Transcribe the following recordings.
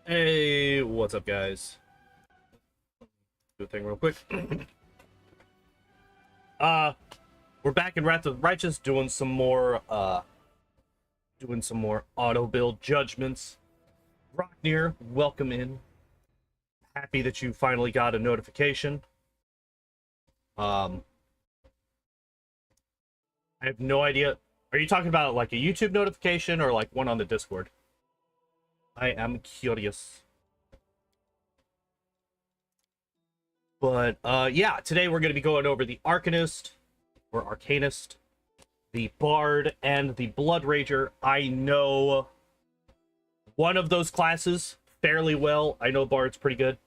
Hey, what's up, guys? Do a thing real quick. uh, we're back in Wrath of the Righteous, doing some more auto build judgments. Rocknear, welcome in. Happy that you finally got a notification. I have no idea. Are you talking about like a YouTube notification or like one on the Discord? I am curious. But yeah, today we're going to be going over the Arcanist or Arcanist, the Bard, and the Bloodrager. I know one of those classes fairly well. I know Bard's pretty good.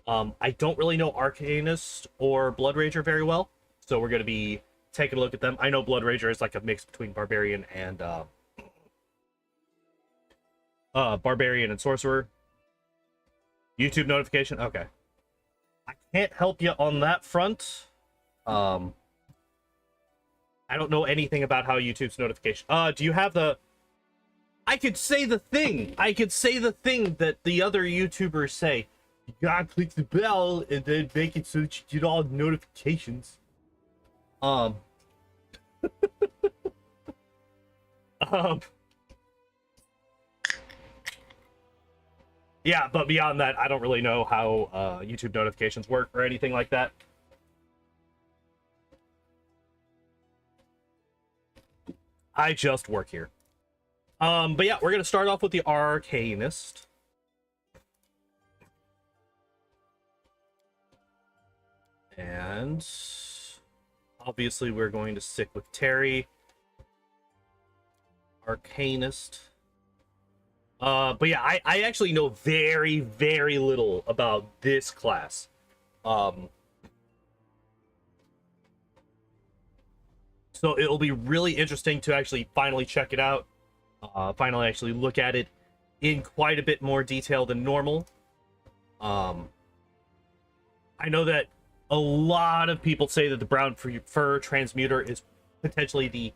I don't really know Arcanist or Bloodrager very well, so we're going to be taking a look at them. I know Bloodrager is like a mix between Barbarian and Sorcerer. YouTube notification? Okay. I can't help you on that front. I don't know anything about how YouTube's notification. Do you have the... I could say the thing that the other YouTubers say. You gotta click the bell and then make it so that you get all the notifications. Yeah, but beyond that, I don't really know how YouTube notifications work or anything like that. I just work here. But yeah, we're gonna start off with the Arcanist. And obviously we're going to stick with Terry. Arcanist. But yeah, I actually know very, very little about this class. So it'll be really interesting to actually finally check it out. Finally actually look at it in quite a bit more detail than normal. I know that a lot of people say that the Brown Fur Transmuter is potentially the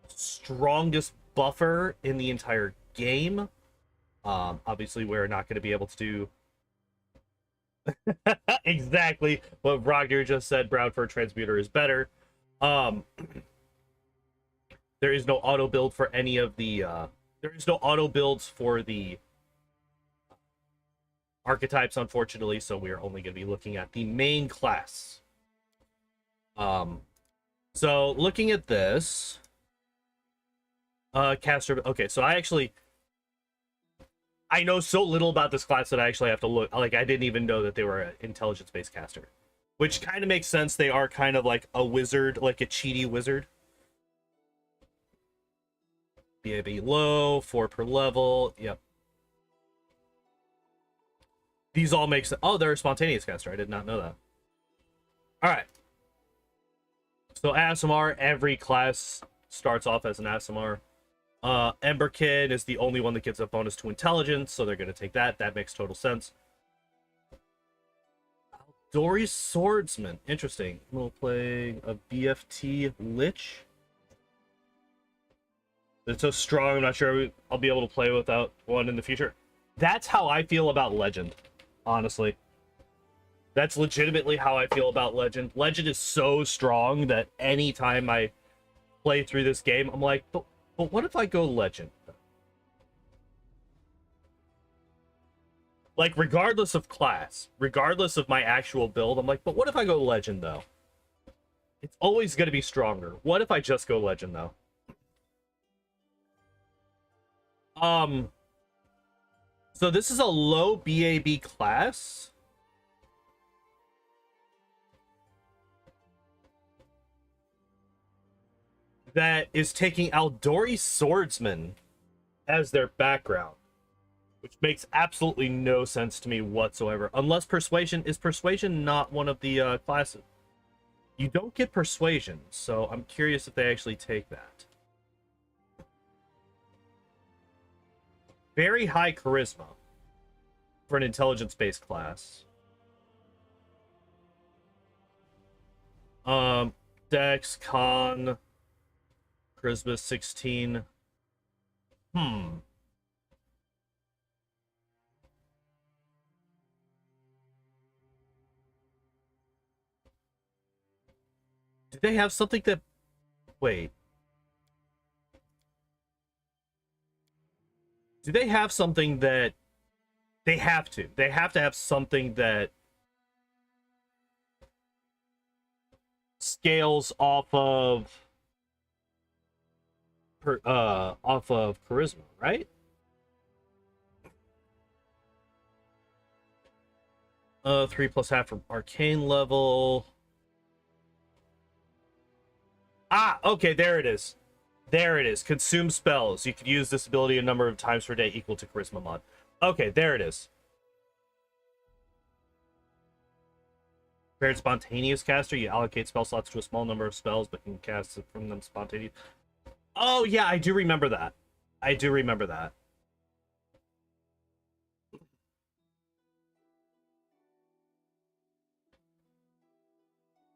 strongest buffer in the entire game. Obviously, we're not going to be able to do exactly what Roger just said. Brown Fur Transmuter is better. There is no auto build for any of the there is no auto builds for the archetypes, unfortunately, so we are only going to be looking at the main class. So looking at this caster, okay, so I know so little about this class that I actually have to look. Like, I didn't even know that they were an intelligence-based caster, which kind of makes sense. They are kind of like a wizard, like a cheaty wizard. BAB low, 4 per level. Yep. These all make sense. Oh, they're a spontaneous caster. I did not know that. All right. So ASMR, every class starts off as an ASMR. Emberkin is the only one that gets a bonus to intelligence, so they're going to take that. That makes total sense. Dory's Swordsman. Interesting. We'll play a BFT Lich. It's so strong, I'm not sure I'll be able to play without one in the future. That's how I feel about Legend, honestly. That's legitimately how I feel about Legend. Legend is so strong that anytime I play through this game, I'm like, but what if I go Legend? Like, regardless of class, regardless of my actual build, I'm like, but what if I go Legend, though? It's always going to be stronger. What if I just go Legend, though? So this is a low BAB class. That is taking Aldori Swordsman as their background, which makes absolutely no sense to me whatsoever. Unless Persuasion... Is Persuasion not one of the classes? You don't get Persuasion, so I'm curious if they actually take that. Very high charisma for an intelligence-based class. Dex, Con, Charisma 16. Did they have something that... Wait. Do they have something that... They have to. They have to have something that scales off of charisma, right? 3 plus half from arcane level. Ah, okay, there it is. There it is. Consume spells. You can use this ability a number of times per day equal to charisma mod. Okay, there it is. Prepared spontaneous caster. You allocate spell slots to a small number of spells, but can cast from them spontaneous. Oh, yeah, I do remember that. I do remember that.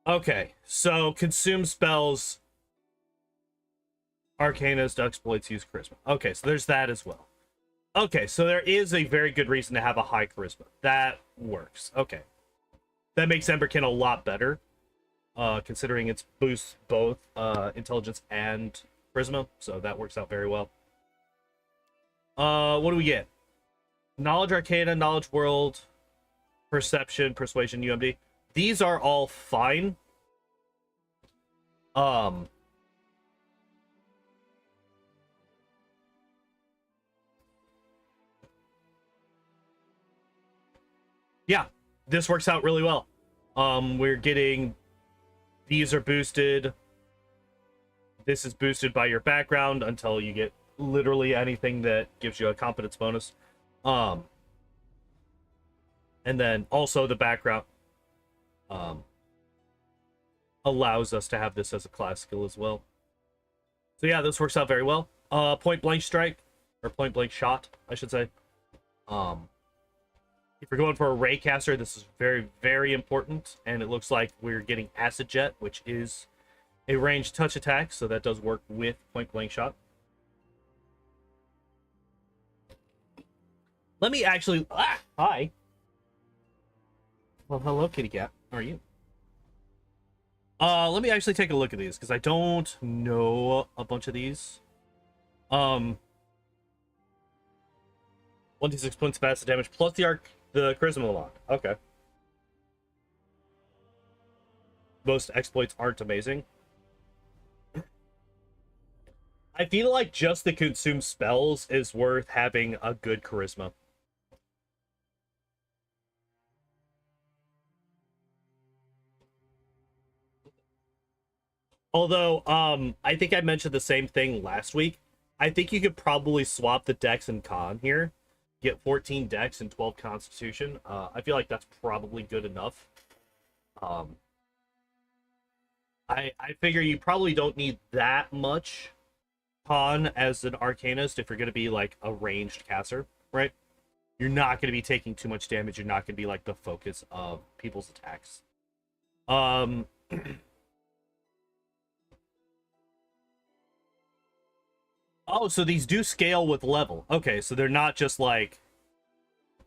Okay, so consume spells. Arcanist exploits use charisma. Okay, so there's that as well. Okay, so there is a very good reason to have a high charisma. That works. Okay. That makes Emberkin a lot better, considering it boosts both intelligence and charisma, so that works out very well. What do we get? Knowledge Arcana, Knowledge World, Perception, Persuasion, UMD. These are all fine. Yeah, this works out really well. We're getting... These are boosted. This is boosted by your background until you get literally anything that gives you a competence bonus. And then also the background allows us to have this as a class skill as well. So yeah, this works out very well. Point blank strike, or point blank shot, I should say. If you're going for a ray caster, this is very, very important. And it looks like we're getting Acid Jet, which is a ranged touch attack, so that does work with point blank shot. Let me actually... hi. Well, hello, kitty cat. How are you? Let me actually take a look at these, because I don't know a bunch of these. 1d6 points of acid damage, plus the charisma mod. Okay. Most exploits aren't amazing. I feel like just the consume spells is worth having a good charisma. Although, I think I mentioned the same thing last week. I think you could probably swap the dex and con here. Get 14 dex and 12 constitution. I feel like that's probably good enough. I figure you probably don't need that much con as an arcanist if you're going to be like a ranged caster, right? You're not going to be taking too much damage. You're not going to be like the focus of people's attacks. Oh, so these do scale with level. Okay, so they're not just like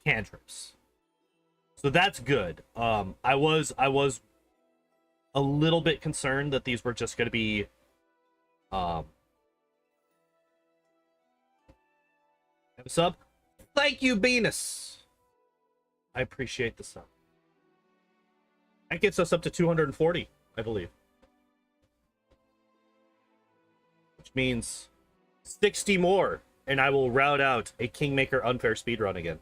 cantrips. So that's good. I was a little bit concerned that these were just going to be have a sub. Thank you, Venus. I appreciate the sub. That gets us up to 240, I believe. Which means 60 more, and I will route out a Kingmaker unfair speedrun again.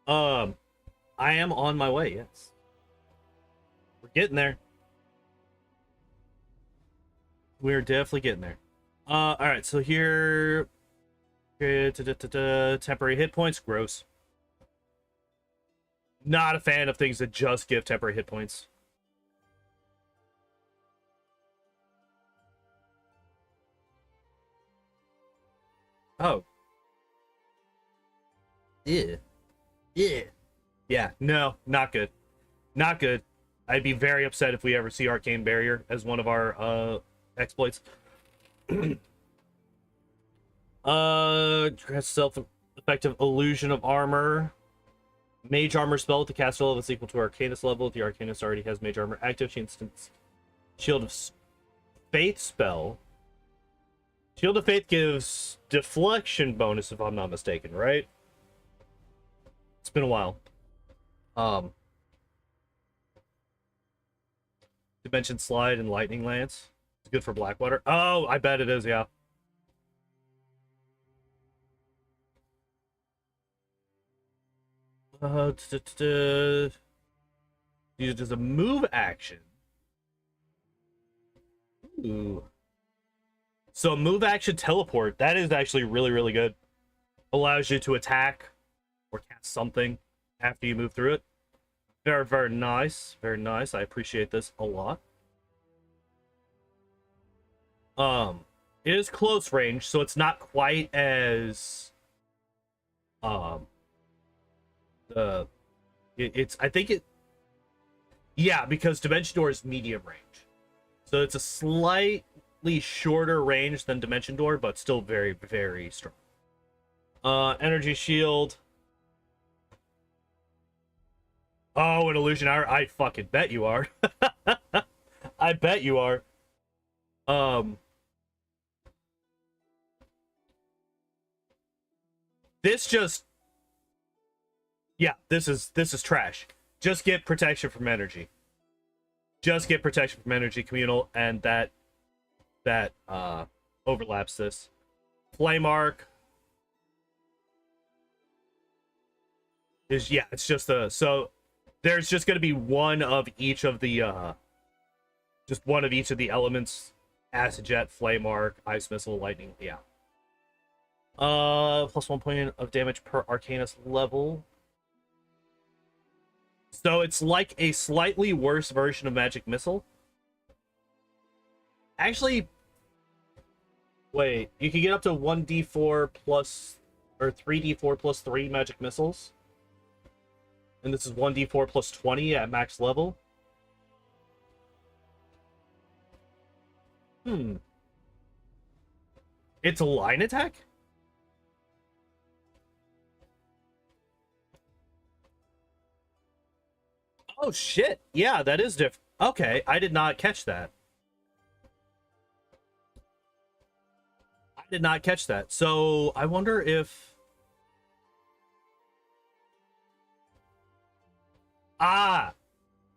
I am on my way, yes. We're getting there. We're definitely getting there. Alright, so here... temporary hit points, gross. Not a fan of things that just give temporary hit points. Oh. Yeah. Yeah. Yeah, no, not good. Not good. I'd be very upset if we ever see Arcane Barrier as one of our exploits. Self-effective illusion of armor. Mage armor spell with the caster level is equal to Arcanist level. If the Arcanist already has mage armor active, she instants Shield of Faith spell. Shield of Faith gives deflection bonus, if I'm not mistaken, right? It's been a while. Dimension Slide and Lightning Lance. It's good for Blackwater. Oh, I bet it is, yeah. Used as a move action. Ooh. So move action teleport. That is actually really, really good. Allows you to attack or cast something after you move through it. Very, very nice. Very nice. I appreciate this a lot. It is close range, so it's not quite as yeah, because Dimension Door is medium range. So it's a slightly shorter range than Dimension Door, but still very, very strong. Energy Shield. Oh, an Illusion Hour. I fucking bet you are. I bet you are. This just... Yeah, this is trash. Just get protection from energy. Just get protection from energy, communal, and that overlaps this. Flame Arc is, yeah, it's just a, so there's just going to be one of each of the just one of each of the elements: Acid Jet, Flame Arc, Ice Missile, Lightning. Yeah. Plus 1 point of damage per Arcanist level. So it's like a slightly worse version of Magic Missile. Actually, wait, you can get up to 1d4 plus, or 3d4 plus 3 Magic Missiles. And this is 1d4 plus 20 at max level. It's a line attack? Oh, shit. Yeah, that is different. Okay, I did not catch that. I did not catch that. So, I wonder if... Ah!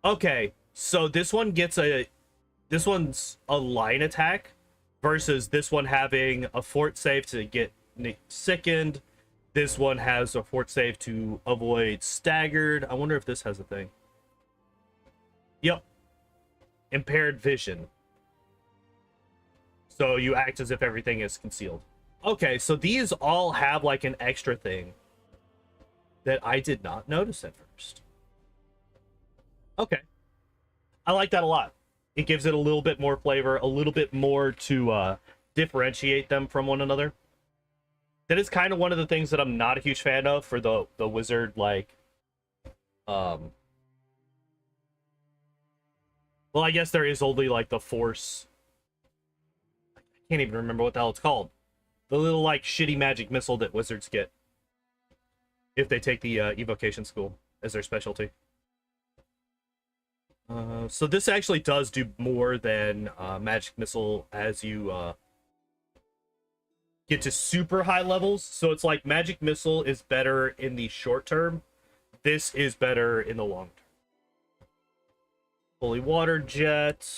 Okay, so this one gets a... This one's a line attack versus this one having a fort save to get sickened. This one has a fort save to avoid staggered. I wonder if this has a thing. Yep. Impaired vision. So you act as if everything is concealed. Okay, so these all have like an extra thing that I did not notice at first. Okay. I like that a lot. It gives it a little bit more flavor, a little bit more to differentiate them from one another. That is kind of one of the things that I'm not a huge fan of for the wizard, like, well, I guess there is only, like, the force. I can't even remember what the hell it's called. The little, like, shitty magic missile that wizards get if they take the evocation school as their specialty. So this actually does do more than magic missile as you get to super high levels. So it's like magic missile is better in the short term. This is better in the long term. Holy Water Jet.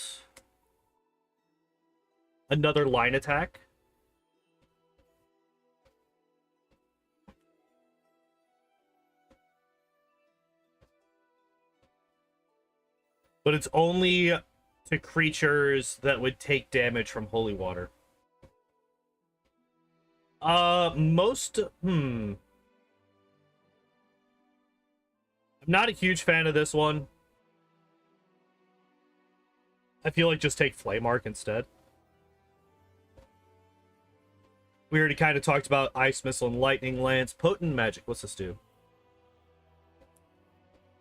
Another line attack. But it's only to creatures that would take damage from Holy Water. I'm not a huge fan of this one. I feel like just take Flame Arc instead. We already kind of talked about Ice Missile and Lightning Lance. Potent Magic, what's this do?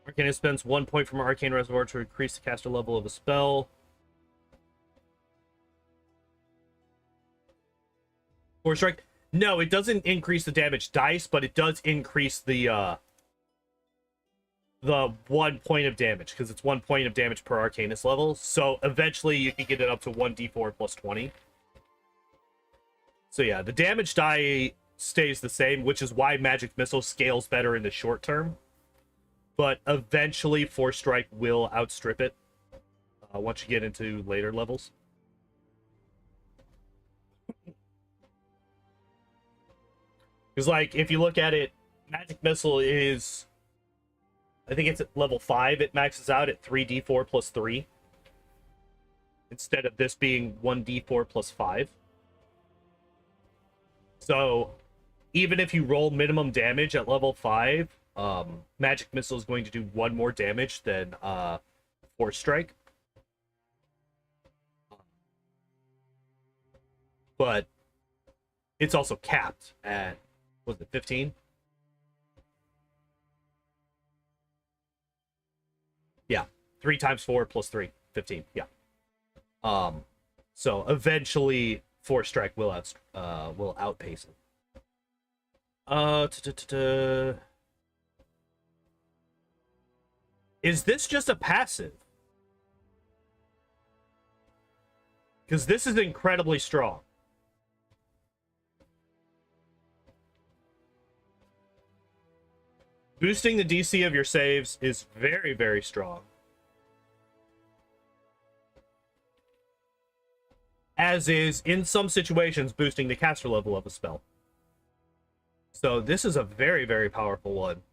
Arcanist spends 1 point from Arcane Reservoir to increase the caster level of a spell. Force Strike? No, it doesn't increase the damage dice, but it does increase the the 1 point of damage, because it's 1 point of damage per Arcanist level. So eventually you can get it up to 1d4 plus 20. So yeah, the damage die stays the same, which is why Magic Missile scales better in the short term. But eventually Force Strike will outstrip it once you get into later levels. Because, like, if you look at it, Magic Missile is... I think it's at level 5. It maxes out at 3d4 plus 3. Instead of this being 1d4 plus 5. So, even if you roll minimum damage at level 5, Magic Missile is going to do 1 more damage than Force Strike. But it's also capped at, was it 15? Yeah, 3 times 4 plus 3, 15. Yeah. So eventually Force Strike will outpace it. Is this just a passive? Because this is incredibly strong. Boosting the DC of your saves is very, very strong. As is, in some situations, boosting the caster level of a spell. So this is a very, very powerful one.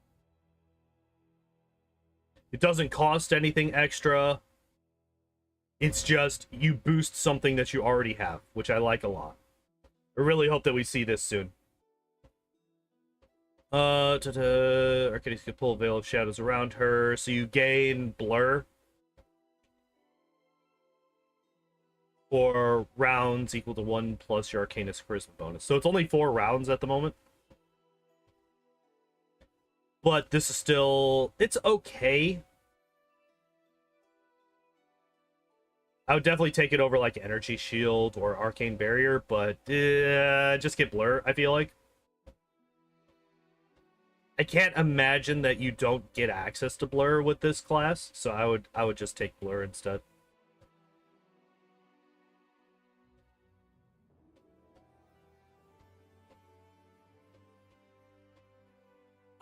It doesn't cost anything extra. It's just, you boost something that you already have, which I like a lot. I really hope that we see this soon. Arcanist can pull a Veil of Shadows around her, so you gain Blur. For rounds equal to 1 plus your Arcanist Charisma bonus. So it's only 4 rounds at the moment. But this is still... it's okay. I would definitely take it over like Energy Shield or Arcane Barrier, but just get Blur, I feel like. I can't imagine that you don't get access to Blur with this class, so I would just take Blur instead.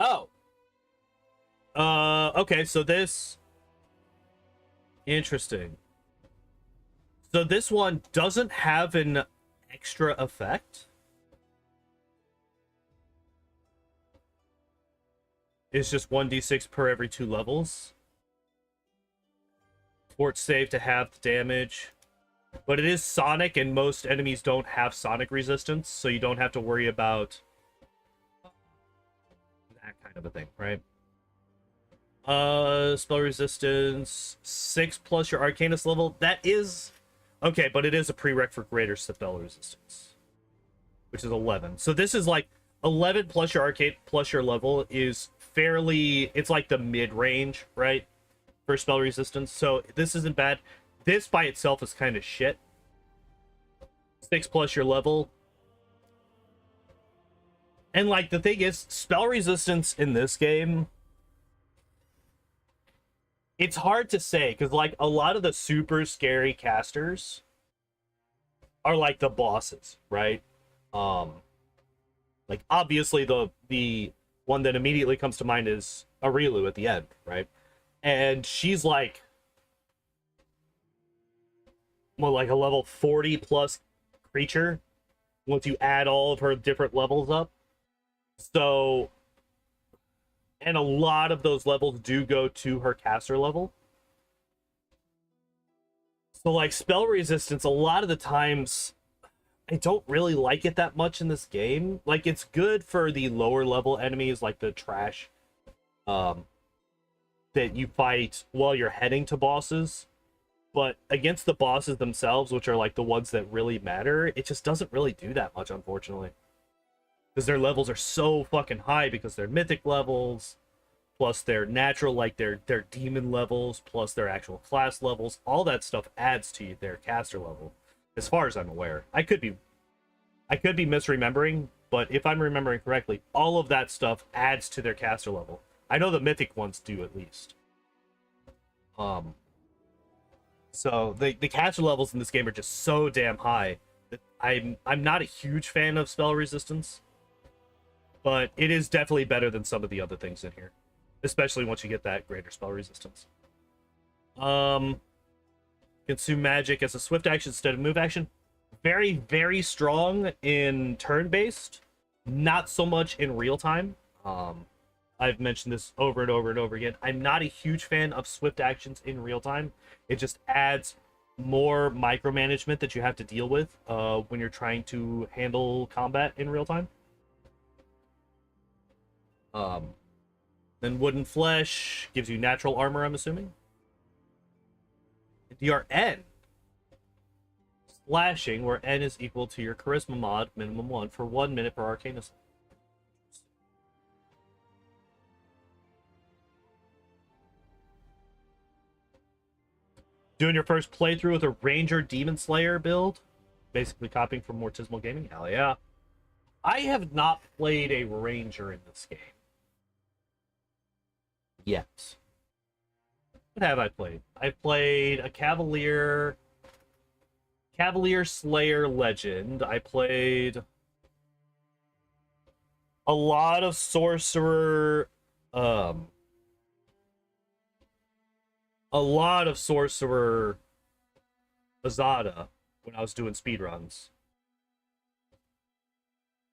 Oh. Okay, so this... interesting. So this one doesn't have an extra effect. It's just 1d6 per every 2 levels. Fort save to half the damage. But it is sonic, and most enemies don't have sonic resistance, so you don't have to worry about that kind of a thing, right? Spell resistance 6 plus your Arcanist level. That is okay, but it is a prereq for greater spell resistance, which is 11. So this is like 11 plus your arcane plus your level is fairly, it's like the mid-range, right, for spell resistance. So this isn't bad. This by itself is kind of shit. 6 plus your level. And like the thing is, spell resistance in this game, it's hard to say, because like a lot of the super scary casters are like the bosses, right? Like obviously the one that immediately comes to mind is Arilu at the end, right? And she's like, well, like a level 40 plus creature once you add all of her different levels up. So, and a lot of those levels do go to her caster level. So like spell resistance, a lot of the times I don't really like it that much in this game. Like it's good for the lower level enemies, like the trash that you fight while you're heading to bosses. But against the bosses themselves, which are like the ones that really matter, it just doesn't really do that much, unfortunately. Because their levels are so fucking high, because they're mythic levels, plus their natural, like their demon levels, plus their actual class levels. All that stuff adds to their caster level, as far as I'm aware. I could be misremembering, but if I'm remembering correctly, all of that stuff adds to their caster level. I know the mythic ones do at least. So the caster levels in this game are just so damn high that I'm not a huge fan of spell resistance, but it is definitely better than some of the other things in here, especially once you get that greater spell resistance. Consume magic as a swift action instead of move action. Very, very strong in turn-based, not so much in real time. I've mentioned this over and over and over again. I'm not a huge fan of swift actions in real time. It just adds more micromanagement that you have to deal with when you're trying to handle combat in real time. Then Wooden Flesh gives you natural armor, I'm assuming. Your N. Slashing, where N is equal to your Charisma mod, minimum 1, for 1 minute per Arcanist. Doing your first playthrough with a Ranger Demon Slayer build, basically copying from Mortismal Gaming. Hell yeah. I have not played a Ranger in this game yet. What have I played? I played a Cavalier Slayer Legend. I played a lot of Sorcerer Azada when I was doing speedruns.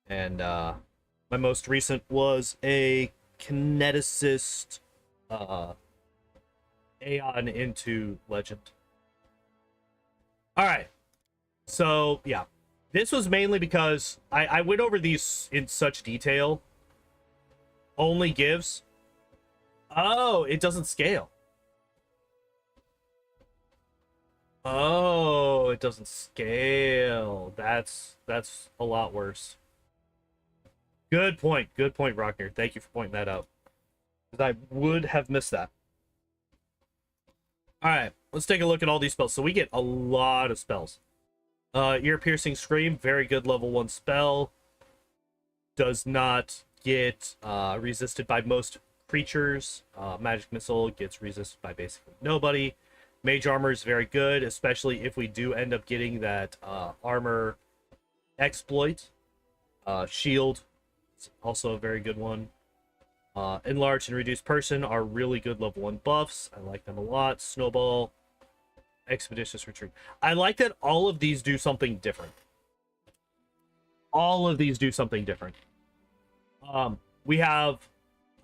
And my most recent was a Kineticist Aeon into Legend. Alright. So, yeah. This was mainly because I went over these in such detail. Only gives... Oh, it doesn't scale. Oh, it doesn't scale. That's a lot worse. Good point, Rockner. Thank you for pointing that out. Because I would have missed that. Alright, let's take a look at all these spells. So we get a lot of spells. Ear-piercing Scream, very good level 1 spell. Does not get resisted by most creatures. Magic Missile gets resisted by basically nobody. Mage Armor is very good, especially if we do end up getting that armor exploit. Shield is also a very good one. Enlarged and Reduced Person are really good level 1 buffs. I like them a lot. Snowball, Expeditious Retreat. I like that all of these do something different. All of these do something different. We have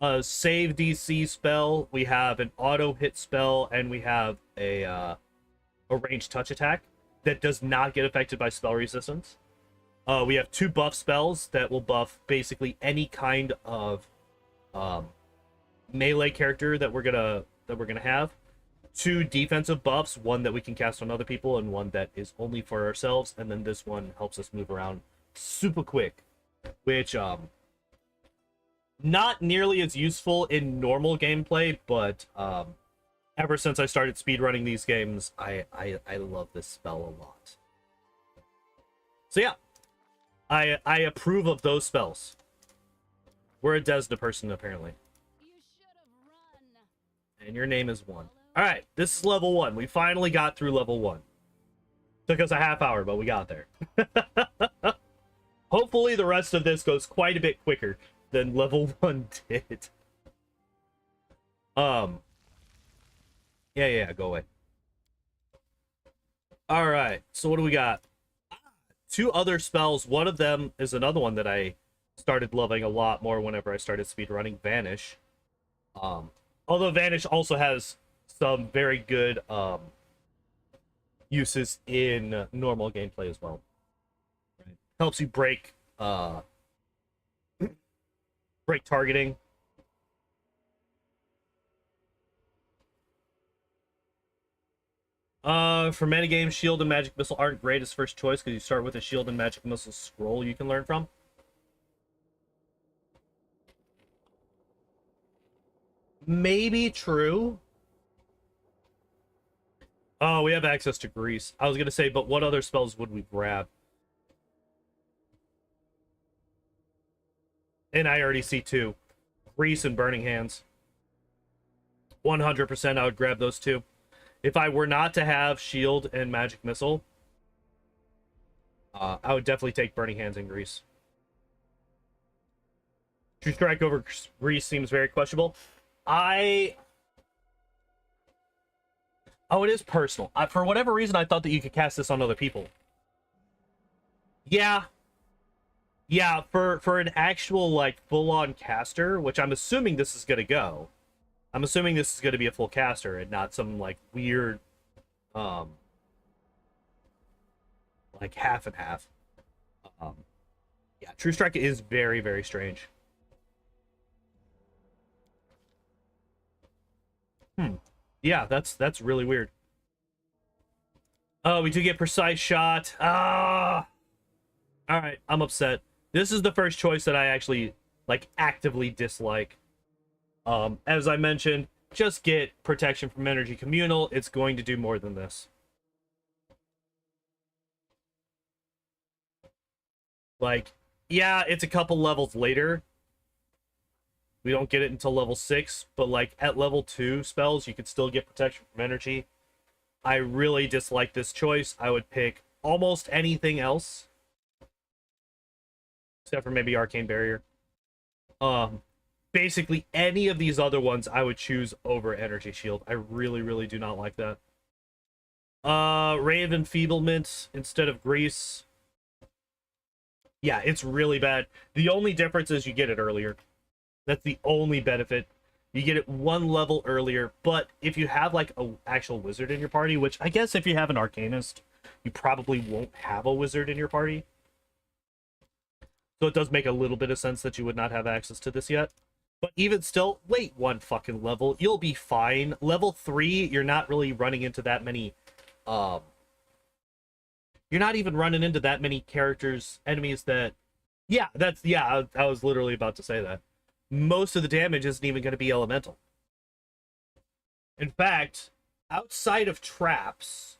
a save DC spell, we have an auto hit spell, and we have a ranged touch attack that does not get affected by spell resistance. We have 2 buff spells that will buff basically any kind of melee character that we're gonna have. 2 defensive buffs, one that we can cast on other people and one that is only for ourselves, and then this one helps us move around super quick, which not nearly as useful in normal gameplay, but ever since I started speedrunning these games, I love this spell a lot. So yeah, I approve of those spells. We're a Desna person, apparently. And your name is 1. Alright, this is level 1. We finally got through level 1. Took us a half hour, but we got there. Hopefully the rest of this goes quite a bit quicker than level 1 did. Yeah, go away. Alright, so what do we got? 2 other spells. One of them is another one that I started loving a lot more whenever I started speedrunning, Vanish. Although Vanish also has some very good uses in normal gameplay as well. Right. Helps you break break targeting. For metagame, Shield and Magic Missile aren't great as first choice because you start with a Shield and Magic Missile scroll you can learn from. Maybe true. Oh, we have access to Grease. I was going to say, but what other spells would we grab? And I already see 2. Grease and Burning Hands. 100% I would grab those two. If I were not to have shield and magic missile, I would definitely take Burning Hands and Grease. True Strike over Grease seems very questionable. Oh, it is personal. For whatever reason, I thought that you could cast this on other people. Yeah. Yeah, for an actual, like, full-on caster, which I'm assuming this is going to go. I'm assuming this is going to be a full caster and not some, like, weird, like, half and half. Yeah, True Strike is very, very strange. Yeah, that's really weird. Oh, we do get Precise Shot. Ah! Alright, I'm upset. This is the first choice that I actually, like, actively dislike. As I mentioned, just get Protection from Energy Communal. It's going to do more than this. Like, yeah, it's a couple levels later. We don't get it until level 6, but, like, at level 2 spells, you could still get Protection from Energy. I really dislike this choice. I would pick almost anything else. Except for maybe Arcane Barrier. Basically, any of these other ones I would choose over Energy Shield. I really, really do not like that. Ray of Enfeeblement instead of Grease. Yeah, it's really bad. The only difference is you get it earlier. That's the only benefit. You get it one level earlier, but if you have, like, an actual wizard in your party, which I guess if you have an Arcanist, you probably won't have a wizard in your party. So it does make a little bit of sense that you would not have access to this yet. But even still, wait one fucking level. You'll be fine. Level 3, you're not really running into that many... You're not even running into that many characters, enemies that... Yeah, I was literally about to say that. Most of the damage isn't even going to be elemental. In fact, outside of traps...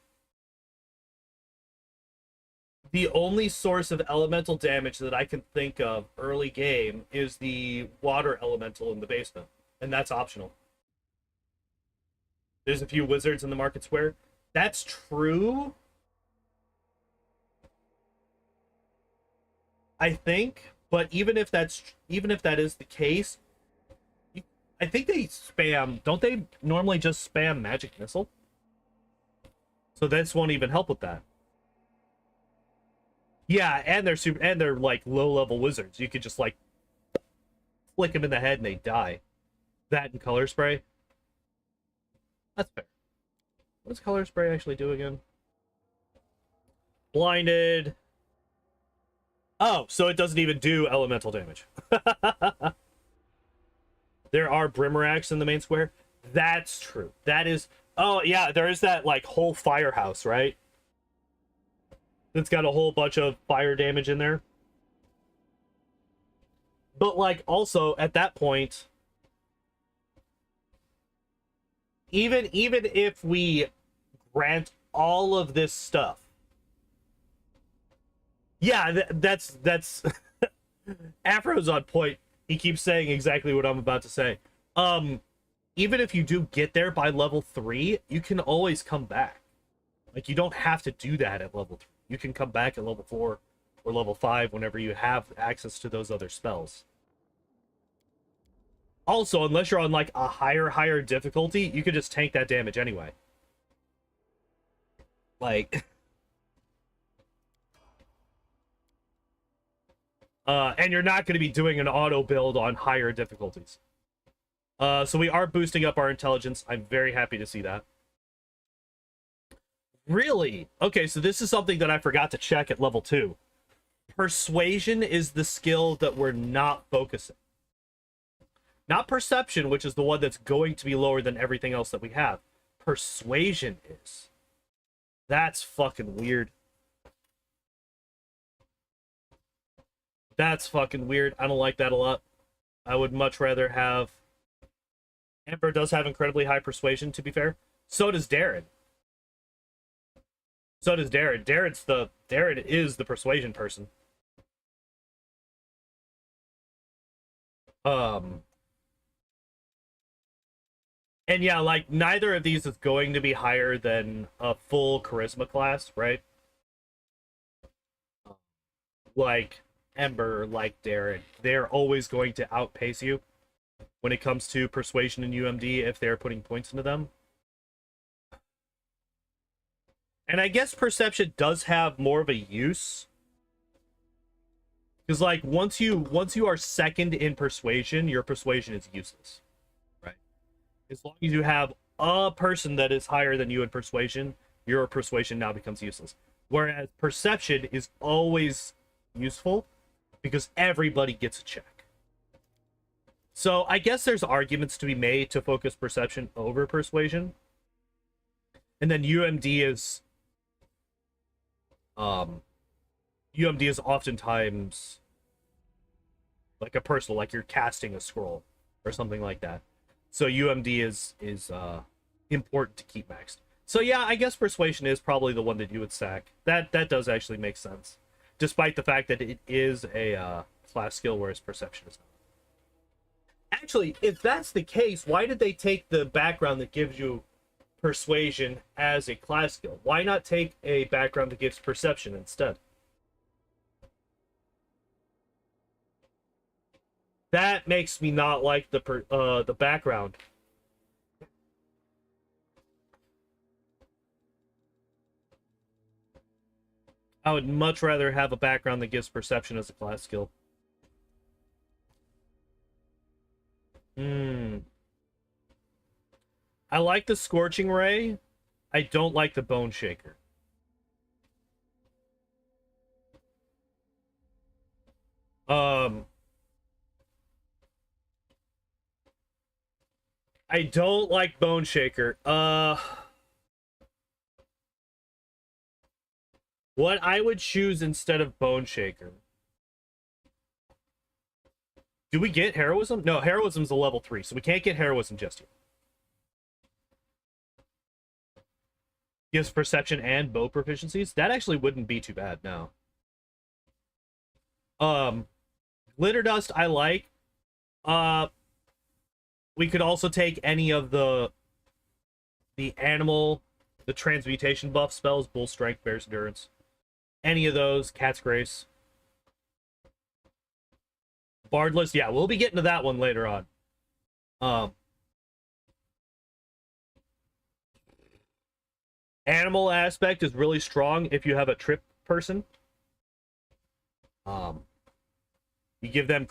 The only source of elemental damage that I can think of early game is the water elemental in the basement. And that's optional. There's a few wizards in the market square. That's true. I think, but even if that is the case, I think they spam, don't they normally just spam magic missile? So this won't even help with that. Yeah, and they're like low-level wizards. You could just, like, flick them in the head and they die. That and Color Spray. That's fair. What does Color Spray actually do again? Blinded. Oh, so it doesn't even do elemental damage. There are Brimmeracks in the main square. That's true. That is... Oh, yeah, there is that, like, whole firehouse, right? It's got a whole bunch of fire damage in there. But, like, also, at that point, even if we grant all of this stuff, yeah, that's Afro's on point. He keeps saying exactly what I'm about to say. Even if you do get there by level 3, you can always come back. Like, you don't have to do that at level 3. You can come back at level 4 or level 5 whenever you have access to those other spells. Also, unless you're on, like, a higher difficulty, you could just tank that damage anyway. Like... and you're not going to be doing an auto build on higher difficulties. So we are boosting up our intelligence. I'm very happy to see that. Really? Okay, so this is something that I forgot to check at level 2. Persuasion is the skill that we're not focusing. Not Perception, which is the one that's going to be lower than everything else that we have. Persuasion is. That's fucking weird. That's fucking weird. I don't like that a lot. I would much rather have... Ember does have incredibly high persuasion, to be fair. So does Darren. So does Darren. Darren is the persuasion person. And yeah, like neither of these is going to be higher than a full charisma class, right? Like Ember, like Darren, they're always going to outpace you when it comes to persuasion and UMD if they're putting points into them. And I guess perception does have more of a use. Because like once you are second in persuasion, your persuasion is useless. Right? As long as you have a person that is higher than you in persuasion, your persuasion now becomes useless. Whereas perception is always useful because everybody gets a check. So I guess there's arguments to be made to focus perception over persuasion. And then UMD is oftentimes like a personal, like you're casting a scroll or something like that. So UMD is important to keep maxed. So yeah, I guess persuasion is probably the one that you would sack. That does actually make sense, despite the fact that it is a class skill, whereas perception is not. Actually, if that's the case, why did they take the background that gives you persuasion as a class skill? Why not take a background that gives perception instead? That makes me not like the background. I would much rather have a background that gives perception as a class skill. I like the Scorching Ray. I don't like the Bone Shaker. I don't like Bone Shaker. What I would choose instead of Bone Shaker. Do we get Heroism? No, Heroism's a level 3, so we can't get Heroism just yet. Gives perception and bow proficiencies. That actually wouldn't be too bad, no. Glitter Dust I like. We could also take any of the animal, the transmutation buff spells, Bull Strength, Bear's Endurance. Any of those, Cat's Grace. Bardless, yeah, we'll be getting to that one later on. Animal aspect is really strong if you have a trip person. You give them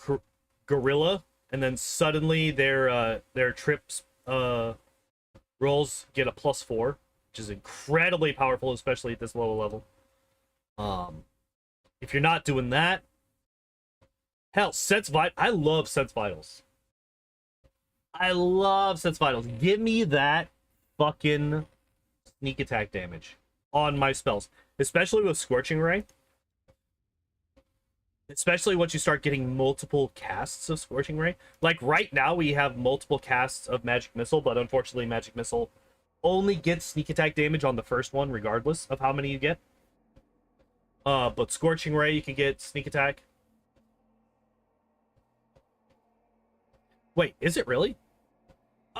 gorilla, and then suddenly their trips rolls get a +4, which is incredibly powerful, especially at this low level. If you're not doing that, hell, I love Sense Vitals. I love Sense Vitals. Give me that fucking sneak attack damage on my spells, especially with Scorching Ray. Especially once you start getting multiple casts of Scorching Ray. Like right now we have multiple casts of Magic Missile, but unfortunately Magic Missile only gets sneak attack damage on the first one, regardless of how many you get. But Scorching Ray, you can get sneak attack. Wait, is it really?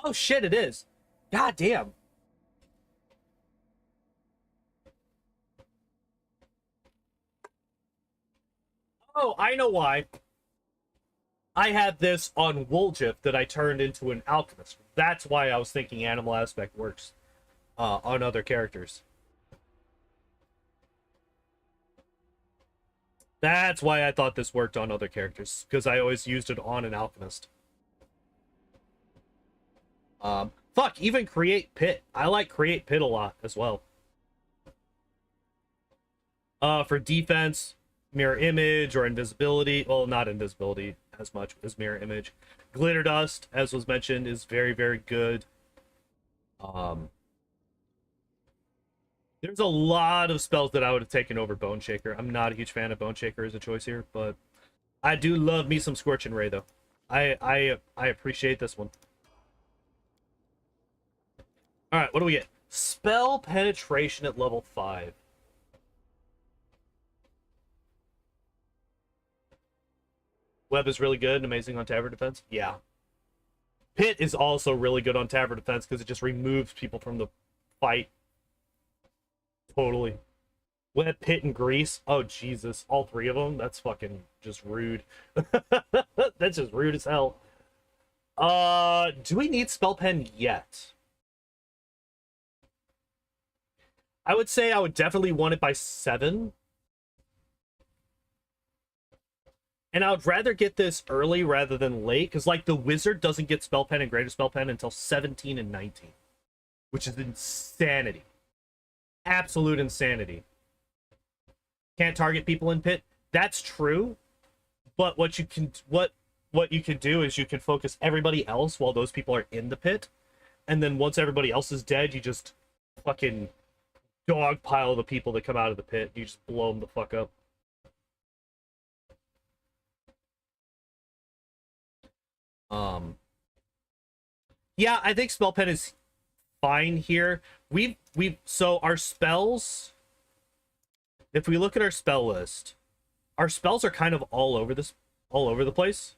Oh shit, it is. God damn. Oh, I know why. I had this on Woljif that I turned into an Alchemist. That's why I was thinking Animal Aspect works on other characters. That's why I thought this worked on other characters, because I always used it on an Alchemist. Fuck, even Create Pit. I like Create Pit a lot as well. For defense, Mirror Image or Invisibility. Well, not Invisibility as much as Mirror Image. Glitter Dust, as was mentioned, is very, very good. There's a lot of spells that I would have taken over Bone Shaker. I'm not a huge fan of Bone Shaker as a choice here, but I do love me some Scorching Ray, though. I appreciate this one. Alright, what do we get? Spell Penetration at level 5. Web is really good and amazing on Tower Defense. Yeah. Pit is also really good on Tavern Defense because it just removes people from the fight. Totally. Wet, Pit, and Grease. Oh, Jesus. All three of them? That's fucking just rude. That's just rude as hell. Do we need Spell Pen yet? I would say I would definitely want it by 7. And I would rather get this early rather than late, because, like, the Wizard doesn't get Spell Pen and Greater Spell Pen until 17 and 19. Which is insanity. Absolute insanity. Can't target people in Pit. That's true. But what you can do is you can focus everybody else while those people are in the Pit. And then once everybody else is dead, you just fucking dogpile the people that come out of the Pit. You just blow them the fuck up. Yeah, I think Spell Pen is fine here. So our spells, if we look at our spell list, our spells are kind of all over the place.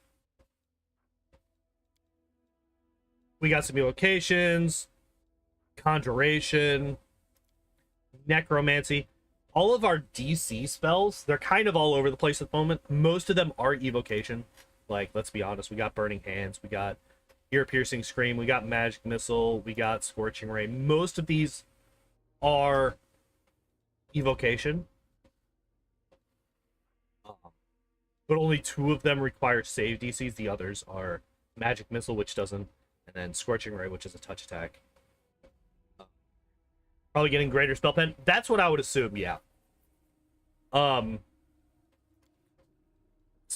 We got some evocations, conjuration, necromancy. All of our DC spells, they're kind of all over the place at the moment. Most of them are evocation. Like, let's be honest, we got Burning Hands, we got Ear-Piercing Scream, we got Magic Missile, we got Scorching Ray. Most of these are evocation. But only 2 of them require save DCs. The others are Magic Missile, which doesn't, and then Scorching Ray, which is a touch attack. Probably getting Greater Spell Pen. That's what I would assume, yeah. So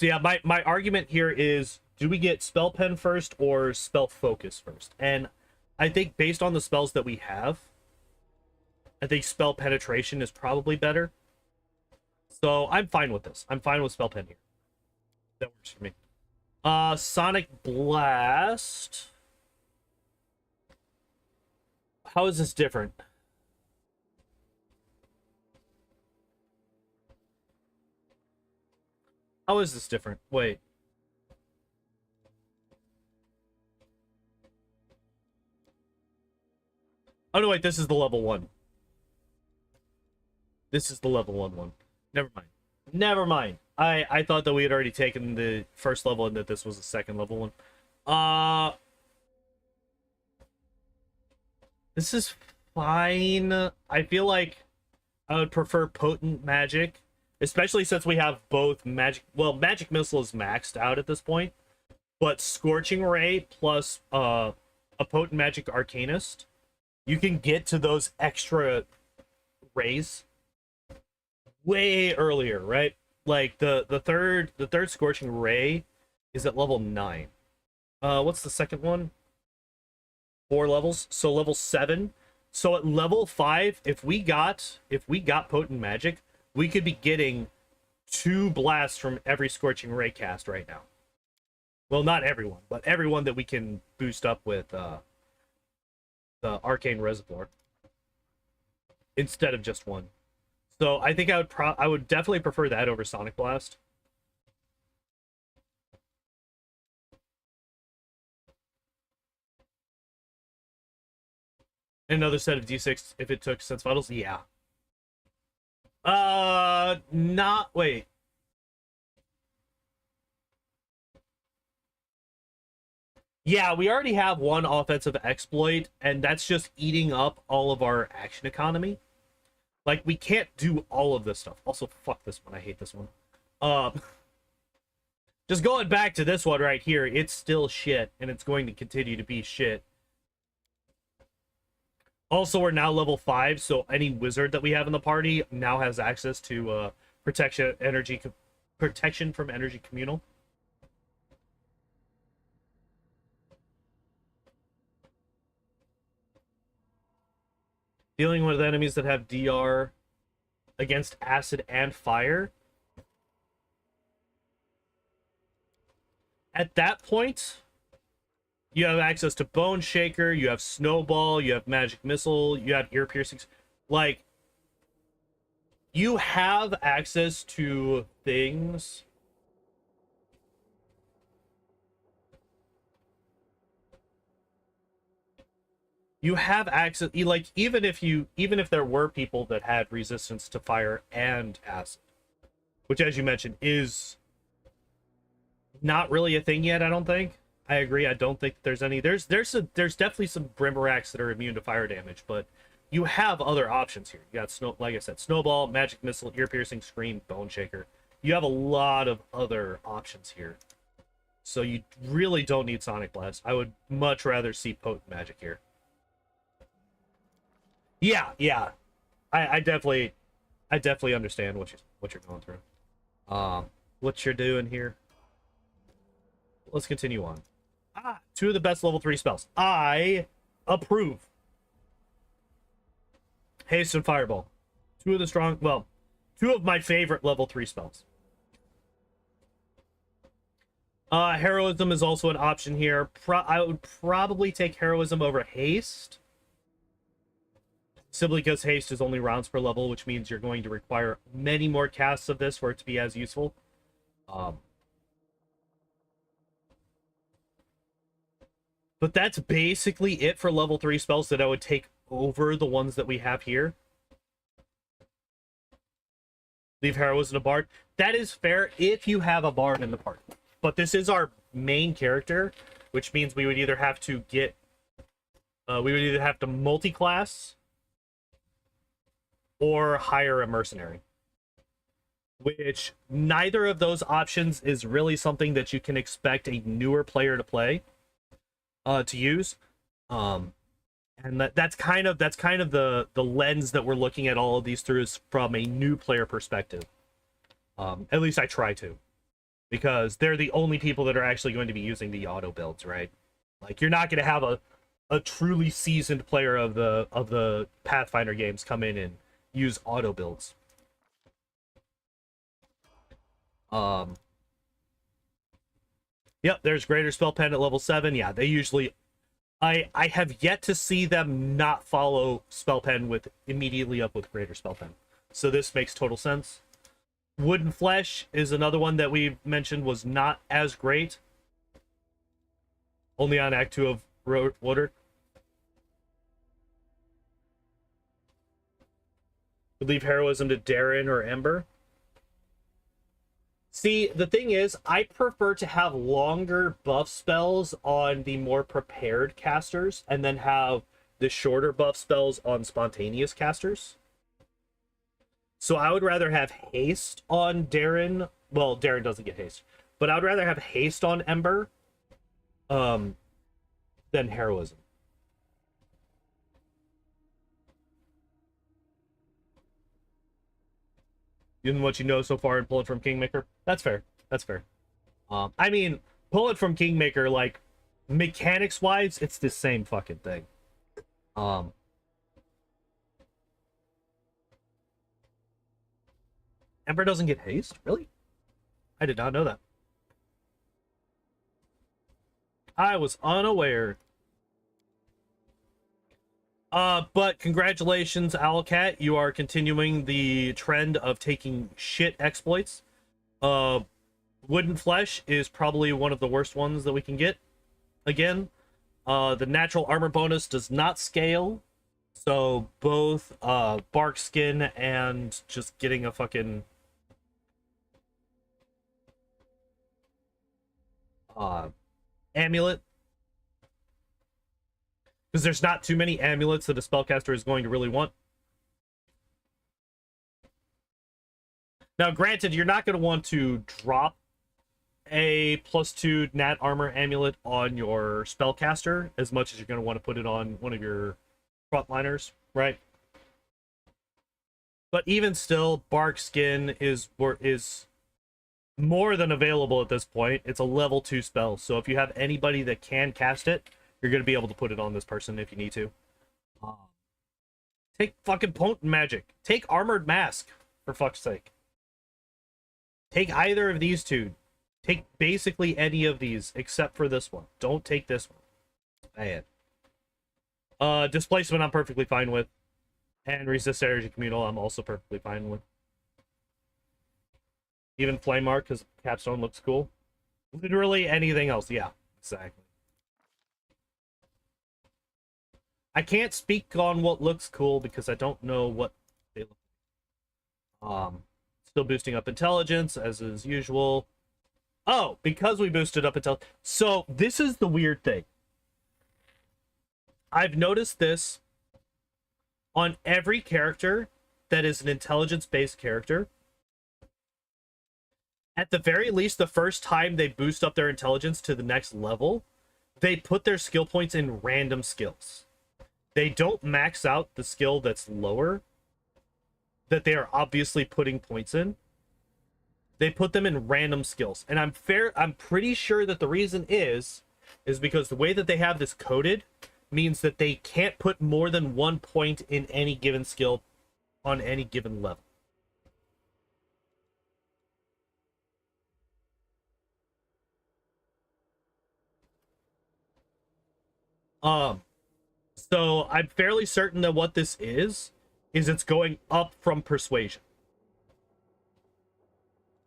yeah, my argument here is, do we get Spell Pen first or Spell Focus first? And I think based on the spells that we have, I think Spell Penetration is probably better. So I'm fine with this. I'm fine with Spell Pen here. That works for me. Sonic Blast. How is this different? How is this different? Wait. Oh, no, wait. This is the level 1. This is the level 1. Never mind. Never mind. I thought that we had already taken the first level and that this was the second level 1. This is fine. I feel like I would prefer Potent Magic. Especially since we have both Magic... Well, Magic Missile is maxed out at this point. But Scorching Ray plus a Potent Magic Arcanist, you can get to those extra rays way earlier, right? Like, the third Scorching Ray is at level 9. What's the second one? 4 levels. So level 7. So at level 5, if we got Potent Magic, we could be getting 2 blasts from every Scorching Ray cast right now. Well, not everyone, but everyone that we can boost up with the Arcane Reservoir instead of just 1. So I think I would definitely prefer that over Sonic Blast. Another set of D6 if it took Sense Vitals, yeah. Wait. Yeah, we already have 1 offensive exploit, and that's just eating up all of our action economy. Like, we can't do all of this stuff. Also, fuck this one. I hate this one. Just going back to this one right here, it's still shit, and it's going to continue to be shit. Also, we're now level 5, so any wizard that we have in the party now has access to protection from energy communal. Dealing with enemies that have DR against acid and fire. At that point, you have access to Bone Shaker, you have Snowball, you have Magic Missile, you have Ear Piercings. Like, you have access to things. you have access. Like even if there were people that had resistance to fire and acid, which as you mentioned is not really a thing yet. I don't think. I agree. I don't think there's any. There's definitely some Brimaracks that are immune to fire damage, but you have other options here. You got like I said, snowball, magic missile, ear piercing, scream, bone shaker. You have a lot of other options here, so you really don't need sonic blast. I would much rather see potent magic here. Yeah, yeah. I definitely understand what you're going through. What you're doing here. Let's continue on. Two of the best level 3 spells. I approve. Haste and Fireball. Two of my favorite level 3 spells. Heroism is also an option here. I would probably take Heroism over Haste. Simply because Haste is only rounds per level, which means you're going to require many more casts of this for it to be as useful. But that's basically it for level 3 spells that I would take over the ones that we have here. Leave Heroism a Bard. That is fair if you have a Bard in the party. But this is our main character, which means we would either have to multi-class or hire a mercenary. Which neither of those options is really something that you can expect a newer player to play. To use, and that's kind of the lens that we're looking at all of these through, is from a new player perspective. At least I try to, because they're the only people that are actually going to be using the auto builds, right? Like you're not going to have a truly seasoned player of the Pathfinder games come in and use auto builds. Yep, there's Greater Spell Pen at level 7. Yeah, they usually... I have yet to see them not follow Spell Pen with immediately up with Greater Spell Pen. So this makes total sense. Wooden Flesh is another one that we mentioned was not as great. Only on Act 2 of Water. Would leave Heroism to Darren or Ember. See, the thing is, I prefer to have longer buff spells on the more prepared casters, and then have the shorter buff spells on spontaneous casters. So I would rather have haste on Darren. Well, Darren doesn't get haste, but I would rather have haste on Ember than heroism. Given what you know so far and pull it from Kingmaker, that's fair. That's fair. I mean, pull it from Kingmaker, like mechanics wise, it's the same fucking thing. Ember doesn't get haste? Really? I did not know that. I was unaware. But congratulations, Owlcat. You are continuing the trend of taking shit exploits. Wooden Flesh is probably one of the worst ones that we can get. Again, the natural armor bonus does not scale. So both bark skin and just getting a fucking amulet, because there's not too many amulets that a spellcaster is going to really want. Now, granted, you're not going to want to drop a +2 nat armor amulet on your spellcaster as much as you're going to want to put it on one of your frontliners, right? But even still, bark skin is more than available at this point. It's a level 2 spell, so if you have anybody that can cast it, you're going to be able to put it on this person if you need to. Take fucking potent magic. Take armored mask, for fuck's sake. Take either of these two. Take basically any of these except for this one. Don't take this one. Bad. Displacement I'm perfectly fine with. And resist energy communal I'm also perfectly fine with. Even flame mark because capstone looks cool. Literally anything else. Yeah, exactly. I can't speak on what looks cool because I don't know what they look like. Still boosting up intelligence, as is usual. Oh, because we boosted up intelligence. So, this is the weird thing. I've noticed this on every character that is an intelligence-based character. At the very least, the first time they boost up their intelligence to the next level, they put their skill points in random skills. They don't max out the skill that's lower, that they are obviously putting points in. They put them in random skills. And I'm pretty sure that the reason is because the way that they have this coded means that they can't put more than 1 point in any given skill on any given level. So I'm fairly certain that what this is it's going up from persuasion,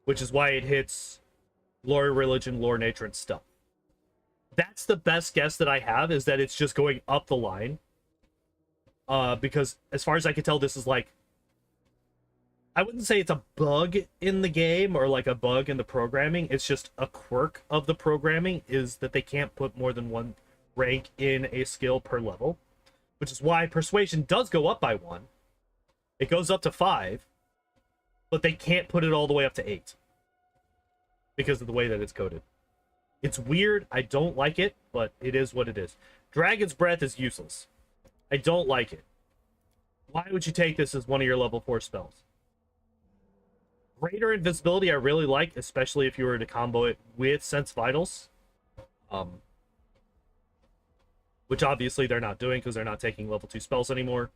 which is why it hits lore, religion, lore, nature, and stuff. That's the best guess that I have, is that it's just going up the line. Because as far as I can tell, this is like, I wouldn't say it's a bug in the game or like a bug in the programming. It's just a quirk of the programming, is that they can't put more than 1 rank in a skill per level, which is why persuasion does go up by 1. It goes up to 5, but they can't put it all the way up to 8 because of the way that it's coded. It's weird. I don't like it, but it is what it is. Dragon's Breath is useless. I don't like it. Why would you take this as one of your level 4 spells? Greater Invisibility I really like, especially if you were to combo it with Sense Vitals. Which obviously they're not doing because they're not taking level 2 spells anymore.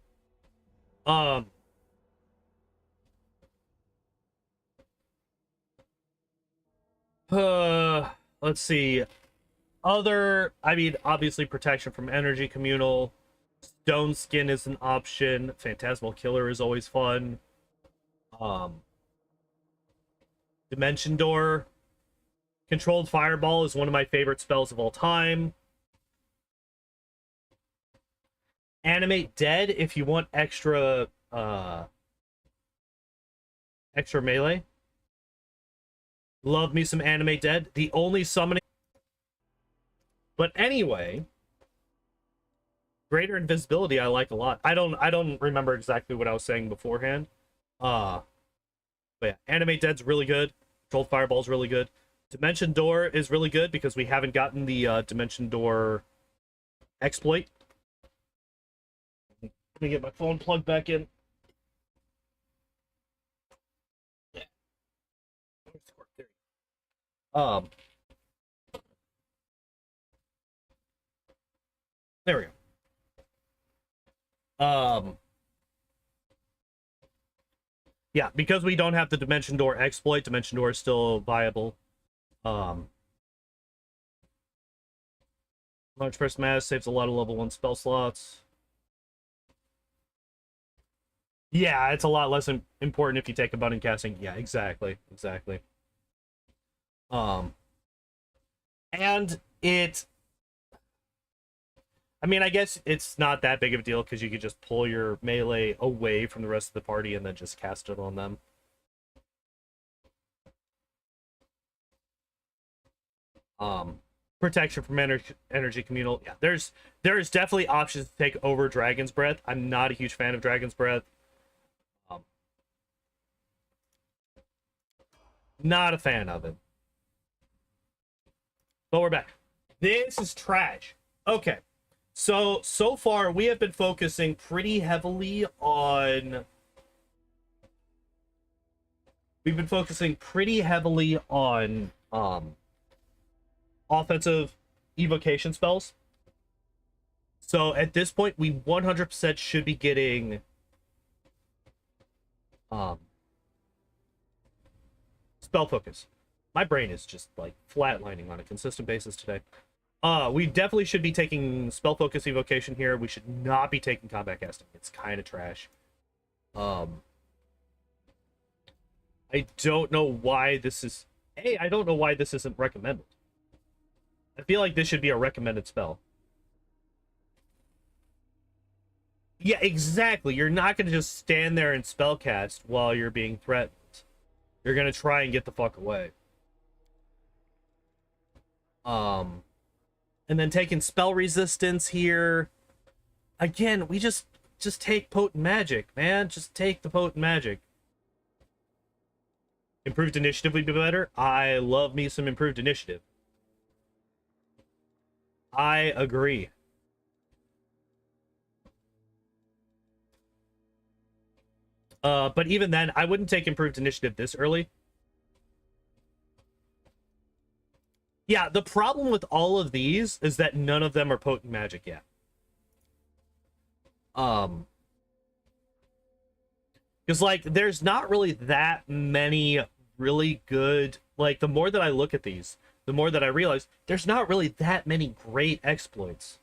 Let's see. I mean, obviously Protection from Energy Communal. Stone Skin is an option. Phantasmal Killer is always fun. Dimension Door. Controlled Fireball is one of my favorite spells of all time. Animate Dead if you want extra melee. Love me some Animate Dead. The only summoning. But anyway, Greater Invisibility I like a lot. I don't remember exactly what I was saying beforehand. But yeah, Animate Dead's really good. Controlled Fireball's really good. Dimension Door is really good because we haven't gotten the Dimension Door exploit. Let me get my phone plugged back in. Yeah. There we go. Yeah, because we don't have the Dimension Door exploit, Dimension Door is still viable. Large First Mass saves a lot of level 1 spell slots. Yeah, it's a lot less important if you take abundant casting. Yeah, exactly. And it... I mean, I guess it's not that big of a deal because you could just pull your melee away from the rest of the party and then just cast it on them. Protection from energy communal. Yeah, there's definitely options to take over Dragon's Breath. I'm not a huge fan of Dragon's Breath. Not a fan of it. But we're back. This is trash. Okay. So far we have been focusing pretty heavily on offensive evocation spells. So at this point we 100% should be getting spell focus. My brain is just like flatlining on a consistent basis today. We definitely should be taking spell focus evocation here. We should not be taking combat casting. It's kind of trash. I don't know why this is... I don't know why this isn't recommended. I feel like this should be a recommended spell. Yeah, exactly. You're not going to just stand there and spellcast while you're being threatened. You're going to try and get the fuck away. And then taking spell resistance here. Again, we just take potent magic, man. Just take the potent magic. Improved initiative would be better. I love me some improved initiative. I agree. But even then, I wouldn't take improved initiative this early. Yeah, the problem with all of these is that none of them are potent magic yet. Because, like, there's not really that many really good... Like, the more that I look at these, the more that I realize there's not really that many great exploits.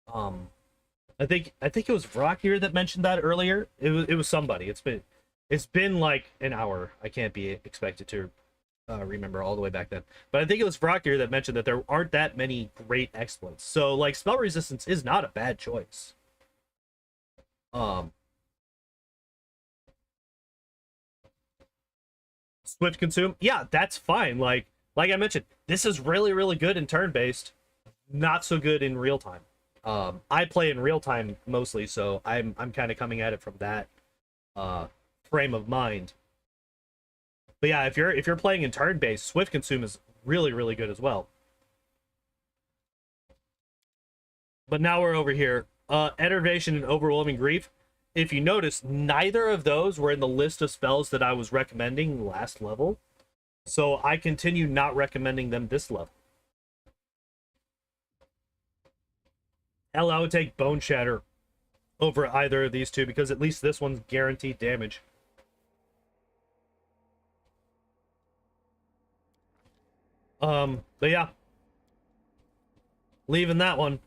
I think it was Vrock here that mentioned that earlier. It was somebody. It's been like an hour. I can't be expected to remember all the way back then. But I think it was Vrock here that mentioned that there aren't that many great exploits. So, like, spell resistance is not a bad choice. Swift consume, yeah, that's fine. Like I mentioned, this is really, really good in turn-based, not so good in real time. I play in real time mostly, so I'm kind of coming at it from that frame of mind. But yeah, if you're playing in turn-based, Swift consume is really, really good as well. But now we're over here. Enervation and Overwhelming Grief. If you notice, neither of those were in the list of spells that I was recommending last level. So I continue not recommending them this level. Hell, I would take Bone Shatter over either of these two, because at least this one's guaranteed damage. But yeah. Leaving that one.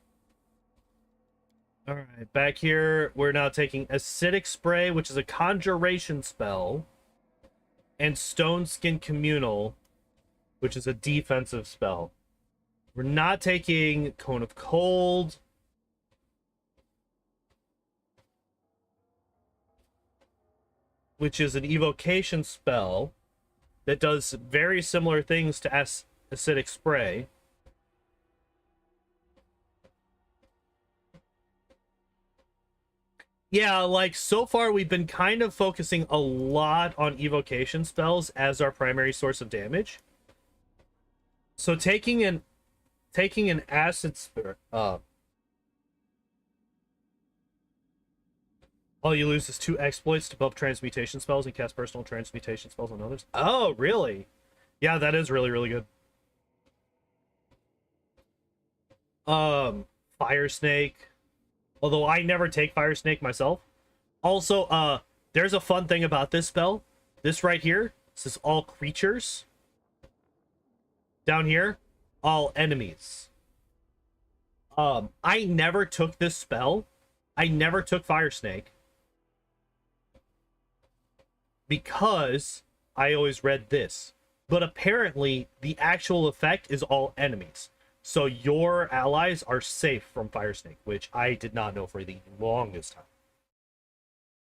Alright, back here, we're now taking Acidic Spray, which is a conjuration spell, and Stone Skin Communal, which is a defensive spell. We're not taking Cone of Cold. Which is an evocation spell that does very similar things to Acidic Spray. Yeah, like, so far we've been kind of focusing a lot on evocation spells as our primary source of damage. So taking an acid spirit, all you lose is 2 exploits to buff transmutation spells and cast personal transmutation spells on others. Oh, really? Yeah, that is really, really good. Fire Snake. Although I never take Fire Snake myself. Also, there's a fun thing about this spell. This right here, this is all creatures. Down here, all enemies. I never took this spell. I never took Fire Snake. Because I always read this. But apparently, the actual effect is all enemies. So your allies are safe from Fire Snake, which I did not know for the longest time.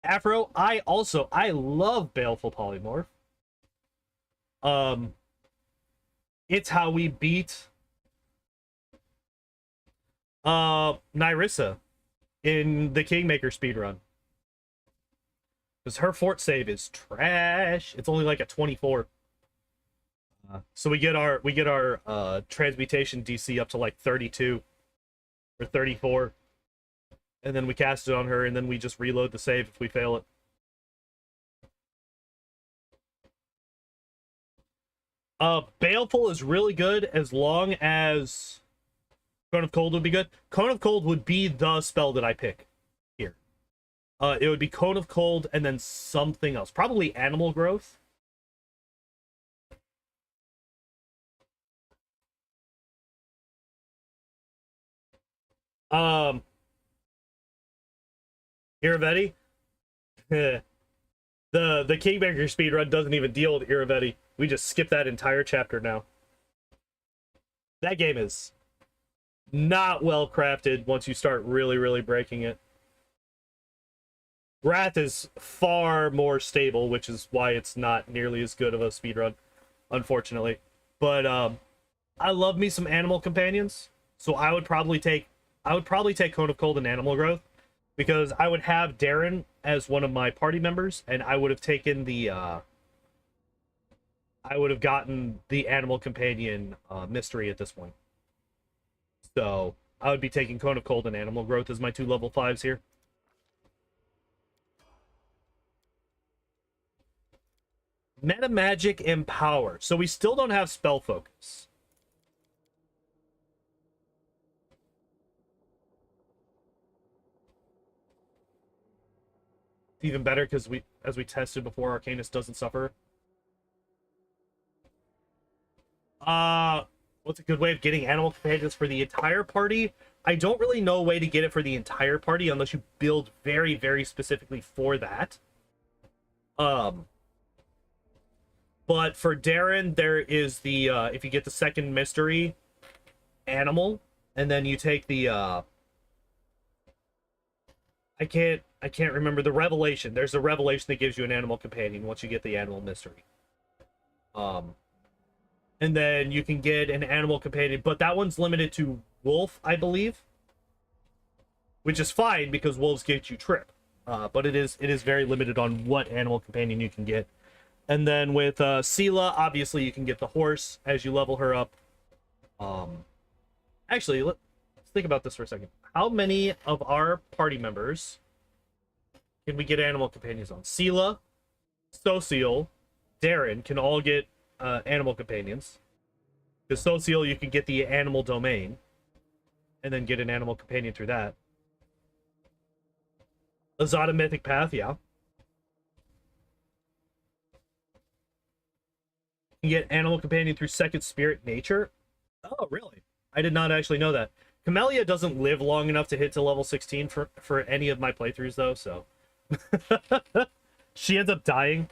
Afro, I love Baleful Polymorph. It's how we beat Nyrissa in the Kingmaker speedrun. Because her fort save is trash. It's only like a 24. So we get our transmutation DC up to like 32 or 34, and then we cast it on her, and then we just reload the save if we fail it. Baleful is really good as long as Cone of Cold would be good. Cone of Cold would be the spell that I pick here. It would be Cone of Cold and then something else, probably Animal Growth. Iravetti. The Kingmaker speedrun doesn't even deal with Iravetti. We just skip that entire chapter now. That game is not well crafted once you start really, really breaking it. Wrath is far more stable, which is why it's not nearly as good of a speedrun, unfortunately. But I love me some animal companions, so I would probably take Cone of Cold and Animal Growth, because I would have Darren as one of my party members, and I would have taken the I would have gotten the animal companion mystery at this point. So I would be taking Cone of Cold and Animal Growth as my 2 level 5s here. Meta Magic and Power. So we still don't have Spell Focus. It's even better because as we tested before, Arcanist doesn't suffer. What's a good way of getting animal companions for the entire party? I don't really know a way to get it for the entire party unless you build very, very specifically for that. But for Darren, there is the if you get the second mystery animal, and then you take the I can't remember the revelation. There's a revelation that gives you an animal companion once you get the animal mystery. And then you can get an animal companion, but that one's limited to wolf, I believe, which is fine because wolves get you trip. But it is very limited on what animal companion you can get. And then with Sela, obviously you can get the horse as you level her up. Actually, let's think about this for a second. How many of our party members can we get animal companions on? Sela, Social, Darren can all get animal companions. Because Social, you can get the animal domain and then get an animal companion through that. Azada Mythic Path, yeah. You can get animal companion through Second Spirit Nature. Oh, really? I did not actually know that. Camellia doesn't live long enough to hit to level 16 for any of my playthroughs, though, so... she ends up dying.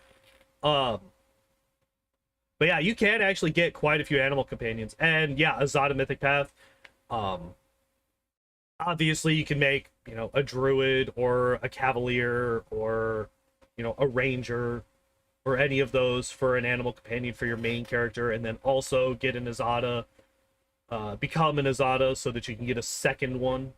But yeah, you can actually get quite a few animal companions. And yeah, Azada Mythic Path. Obviously, you can make, you know, a druid or a cavalier or, you know, a ranger or any of those for an animal companion for your main character, and then also get an Azada, become an Azada so that you can get a second one.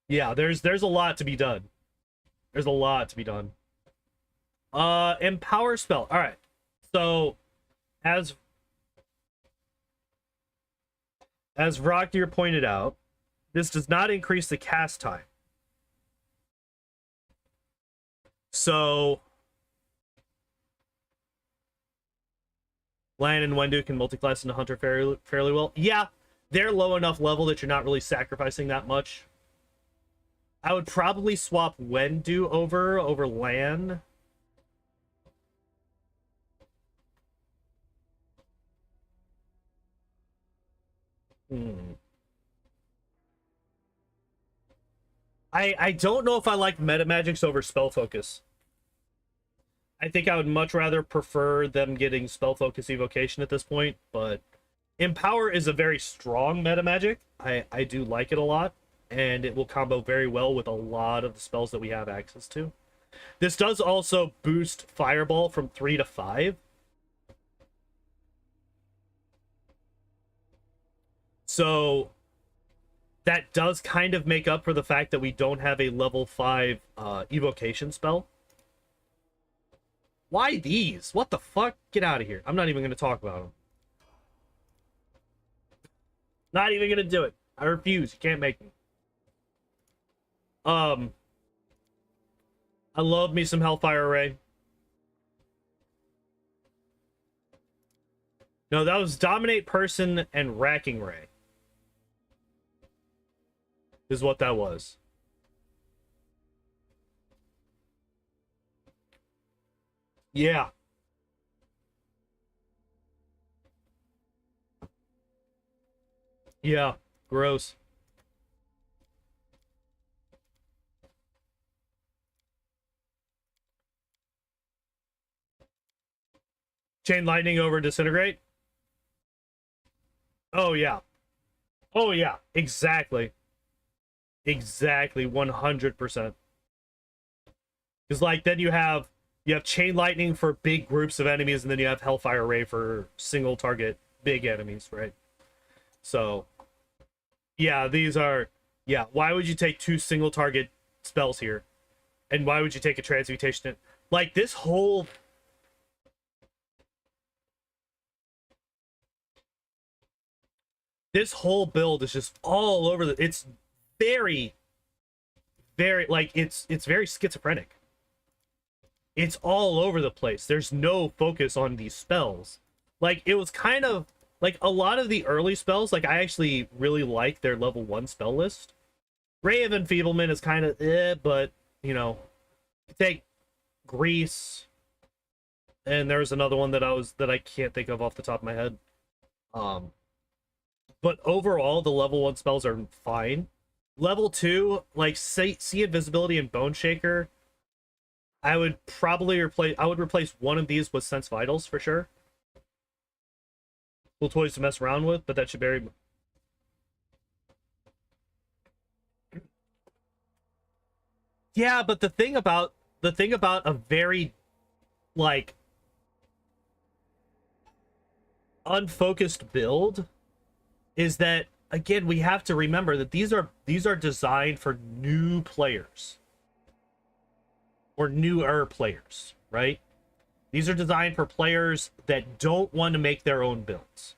Yeah, there's a lot to be done. There's a lot to be done. Empower spell. All right. So, as Rockdeer pointed out, this does not increase the cast time. So, Lan and Wendu can multiclass into Hunter fairly well. Yeah, they're low enough level that you're not really sacrificing that much. I would probably swap Wendu over Lan. I don't know if I like meta magics over spell focus. I think I would much rather prefer them getting spell focus evocation at this point, but Empower is a very strong meta magic. I do like it a lot, and it will combo very well with a lot of the spells that we have access to. This does also boost Fireball from 3 to 5. So that does kind of make up for the fact that we don't have a level 5 evocation spell. Why these? What the fuck? Get out of here. I'm not even going to talk about them. Not even going to do it. I refuse. You can't make me. I love me some Hellfire Ray. No, that was Dominate Person and Racking Ray. Is what that was. Yeah. Yeah. Gross. Chain Lightning over Disintegrate. Oh, yeah. Oh yeah, exactly. Exactly, 100%. Because like then you have chain lightning for big groups of enemies, and then you have hellfire ray for single target big enemies, right? So yeah, these are, yeah. Why would you take two single target spells here, and why would you take a transmutation? Like this whole build is just all over the. It's very, very like it's very schizophrenic. It's all over the place. There's no focus on these spells. Like it was kind of like a lot of the early spells. Like I actually really like their level 1 spell list. Ray of Enfeeblement is kind of but you know, take Grease, and there's another one that I can't think of off the top of my head. But overall, the level 1 spells are fine. Level 2, like see Invisibility and Bone Shaker, I would probably replace one of these with Sense Vitals for sure. Cool toys to mess around with, but that should vary. Yeah, but the thing about a very like unfocused build is that, again, we have to remember that these are designed for new players or newer players, right? These are designed for players that don't want to make their own builds.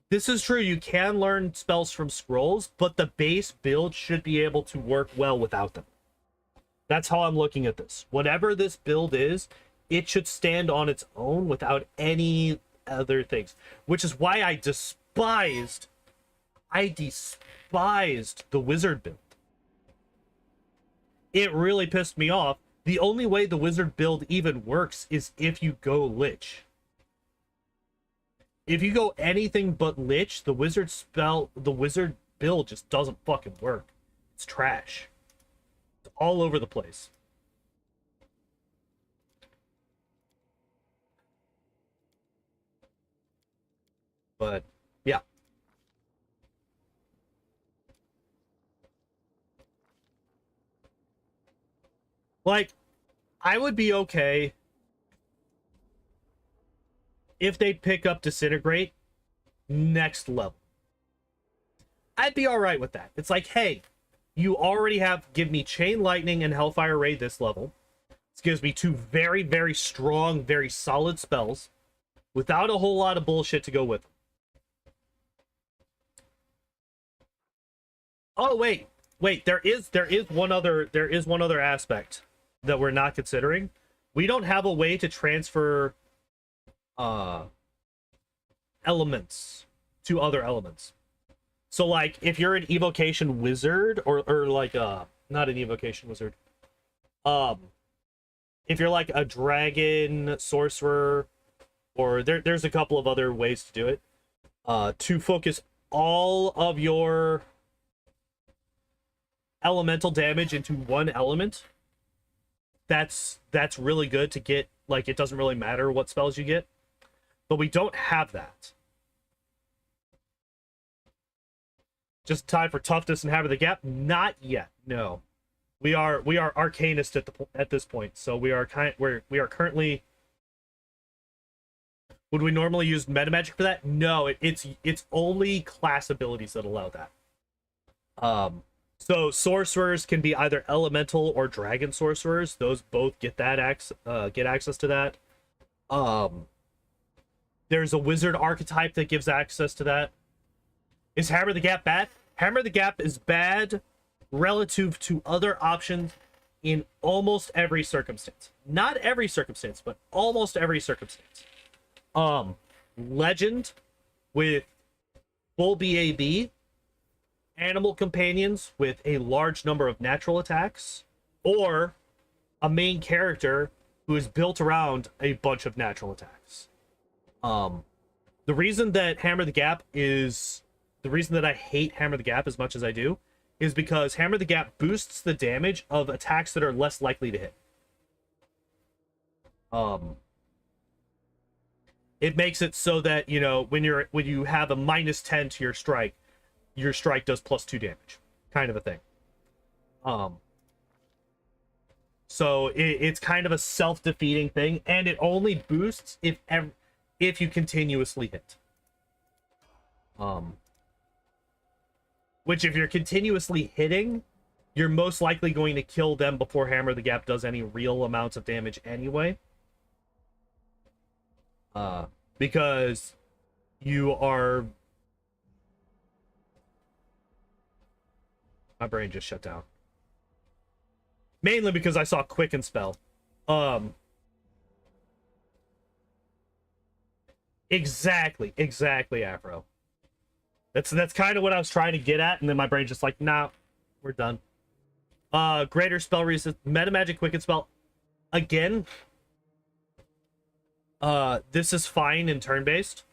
This is true, you can learn spells from scrolls, but the base build should be able to work well without them. That's how I'm looking at this. Whatever this build is, it should stand on its own without any other things. Which is why I despised the wizard build. It really pissed me off. The only way the wizard build even works is if you go Lich. If you go anything but Lich, the wizard build just doesn't fucking work. It's trash. It's all over the place. But yeah. Like, I would be okay if they pick up Disintegrate next level. I'd be all right with that. It's like, hey, you already give me Chain Lightning and Hellfire Ray this level. This gives me two very, very strong, very solid spells without a whole lot of bullshit to go with them. Oh, wait. There is one other aspect that we're not considering. We don't have a way to transfer elements to other elements. So like if you're an evocation wizard or like not an evocation wizard, if you're like a dragon sorcerer, or there's a couple of other ways to do it, to focus all of your elemental damage into one element, that's really good to get. Like, it doesn't really matter what spells you get, but we don't have that. Just time for toughness and Hammer the Gap? Not yet. No, we are Arcanist at this point. So we are currently. Would we normally use meta magic for that? No, it's only class abilities that allow that. So sorcerers can be either elemental or dragon sorcerers. Those both get that get access to that. There's a wizard archetype that gives access to that. Is Hammer the Gap bad? Hammer the Gap is bad relative to other options in almost every circumstance. Not every circumstance, but almost every circumstance. Legend with full BAB, animal companions with a large number of natural attacks, or a main character who is built around a bunch of natural attacks. The reason that I hate Hammer the Gap as much as I do is because Hammer the Gap boosts the damage of attacks that are less likely to hit. it makes it so that, you know, when you have a -10 to your strike does +2 damage, kind of a thing. So it's kind of a self-defeating thing, and it only boosts if you continuously hit. Which, if you're continuously hitting, you're most likely going to kill them before Hammer the Gap does any real amounts of damage anyway. Because you are... My brain just shut down. Mainly because I saw Quicken Spell. Exactly, Afro. That's kind of what I was trying to get at, and then my brain just like, nah, we're done. Greater spell resist, meta magic quicken spell. Again, this is fine in turn-based.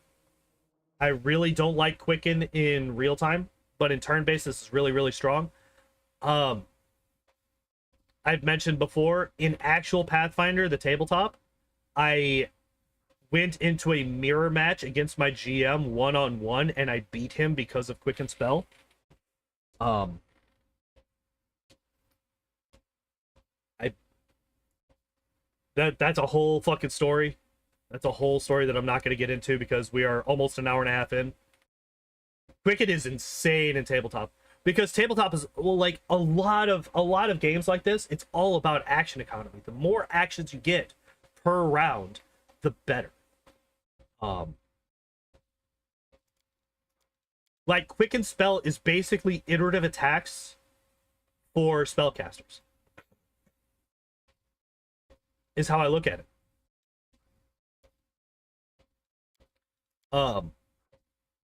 I really don't like quicken in real time, but in turn-based, this is really, really strong. I've mentioned before, in actual Pathfinder, the tabletop, I went into a mirror match against my GM one-on-one, and I beat him because of Quicken Spell. That's a whole fucking story. That's a whole story that I'm not going to get into because we are almost an hour and a half in. Quicken is insane in tabletop because tabletop is, well, like a lot of games like this, it's all about action economy. The more actions you get per round, the better. Like Quicken Spell is basically iterative attacks for spellcasters. Is how I look at it.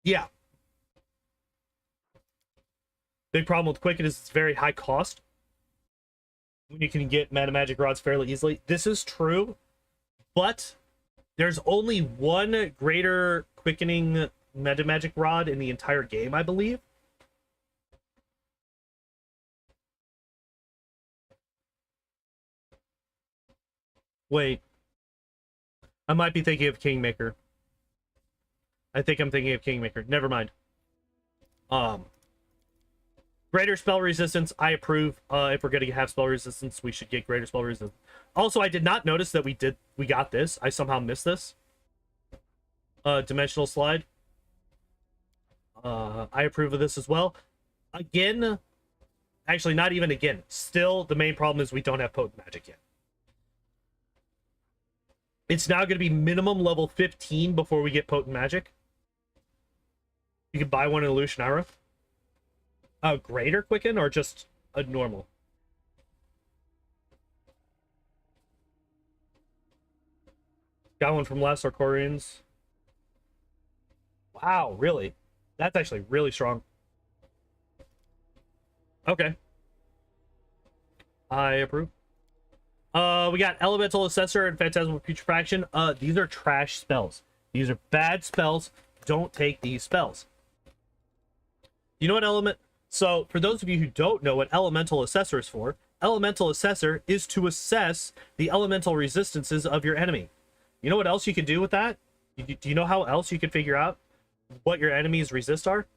Yeah. Big problem with Quicken is it's very high cost. When you can get mana magic rods fairly easily. This is true, but there's only one greater quickening meta magic rod in the entire game, I believe. Wait. I might be thinking of Kingmaker. I think I'm thinking of Kingmaker. Never mind. Greater spell resistance, I approve. If we're going to have spell resistance, we should get greater spell resistance. Also, I did not notice that we got this. I somehow missed this. Dimensional slide. I approve of this as well. Again, actually, not even again. Still, the main problem is we don't have potent magic yet. It's now going to be minimum level 15 before we get potent magic. You can buy one in Illusionara. A greater quicken or just a normal? Got one from Last Arcorians. Wow, really? That's actually really strong. Okay. I approve. We got Elemental Assessor and Phantasmal Putrefaction. These are trash spells. These are bad spells. Don't take these spells. You know what element? So, for those of you who don't know what Elemental Assessor is for, Elemental Assessor is to assess the elemental resistances of your enemy. You know what else you can do with that? Do you know how else you can figure out what your enemy's resist are?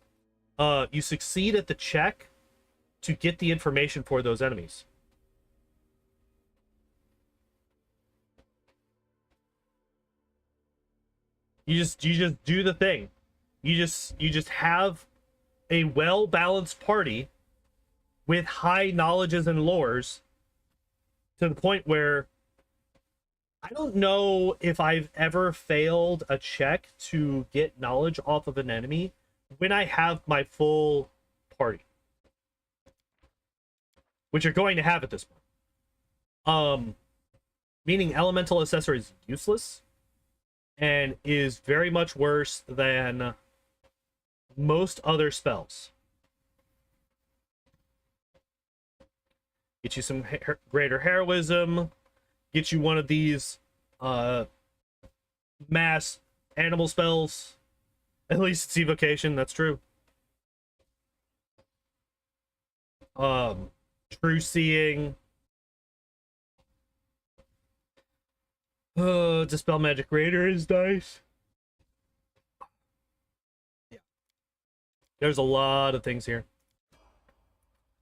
You succeed at the check to get the information for those enemies. You just do the thing. You just have a well-balanced party with high knowledges and lores to the point where I don't know if I've ever failed a check to get knowledge off of an enemy when I have my full party, which you're going to have at this point. Meaning Elemental Assessor is useless and is very much worse than most other spells. Get you some greater heroism. Get you one of these mass animal spells. At least it's evocation, that's true. True seeing. Dispel magic raider is nice. There's a lot of things here.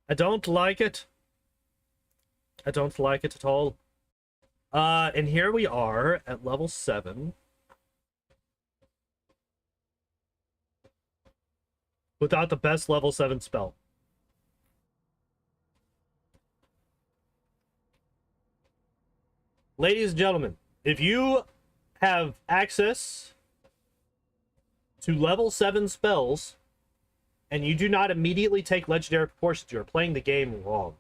I don't like it. I don't like it at all. And here we are at level 7. Without the best level 7 spell. Ladies and gentlemen, if you have access to level 7 spells and you do not immediately take legendary proportions, you're playing the game wrong.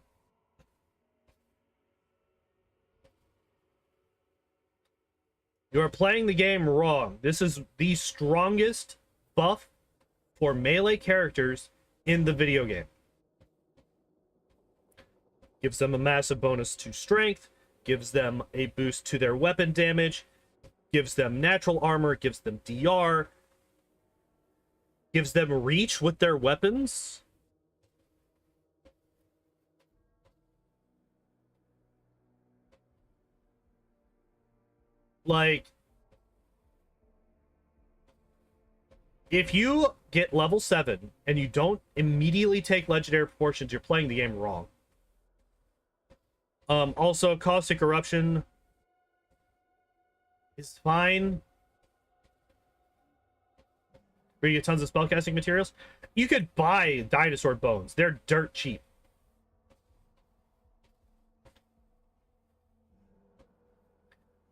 You are playing the game wrong. This is the strongest buff for melee characters in the video game. Gives them a massive bonus to strength, gives them a boost to their weapon damage, gives them natural armor, gives them DR, gives them reach with their weapons. Like, if you get level 7 and you don't immediately take legendary proportions, you're playing the game wrong. Also, caustic eruption is fine. Where you get tons of spellcasting materials. You could buy dinosaur bones. They're dirt cheap.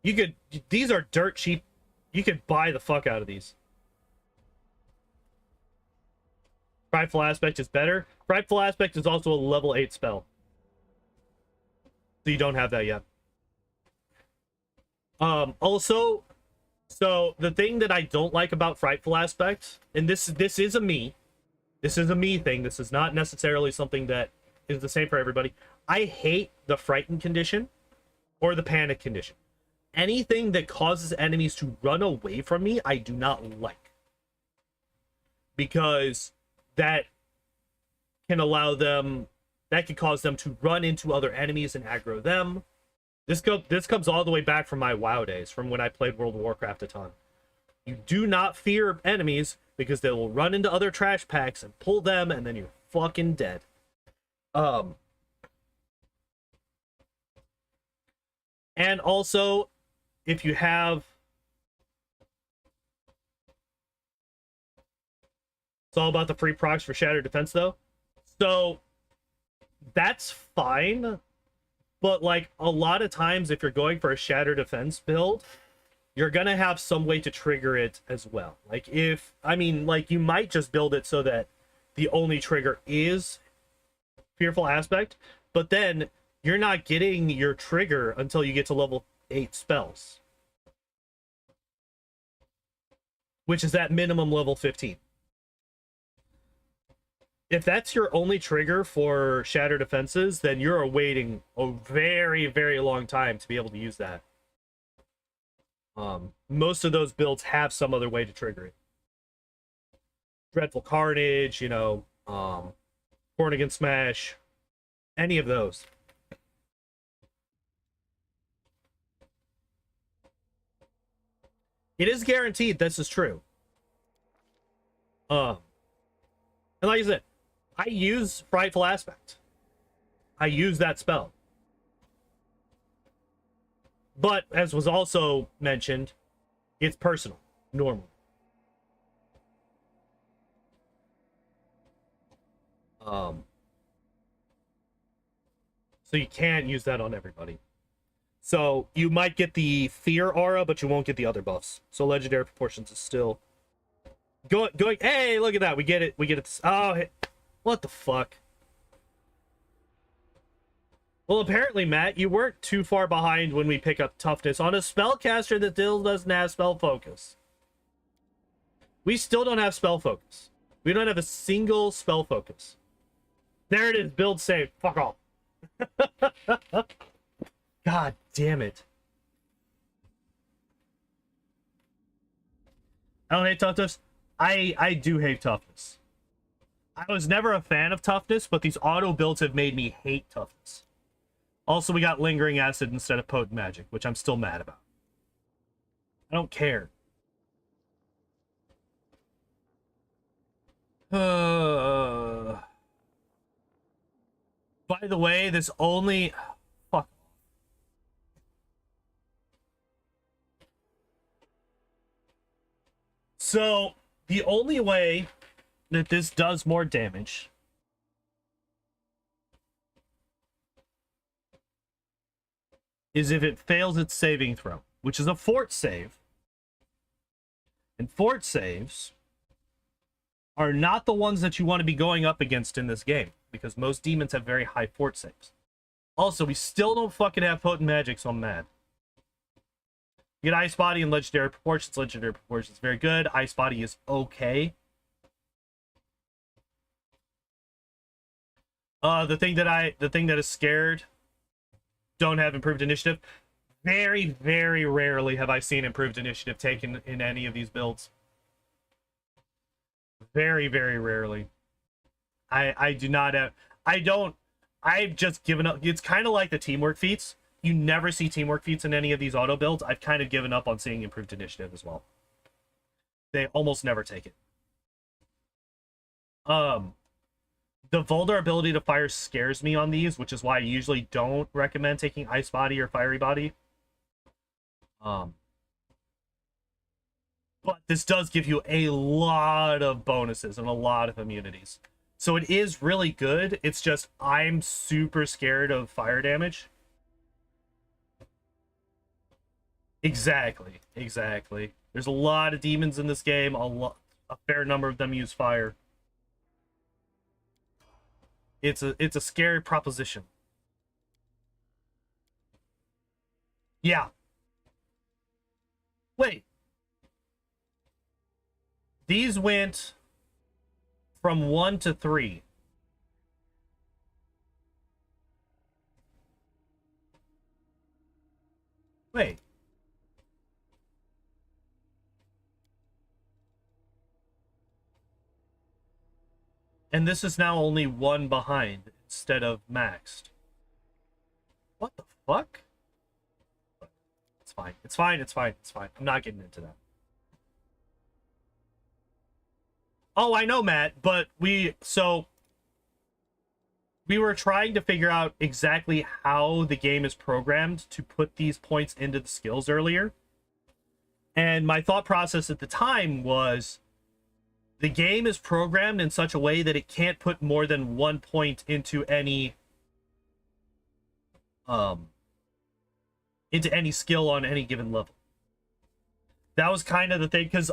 You could, these are dirt cheap. You could buy the fuck out of these. Frightful Aspect is better. Frightful Aspect is also a level 8 spell. So you don't have that yet. Also, so the thing that I don't like about Frightful Aspect, and this is a me. This is a me thing. This is not necessarily something that is the same for everybody. I hate the frightened condition or the panic condition. Anything that causes enemies to run away from me, I do not like. Because that can allow them, that can cause them to run into other enemies and aggro them. This comes all the way back from my WoW days, from when I played World of Warcraft a ton. You do not fear enemies because they will run into other trash packs and pull them, and then you're fucking dead. And also, if you have, it's all about the free procs for Shattered Defense, though. So that's fine, but like a lot of times, if you're going for a Shattered Defense build, you're gonna have some way to trigger it as well. Like if, I mean, like you might just build it so that the only trigger is Fearful Aspect, but then you're not getting your trigger until you get to level 8 spells, which is at minimum level 15. If that's your only trigger for Shattered Defenses, then you're waiting a very, very long time to be able to use that. Most of those builds have some other way to trigger it. Dreadful Carnage, you know, Cornigan Smash, any of those. It is guaranteed this is true. And like I said, I use Frightful Aspect. I use that spell. But, as was also mentioned, it's personal, normal. So you can't use that on everybody. So you might get the fear aura, but you won't get the other buffs. So legendary proportions is still going. Hey, look at that. We get it. We get it. Oh, hey. What the fuck? Well, apparently, Matt, you weren't too far behind when we pick up toughness on a spellcaster that still doesn't have spell focus. We still don't have spell focus. We don't have a single spell focus. There it is. Build saved. Fuck off. God damn it. I don't hate toughness. I do hate toughness. I was never a fan of toughness, but these auto builds have made me hate toughness. Also, we got Lingering Acid instead of Potent Magic, which I'm still mad about. I don't care. By the way, this only... Fuck. So, the only way that this does more damage is if it fails its saving throw, which is a fort save. And fort saves are not the ones that you want to be going up against in this game, because most demons have very high fort saves. Also, we still don't fucking have potent magic, so I'm mad. You get Ice Body and Legendary Proportions. Legendary Proportions very good. Ice Body is okay. The thing that is scared, don't have improved initiative. Very, very rarely have I seen improved initiative taken in any of these builds. Very, very rarely. I do not have... I've just given up. It's kind of like the teamwork feats. You never see teamwork feats in any of these auto builds. I've kind of given up on seeing improved initiative as well. They almost never take it. The vulnerability to fire scares me on these, which is why I usually don't recommend taking Ice Body or Fiery Body. But this does give you a lot of bonuses and a lot of immunities. So it is really good. It's just I'm super scared of fire damage. Exactly. There's a lot of demons in this game. A fair number of them use fire. It's a scary proposition. Yeah. Wait. These went from 1 to 3. Wait. And this is now only 1 behind instead of maxed. What the fuck? It's fine. It's fine. It's fine. It's fine. I'm not getting into that. Oh, I know, Matt, but we were trying to figure out exactly how the game is programmed to put these points into the skills earlier. And my thought process at the time was the game is programmed in such a way that it can't put more than 1 point into any skill on any given level. That was kind of the thing, because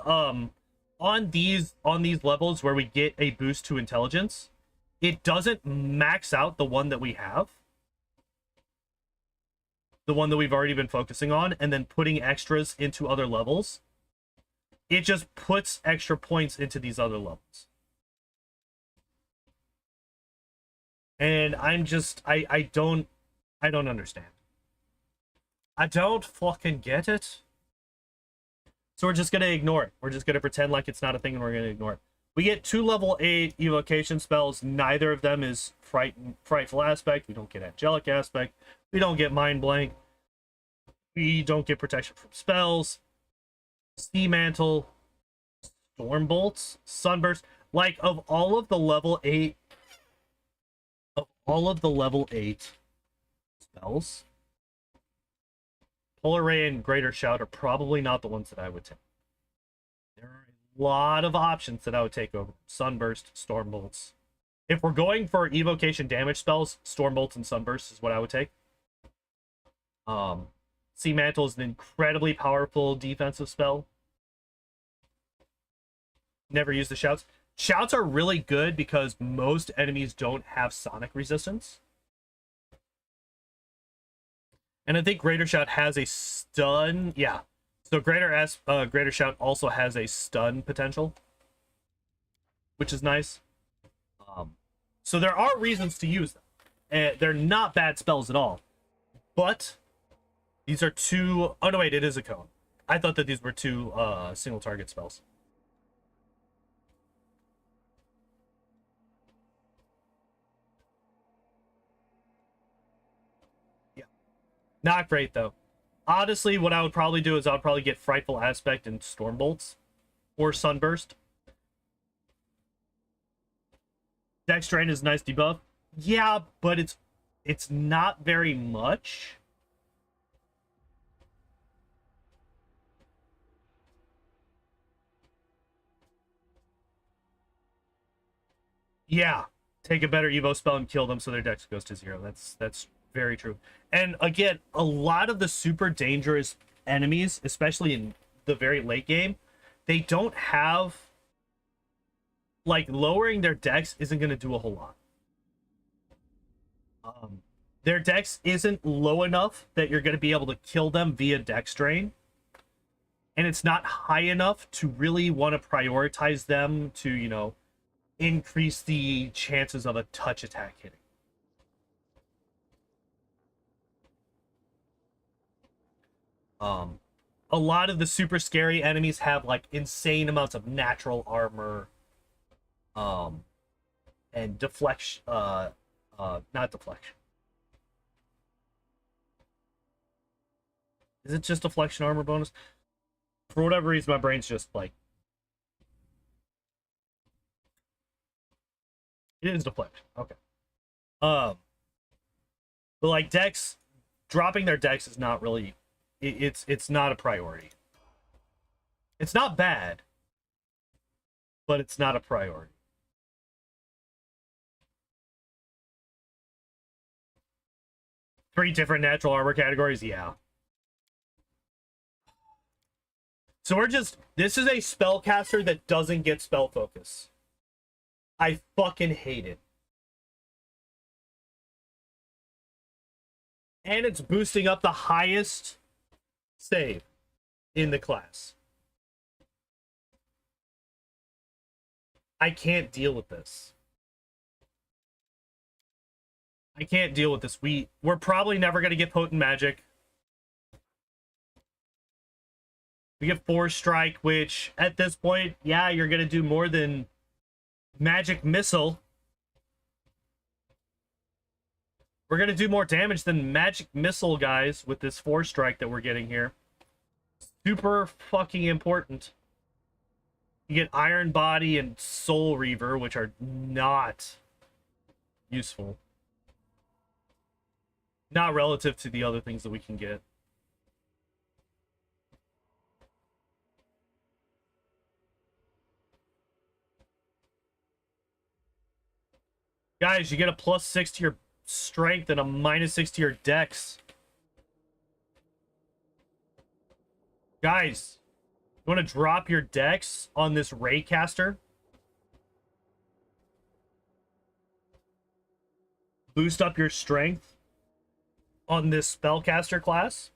on these levels where we get a boost to intelligence, it doesn't max out the one that we have, the one that we've already been focusing on, and then putting extras into other levels. It just puts extra points into these other levels. And I'm just I don't understand. I don't fucking get it. So we're just going to ignore it. We're just going to pretend like it's not a thing and we're going to ignore it. We get 2 level 8 evocation spells. Neither of them is frightful aspect. We don't get angelic aspect. We don't get mind blank. We don't get protection from spells. Sea Mantle, Storm Bolts, Sunburst. Like, of all of the level 8 spells, Polar Ray and Greater Shout are probably not the ones that I would take. There are a lot of options that I would take over Sunburst, Storm Bolts. If we're going for evocation damage spells, Storm Bolts and Sunburst is what I would take. Sea Mantle is an incredibly powerful defensive spell. Never use the Shouts. Shouts are really good because most enemies don't have sonic resistance. And I think Greater Shout has a stun. Yeah. So Greater Shout also has a stun potential, which is nice. So there are reasons to use them. They're not bad spells at all. But these are 2... Oh, no, wait, it is a cone. I thought that these were 2 single target spells. Yeah. Not great, though. Honestly, what I would probably do is I would probably get Frightful Aspect and Storm Bolts. Or Sunburst. Dex drain is a nice debuff. Yeah, but it's not very much. Yeah, take a better Evo spell and kill them so their dex goes to 0. That's very true. And again, a lot of the super dangerous enemies, especially in the very late game, they don't have, like, lowering their dex isn't going to do a whole lot. Their dex isn't low enough that you're going to be able to kill them via dex drain. And it's not high enough to really want to prioritize them to, you know, increase the chances of a touch attack hitting. A lot of the super scary enemies have like insane amounts of natural armor, and deflection, not deflection. Is it just deflection armor bonus? For whatever reason, my brain's just like, it is deflection. Okay. But like dex, dropping their dex is not really, it's not a priority. It's not bad, but it's not a priority. Three different natural armor categories, yeah. So we're just, this is a spellcaster that doesn't get spell focus. I fucking hate it. And it's boosting up the highest save in the class. I can't deal with this. I can't deal with this. We're probably never going to get potent magic. We get Force Strike, which at this point, yeah, you're going to do more than Magic Missile. We're going to do more damage than Magic Missile, guys, with this Force Strike that we're getting here. Super fucking important. You get Iron Body and Soul Reaver, which are not useful. Not relative to the other things that we can get. Guys, you get a +6 to your strength and a -6 to your dex. Guys, you want to drop your dex on this Raycaster? Boost up your strength on this spellcaster class?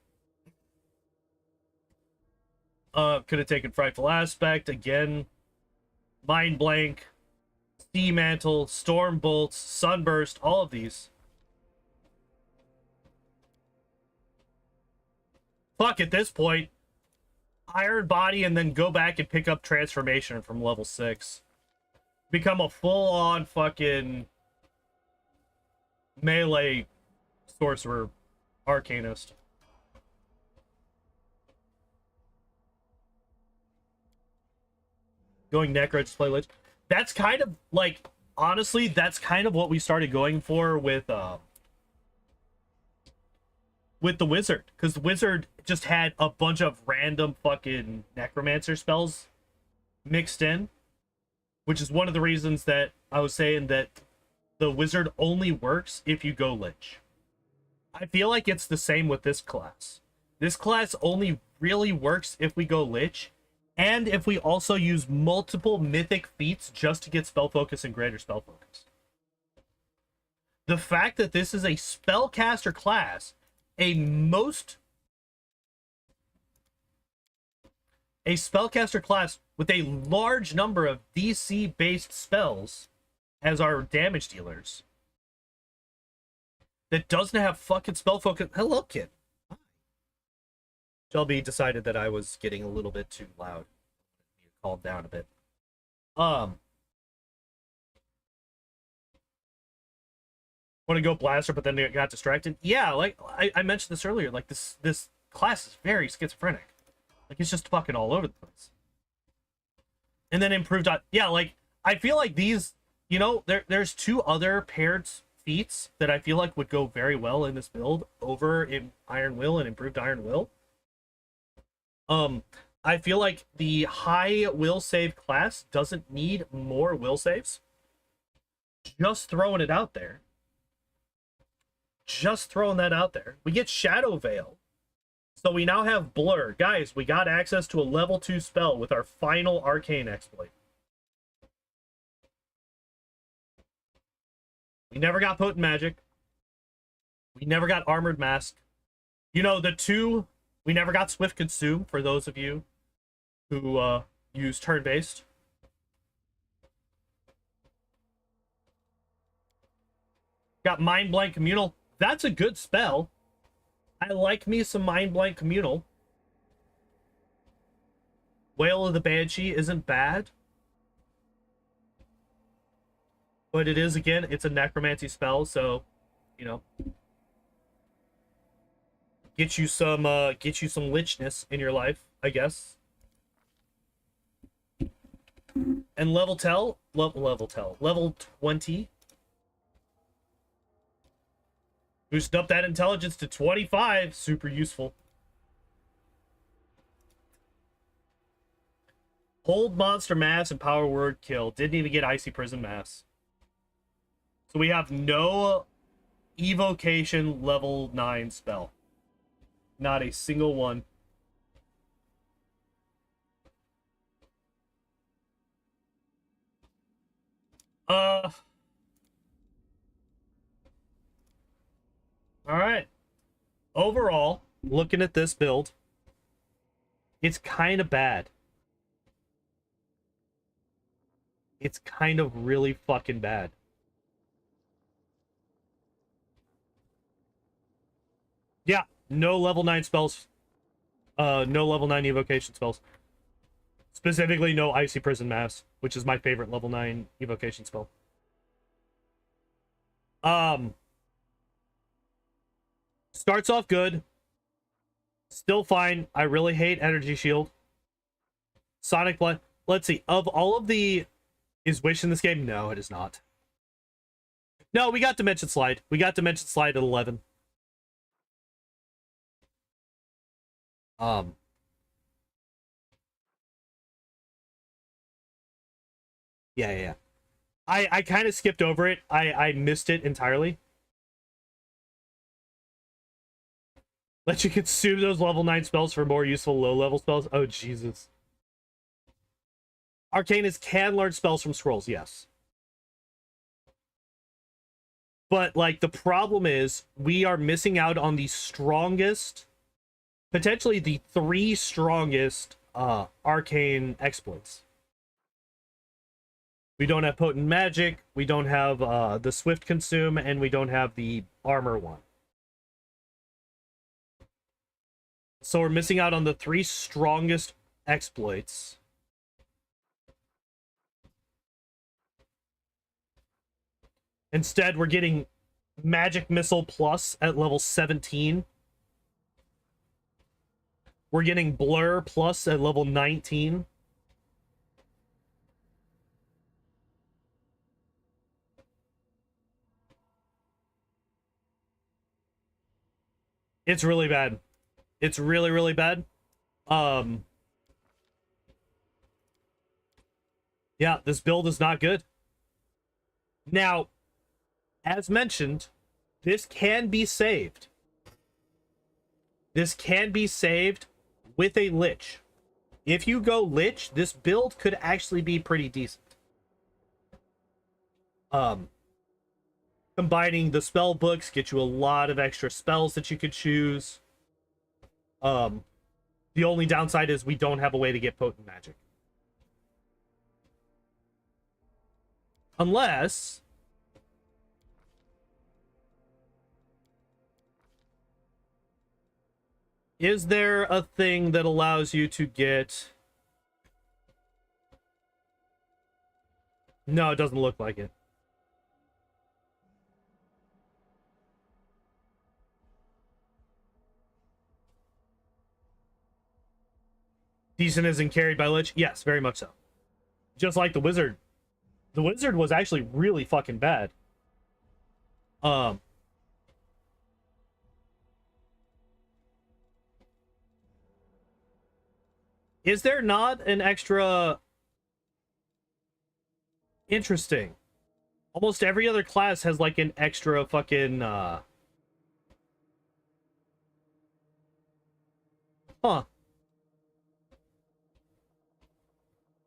Could have taken Frightful Aspect again. Mind Blank. Sea Mantle, Storm Bolts, Sunburst, all of these. Fuck, at this point, Iron Body and then go back and pick up Transformation from level 6. Become a full-on fucking melee sorcerer arcanist. Going Necro to play Lich. That's kind of like, honestly, that's kind of what we started going for with the Wizard, because the Wizard just had a bunch of random fucking Necromancer spells mixed in, which is one of the reasons that I was saying that the Wizard only works if you go Lich. I feel like it's the same with this class. This class only really works if we go Lich, and if we also use multiple mythic feats just to get spell focus and greater spell focus. The fact that this is a spellcaster class, a spellcaster class with a large number of DC based spells as our damage dealers, that doesn't have fucking spell focus. Hello, kid. Shelby decided that I was getting a little bit too loud. Calm down a bit. Want to go Blaster, but then they got distracted? Yeah, like I mentioned this earlier. Like this class is very schizophrenic. Like it's just fucking all over the place. And then improved. Yeah, like I feel like these, You know, there's two other paired feats that I feel like would go very well in this build over in Iron Will and Improved Iron Will. I feel like the high will save class doesn't need more will saves. Just throwing it out there. Just throwing that out there. We get Shadow Veil. So we now have Blur. Guys, we got access to a level 2 spell with our final arcane exploit. We never got Potent Magic. We never got Armored Mask. You know, the two... We never got Swift Consume, for those of you who use turn-based. Got Mind Blank Communal. That's a good spell. I like me some Mind Blank Communal. Wail of the Banshee isn't bad. But it is, again, it's a necromancy spell, so, you know. Get you some lichness in your life, I guess. And level 20. Boost up that intelligence to 25. Super useful. Hold monster mass and power word kill. Didn't even get icy prison mass. So we have no evocation level 9 spell. Not a single one. Alright. Overall, looking at this build, it's kind of bad. It's kind of really fucking bad. Yeah, no level 9 spells. No level 9 evocation spells. Specifically, no Icy Prison Mass, which is my favorite level 9 evocation spell. Starts off good. Still fine. I really hate Energy Shield. Sonic Blood. Let's see. Of all of the... Is Wish in this game? No, it is not. No, we got Dimension Slide. We got Dimension Slide at 11. Yeah. I kind of skipped over it. I missed it entirely. Let you consume those level 9 spells for more useful low-level spells. Oh, Jesus. Arcanists can learn spells from scrolls, yes. But, like, the problem is we are missing out on the strongest, potentially the 3 strongest arcane exploits. We don't have Potent Magic, we don't have the Swift Consume, and we don't have the Armor one. So we're missing out on the 3 strongest exploits. Instead, we're getting Magic Missile Plus at level 17. We're getting Blur Plus at level 19. It's really bad. It's really, really bad. Yeah, this build is not good. Now, as mentioned, this can be saved. This can be saved with a Lich. If you go Lich, this build could actually be pretty decent. Combining the spell books get you a lot of extra spells that you could choose. The only downside is we don't have a way to get Potent Magic. Unless... Is there a thing that allows you to get... No, it doesn't look like it. Decent isn't carried by Lich? Yes, very much so. Just like the Wizard. The wizard was actually really fucking bad. Um, is there not an extra... Interesting. Almost every other class has like an extra fucking huh.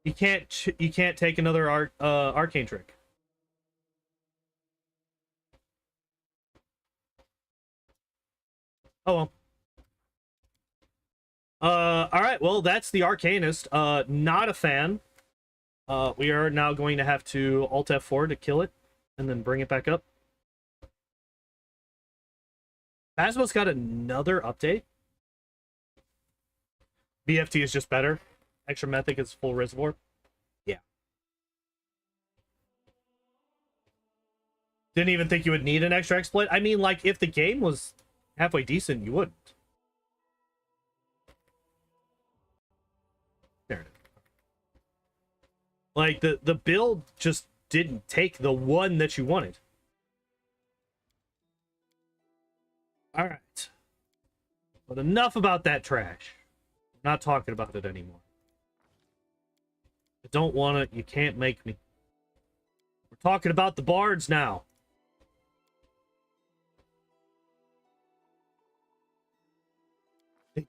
You can't take another arcane trick. Oh well. All right, well, that's the Arcanist. Not a fan. We are now going to have to Alt F4 to kill it and then bring it back up. Phasma's got another update. BFT is just better. Extra Mythic is full reservoir. Yeah. Didn't even think you would need an extra exploit. I mean, like, if the game was halfway decent, you wouldn't. There it is. Like, the build just didn't take the one that you wanted. Alright. But enough about that trash. I'm not talking about it anymore. I don't want it. You can't make me. We're talking about the bards now.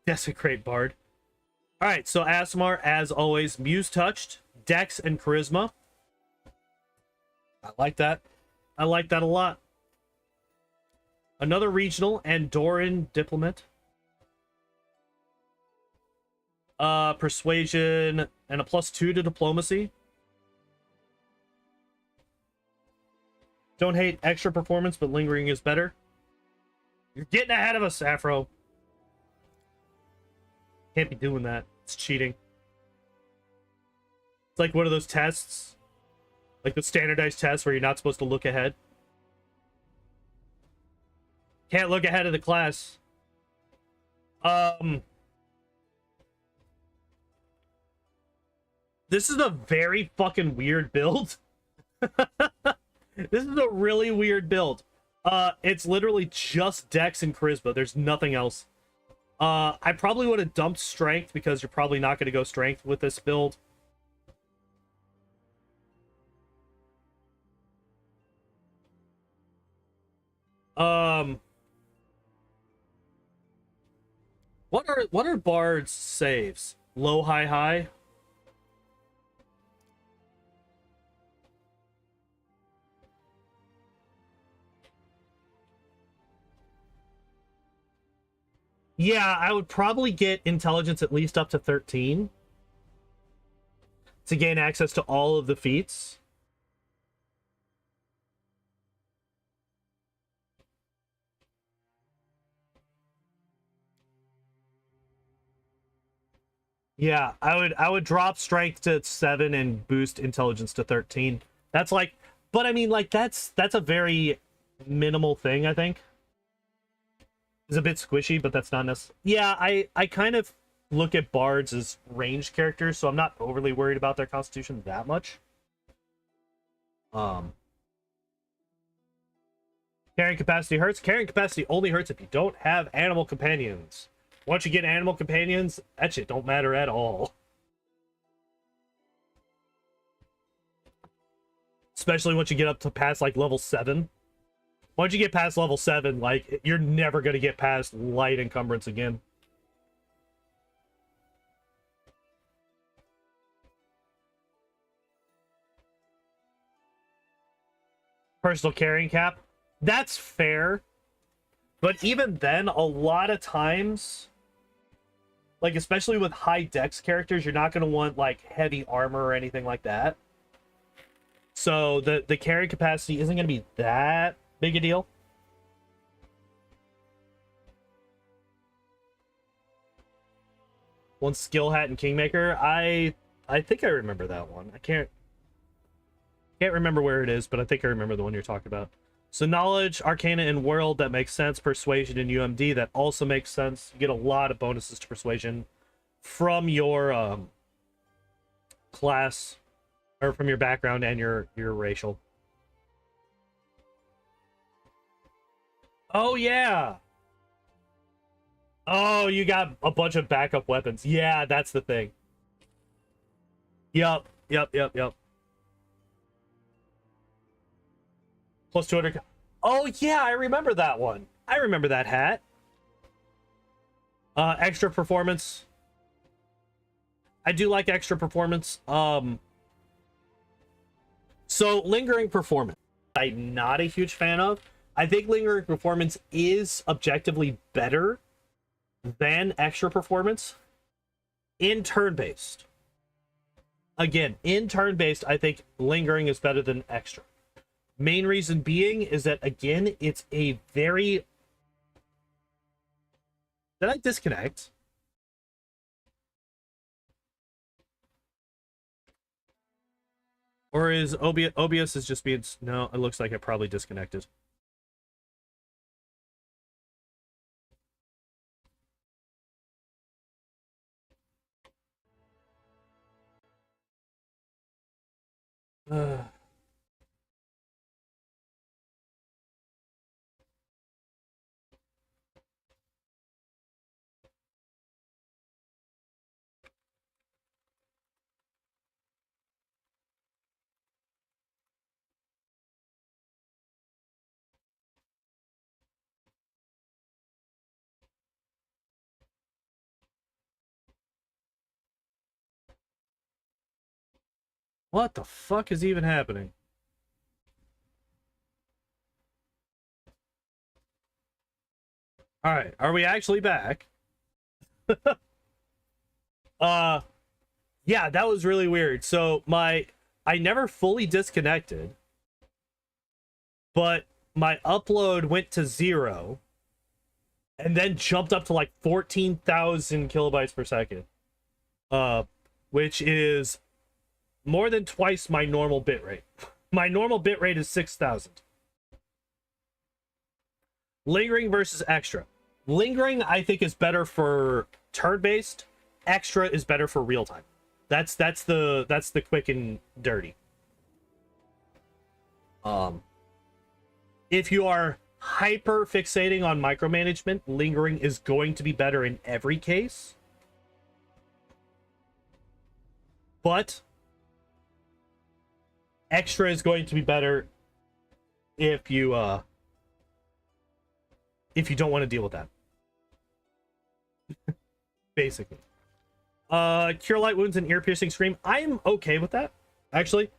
Desecrate bard. Alright, so Aasimar, as always, Muse touched, Dex, and Charisma. I like that. I like that a lot. Another regional, Andoran Diplomat. Persuasion, and a +2 to diplomacy. Don't hate extra performance, but lingering is better. You're getting ahead of us, Afro. Can't be doing that. It's cheating. It's like one of those tests. Like the standardized tests where you're not supposed to look ahead. Can't look ahead of the class. This is a very fucking weird build. This is a really weird build. It's literally just Dex and Charisma. There's nothing else. I probably would have dumped Strength because you're probably not going to go Strength with this build. What are Bard's saves? Low, high, high? Yeah, I would probably get intelligence at least up to 13 to gain access to all of the feats. Yeah, I would drop strength to 7 and boost intelligence to 13. That's like, but I mean, like, that's a very minimal thing, I think. It's a bit squishy, but that's not necessarily... Yeah, I kind of look at bards as ranged characters, so I'm not overly worried about their constitution that much. Carrying capacity hurts. Carrying capacity only hurts if you don't have animal companions. Once you get animal companions, that shit don't matter at all. Especially once you get up to past, like, level 7. Once you get past level 7, like, you're never going to get past light encumbrance again. Personal carrying cap. That's fair. But even then, a lot of times, like, especially with high dex characters, you're not going to want, like, heavy armor or anything like that. So the carry capacity isn't going to be that big a deal. One skill hat and Kingmaker. I think I remember that one. I can't remember where it is, but I think I remember the one you're talking about. So knowledge, arcana, and world, that makes sense. Persuasion and UMD, that also makes sense. You get a lot of bonuses to persuasion from your class. or from your background and your racial. Oh yeah. Oh, you got a bunch of backup weapons. Yeah, that's the thing. Yep. Plus 200. Oh yeah, I remember that one. I remember that hat. Extra performance. I do like extra performance. So lingering performance, I'm not a huge fan of. I think lingering performance is objectively better than extra performance in turn-based. Again, in turn-based, I think lingering is better than extra. Main reason being is that, again, it's a very... Did I disconnect? Or is OBS is just being... No, it looks like it probably disconnected. What the fuck is even happening? All right, are we actually back? Yeah, that was really weird. So I never fully disconnected, but my upload went to 0 and then jumped up to like 14,000 kilobytes per second. Which is more than twice my normal bitrate. My normal bitrate is 6,000. Lingering versus extra. Lingering, I think, is better for turn-based. Extra is better for real-time. That's the quick and dirty. If you are hyper fixating on micromanagement, lingering is going to be better in every case. But extra is going to be better if you don't want to deal with that. Basically. Cure light wounds and ear piercing scream. I'm okay with that, actually.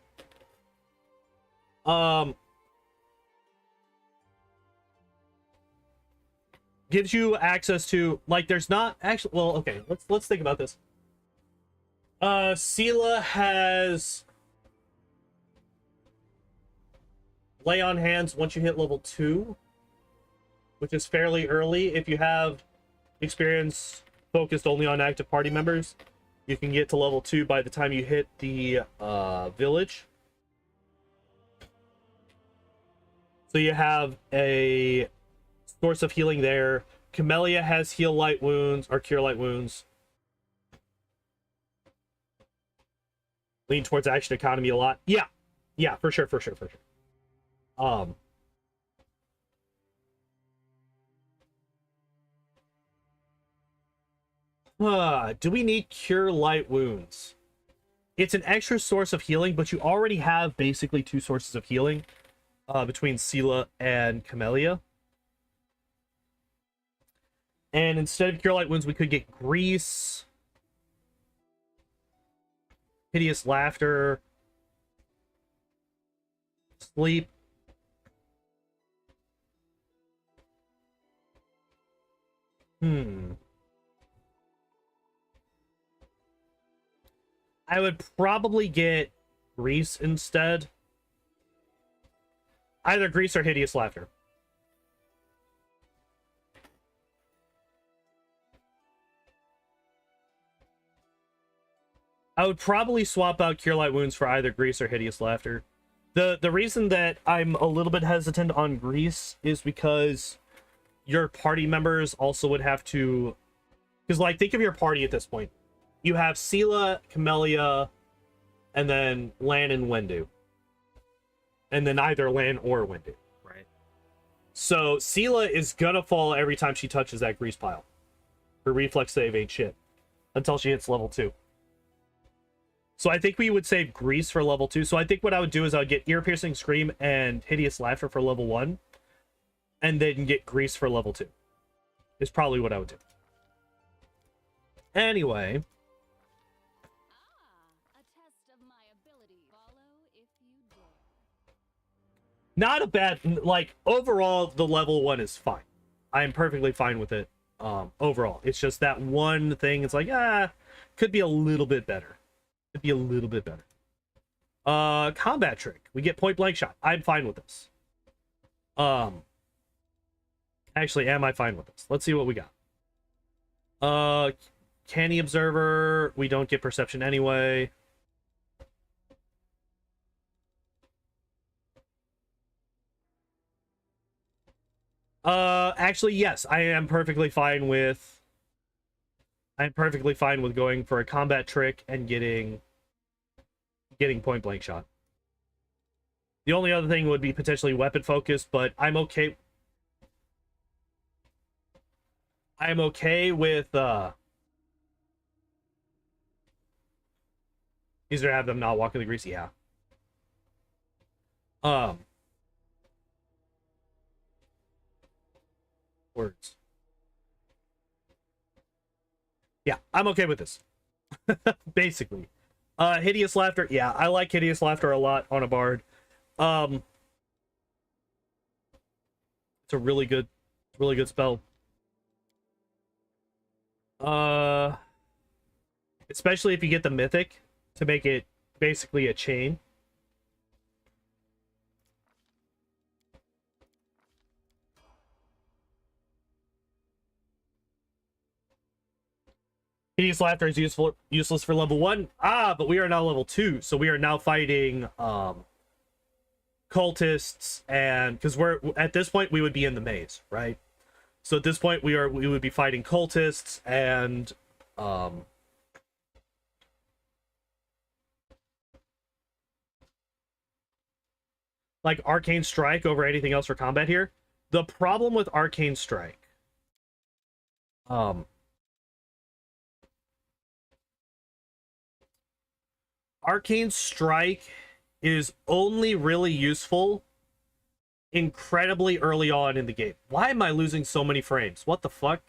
Gives you access to, like, there's not actually, well, okay, let's think about this. Sela has lay on hands once you hit level 2, which is fairly early. If you have experience focused only on active party members, you can get to level 2 by the time you hit the village. So you have a source of healing there. Camellia has heal light wounds or cure light wounds. Lean towards action economy a lot. Yeah, for sure. Do we need cure light wounds? It's an extra source of healing, but you already have basically 2 sources of healing between Sela and Camellia. And instead of cure light wounds, we could get grease, hideous laughter, sleep. I would probably get grease instead. Either grease or hideous laughter. I would probably swap out cure light wounds for either grease or hideous laughter. The reason that I'm a little bit hesitant on grease is because your party members also would have to, because, like, think of your party at this point. You have Sela, Camellia, and then Lan and Wendu. And then either Lan or Wendu, right? So Seela is gonna fall every time she touches that grease pile. Her reflex save ain't shit until she hits level 2. So I think we would save Grease for level 2. So I think what I would do is I would get Ear Piercing Scream and Hideous Laughter for level 1. And then get Grease for level 2. Is probably what I would do. Anyway. A test of my ability. Follow if you dare. Not a bad, like, overall, the level 1 is fine. I am perfectly fine with it, overall. It's just that one thing, it's like, could be a little bit better. Could be a little bit better. Combat trick. We get point blank shot. I'm fine with this. Actually, am I fine with this? Let's see what we got. Canny Observer. We don't get perception anyway. Actually, yes, I am perfectly fine with... I'm perfectly fine with going for a combat trick and getting point blank shot. The only other thing would be potentially weapon focused, but I'm okay. I'm okay with easier to have them not walk in the grease, yeah. Words. Yeah, I'm okay with this. Basically. Hideous Laughter. Yeah, I like Hideous Laughter a lot on a bard. It's a really good spell. Especially if you get the mythic to make it basically a chain. Hideous Laughter is useless for level 1. But we are now level 2, so we are now fighting cultists, and because we're at this point we would be in the maze, right? So at this point we would be fighting cultists and like Arcane Strike over anything else for combat here. The problem with Arcane Strike, Arcane Strike is only really useful incredibly early on in the game. Why am I losing so many frames? What the fuck?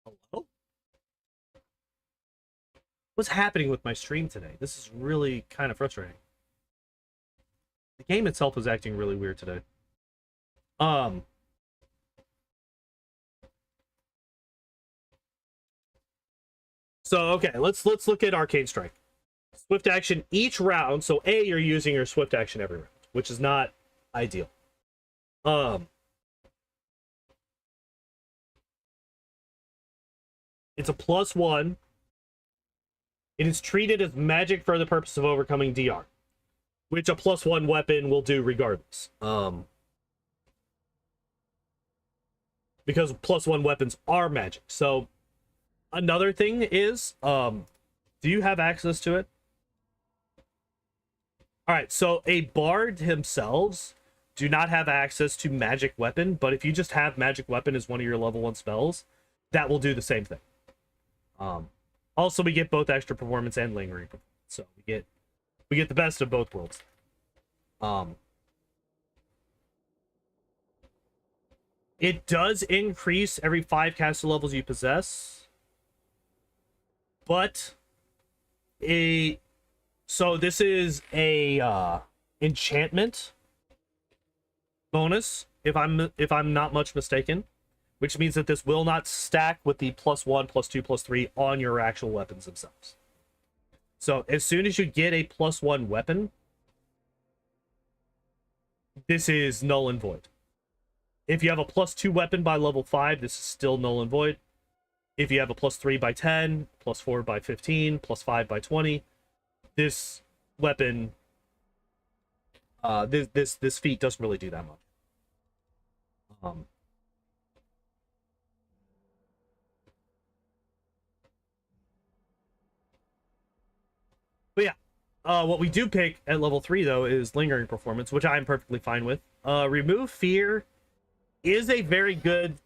Hello? What's happening with my stream today? This is really kind of frustrating. The game itself is acting really weird today. So okay, let's look at Arcane Strike. Swift action each round. So A, you're using your swift action every round, which is not ideal. It's a +1. It is treated as magic for the purpose of overcoming DR, which a +1 weapon will do regardless. Because +1 weapons are magic. So another thing is, do you have access to it? All right, so a bard themselves do not have access to magic weapon, but if you just have magic weapon as one of your level 1 spells, that will do the same thing. Also, we get both extra performance and lingering performance, so we get the best of both worlds. It does increase every 5 caster levels you possess, but so this is a enchantment bonus, if I'm not much mistaken, which means that this will not stack with the +1, +2, +3 on your actual weapons themselves. So as soon as you get a +1 weapon, this is null and void. If you have a +2 weapon by level 5, this is still null and void. If you have a +3 by 10, +4 by 15, +5 by 20, this weapon, this feat doesn't really do that much. But yeah, What we do pick at level 3 though is lingering performance, which I'm perfectly fine with. Remove fear is a very good.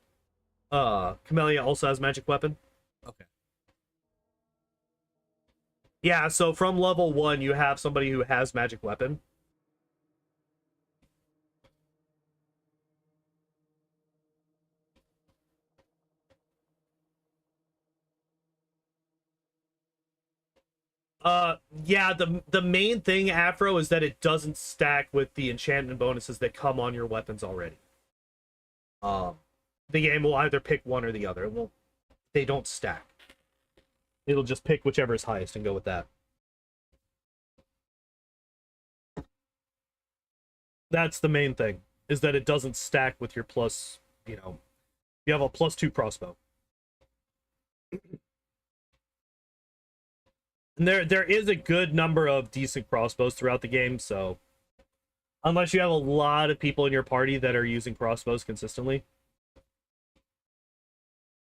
Camellia also has magic weapon. Okay. Yeah, so from level 1 you have somebody who has magic weapon. Yeah, the main thing, Afro, is that it doesn't stack with the enchantment bonuses that come on your weapons already. The game will either pick one or the other. Well, they don't stack. It'll just pick whichever is highest and go with that. That's the main thing, is that it doesn't stack with your plus, you know, you have a +2 crossbow. And there is a good number of decent crossbows throughout the game, so unless you have a lot of people in your party that are using crossbows consistently.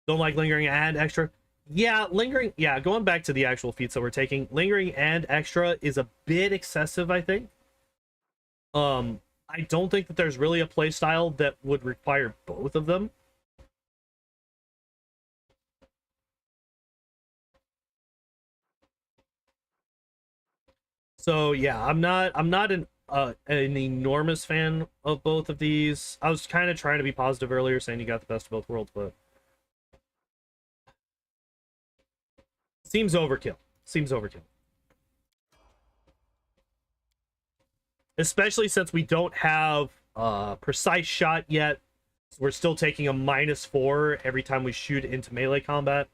Don't like lingering and extra. Yeah, lingering, yeah, going back to the actual feats that we're taking, lingering and extra is a bit excessive, I think. I don't think that there's really a playstyle that would require both of them. So yeah, I'm not an enormous fan of both of these. I was kind of trying to be positive earlier, saying you got the best of both worlds, but seems overkill. Seems overkill. Especially since we don't have precise shot yet. So we're still taking a -4 every time we shoot into melee combat.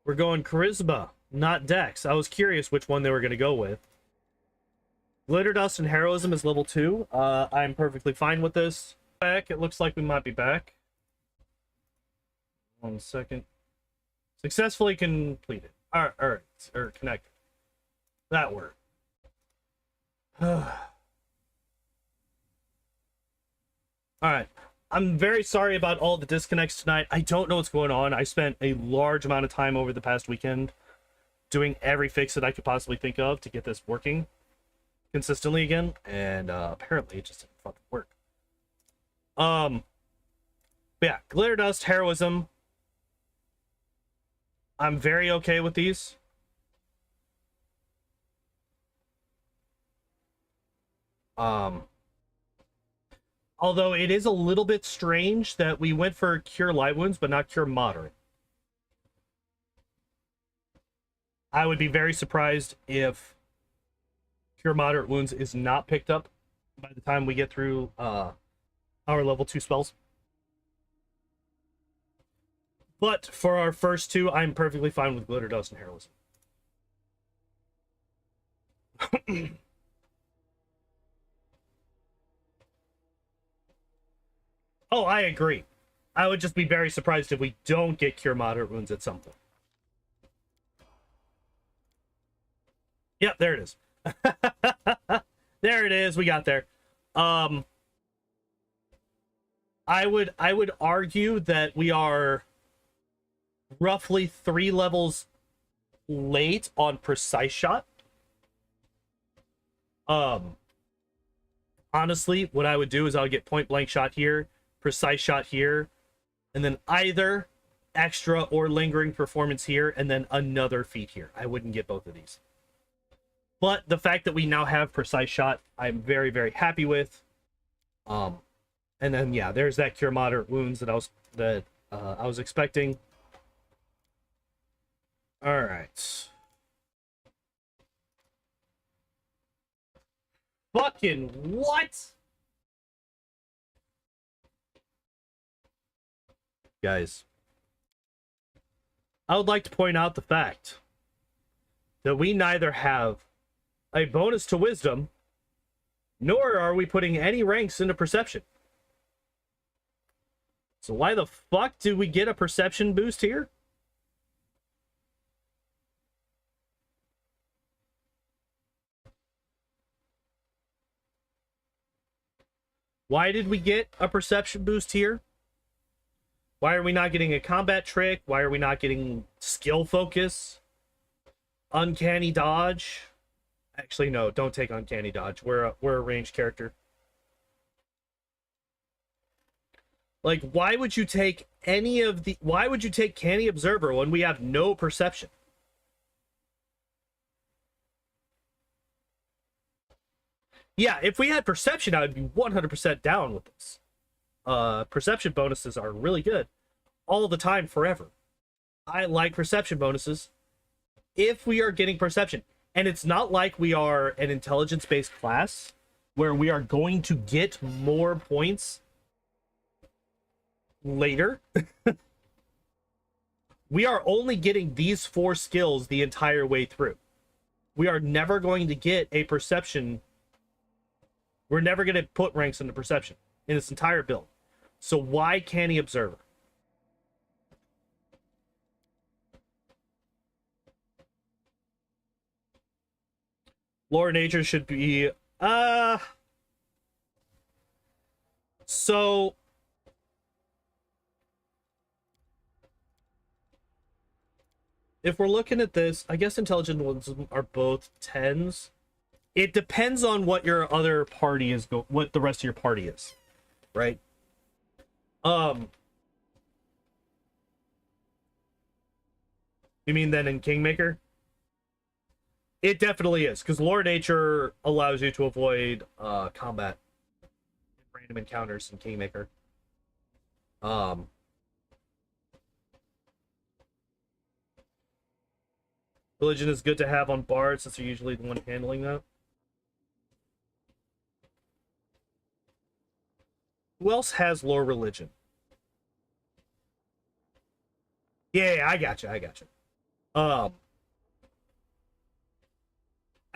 We're going charisma, not dex. I was curious which one they were going to go with. Glitter dust and heroism is level 2. I'm perfectly fine with this. Back, it looks like we might be back. 1 second. Successfully completed. Alright, or connected. That worked. Alright. I'm very sorry about all the disconnects tonight. I don't know what's going on. I spent a large amount of time over the past weekend doing every fix that I could possibly think of to get this working consistently again, and apparently it just didn't fucking work. But yeah, glitter dust, heroism. I'm very okay with these. Although it is a little bit strange that we went for cure light wounds but not cure moderate. I would be very surprised if cure moderate wounds is not picked up by the time we get through our level 2 spells. But for our first two, I'm perfectly fine with glitter dust and heroism. Oh, I agree. I would just be very surprised if we don't get cure moderate wounds at some point. Yep, there it is. There it is. We got there. I would argue that we are roughly 3 levels late on precise shot. Honestly, what I would do is I would get point blank shot here, precise shot here, and then either extra or lingering performance here, and then another feat here. I wouldn't get both of these. But the fact that we now have precise shot, I'm very, very happy with. And then yeah, there's that cure moderate wounds that I was expecting. All right. Fucking what? Guys, I would like to point out the fact that we neither have a bonus to wisdom, nor are we putting any ranks into perception. So why the fuck do we get a perception boost here? Why did we get a perception boost here? Why are we not getting a combat trick? Why are we not getting skill focus? Uncanny dodge? Actually, no, don't take uncanny dodge. We're a ranged character. Like, why would you take why would you take Canny Observer when we have no perception? Yeah, if we had perception, I would be 100% down with this. Perception bonuses are really good. All the time, forever. I like perception bonuses if we are getting perception. And it's not like we are an intelligence-based class where we are going to get more points later. We are only getting these 4 skills the entire way through. We are never going to get a perception. We're never going to put ranks into perception in this entire build. So why Canny Observer? Lore Nature should be so if we're looking at this, I guess intelligent ones are both 10s. It depends on what your other party is what the rest of your party is, right? You mean then in Kingmaker? It definitely is, because Lore Nature allows you to avoid combat, random encounters in Kingmaker. Religion is good to have on bards since they're usually the one handling that. Who else has lore religion? Yeah, I gotcha.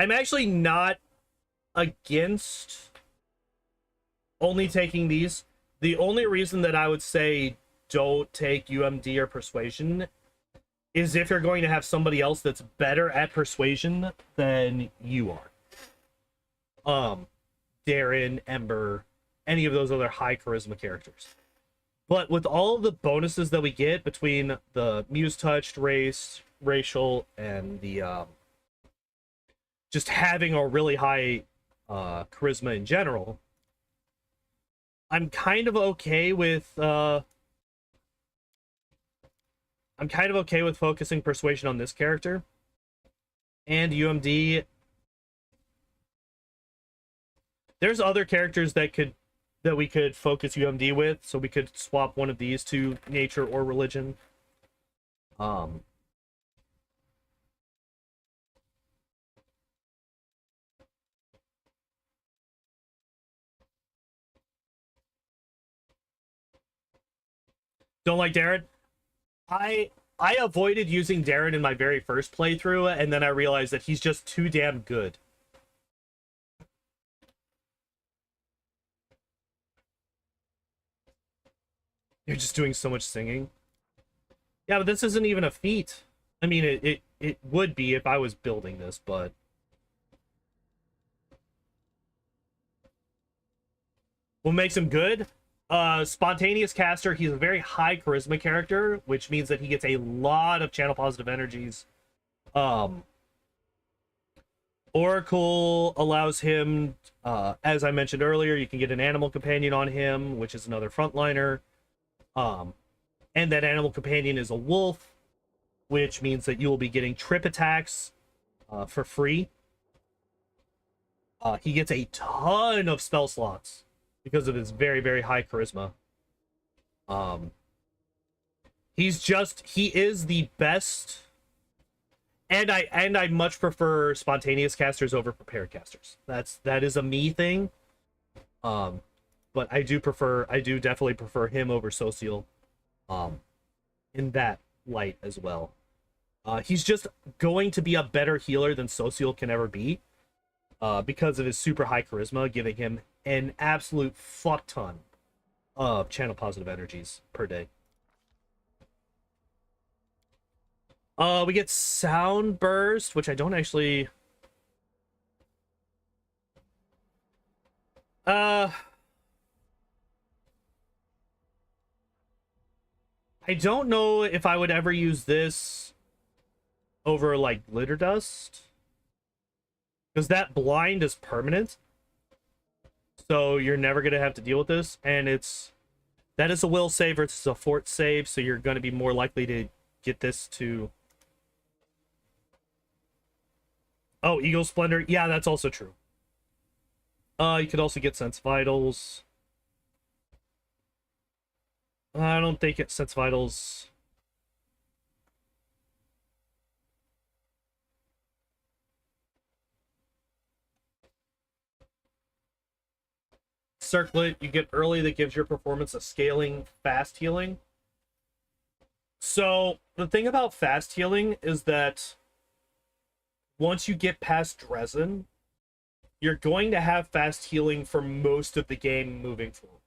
I'm actually not against only taking these. The only reason that I would say don't take UMD or Persuasion is if you're going to have somebody else that's better at Persuasion than you are. Darren, Ember, any of those other high charisma characters. But with all of the bonuses that we get between the Muse Touched, Racial, and the just having a really high charisma in general, I'm kind of okay with focusing Persuasion on this character. And UMD. There's other characters that we could focus UMD with, so we could swap one of these to Nature or Religion. Don't like Darren? I avoided using Darren in my very first playthrough, and then I realized that he's just too damn good. You're just doing so much singing. Yeah, but this isn't even a feat. I mean, it would be if I was building this, but... What makes him good? Spontaneous caster. He's a very high charisma character, which means that he gets a lot of channel positive energies. Oracle allows him, as I mentioned earlier, you can get an animal companion on him, which is another frontliner. And that animal companion is a wolf, which means that you will be getting trip attacks for free. He gets a ton of spell slots because of his very, very high charisma. He is the best, and I much prefer spontaneous casters over prepared casters. That is a me thing. But I do definitely prefer him over Social, in that light as well. He's just going to be a better healer than Social can ever be, because of his super high charisma, giving him an absolute fuck ton of channel positive energies per day. We get Sound Burst, which I don't actually... I don't know if I would ever use this over like glitter dust, because that blind is permanent, so you're never gonna have to deal with this, and that is a will save versus a fort save, so you're gonna be more likely to get this to. Oh, Eagle Splendor, yeah, that's also true. You could also get Sense Vitals. I don't think it Sense Vitals. Circlet, you get early that gives your performance a scaling fast healing. So the thing about fast healing is that once you get past Dresden, you're going to have fast healing for most of the game moving forwards.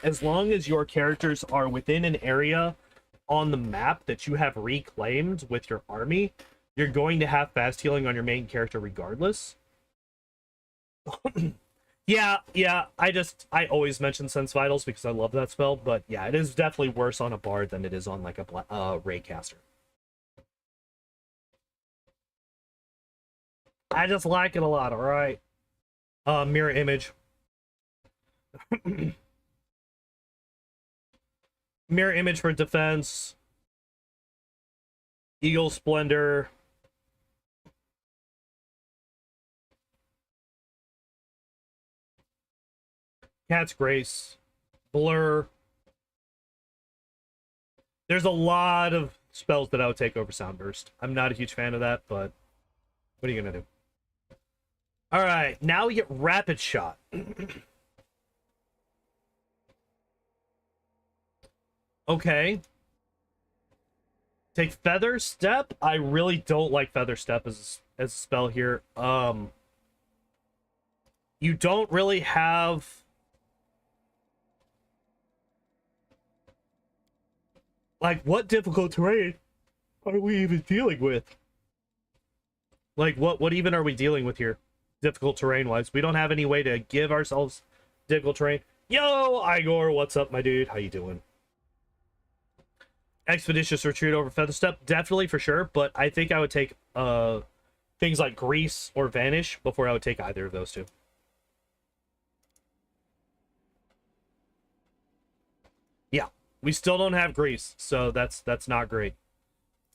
As long as your characters are within an area on the map that you have reclaimed with your army, you're going to have fast healing on your main character regardless. Yeah, I always mention Sense Vitals because I love that spell, but yeah, it is definitely worse on a bard than it is on like a Raycaster. I just like it a lot, alright? Mirror Image. Mirror Image for defense. Eagle Splendor. Cat's Grace. Blur. There's a lot of spells that I would take over Soundburst. I'm not a huge fan of that, but what are you gonna do? Alright, now we get Rapid Shot. Okay. Take Feather Step. I really don't like Feather Step as a spell here. You don't really have like, what difficult terrain are we even dealing with? Like, what even are we dealing with here? Difficult terrain wise. We don't have any way to give ourselves difficult terrain. Yo, Igor, what's up, my dude? How you doing? Expeditious Retreat over Feather Step, definitely for sure, but I think I would take things like Grease or Vanish before I would take either of those two. Yeah, we still don't have Grease, so that's not great.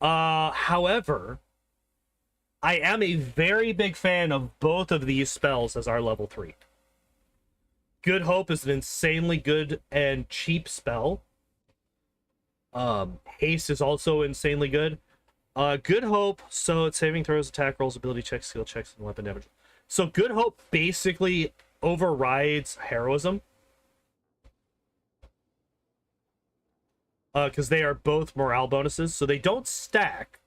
However, I am a very big fan of both of these spells as our level 3. Good Hope is an insanely good and cheap spell. Haste is also insanely good. Good Hope, so it's saving throws, attack rolls, ability checks, skill checks, and weapon damage. So Good Hope basically overrides Heroism. Because they are both morale bonuses, so they don't stack.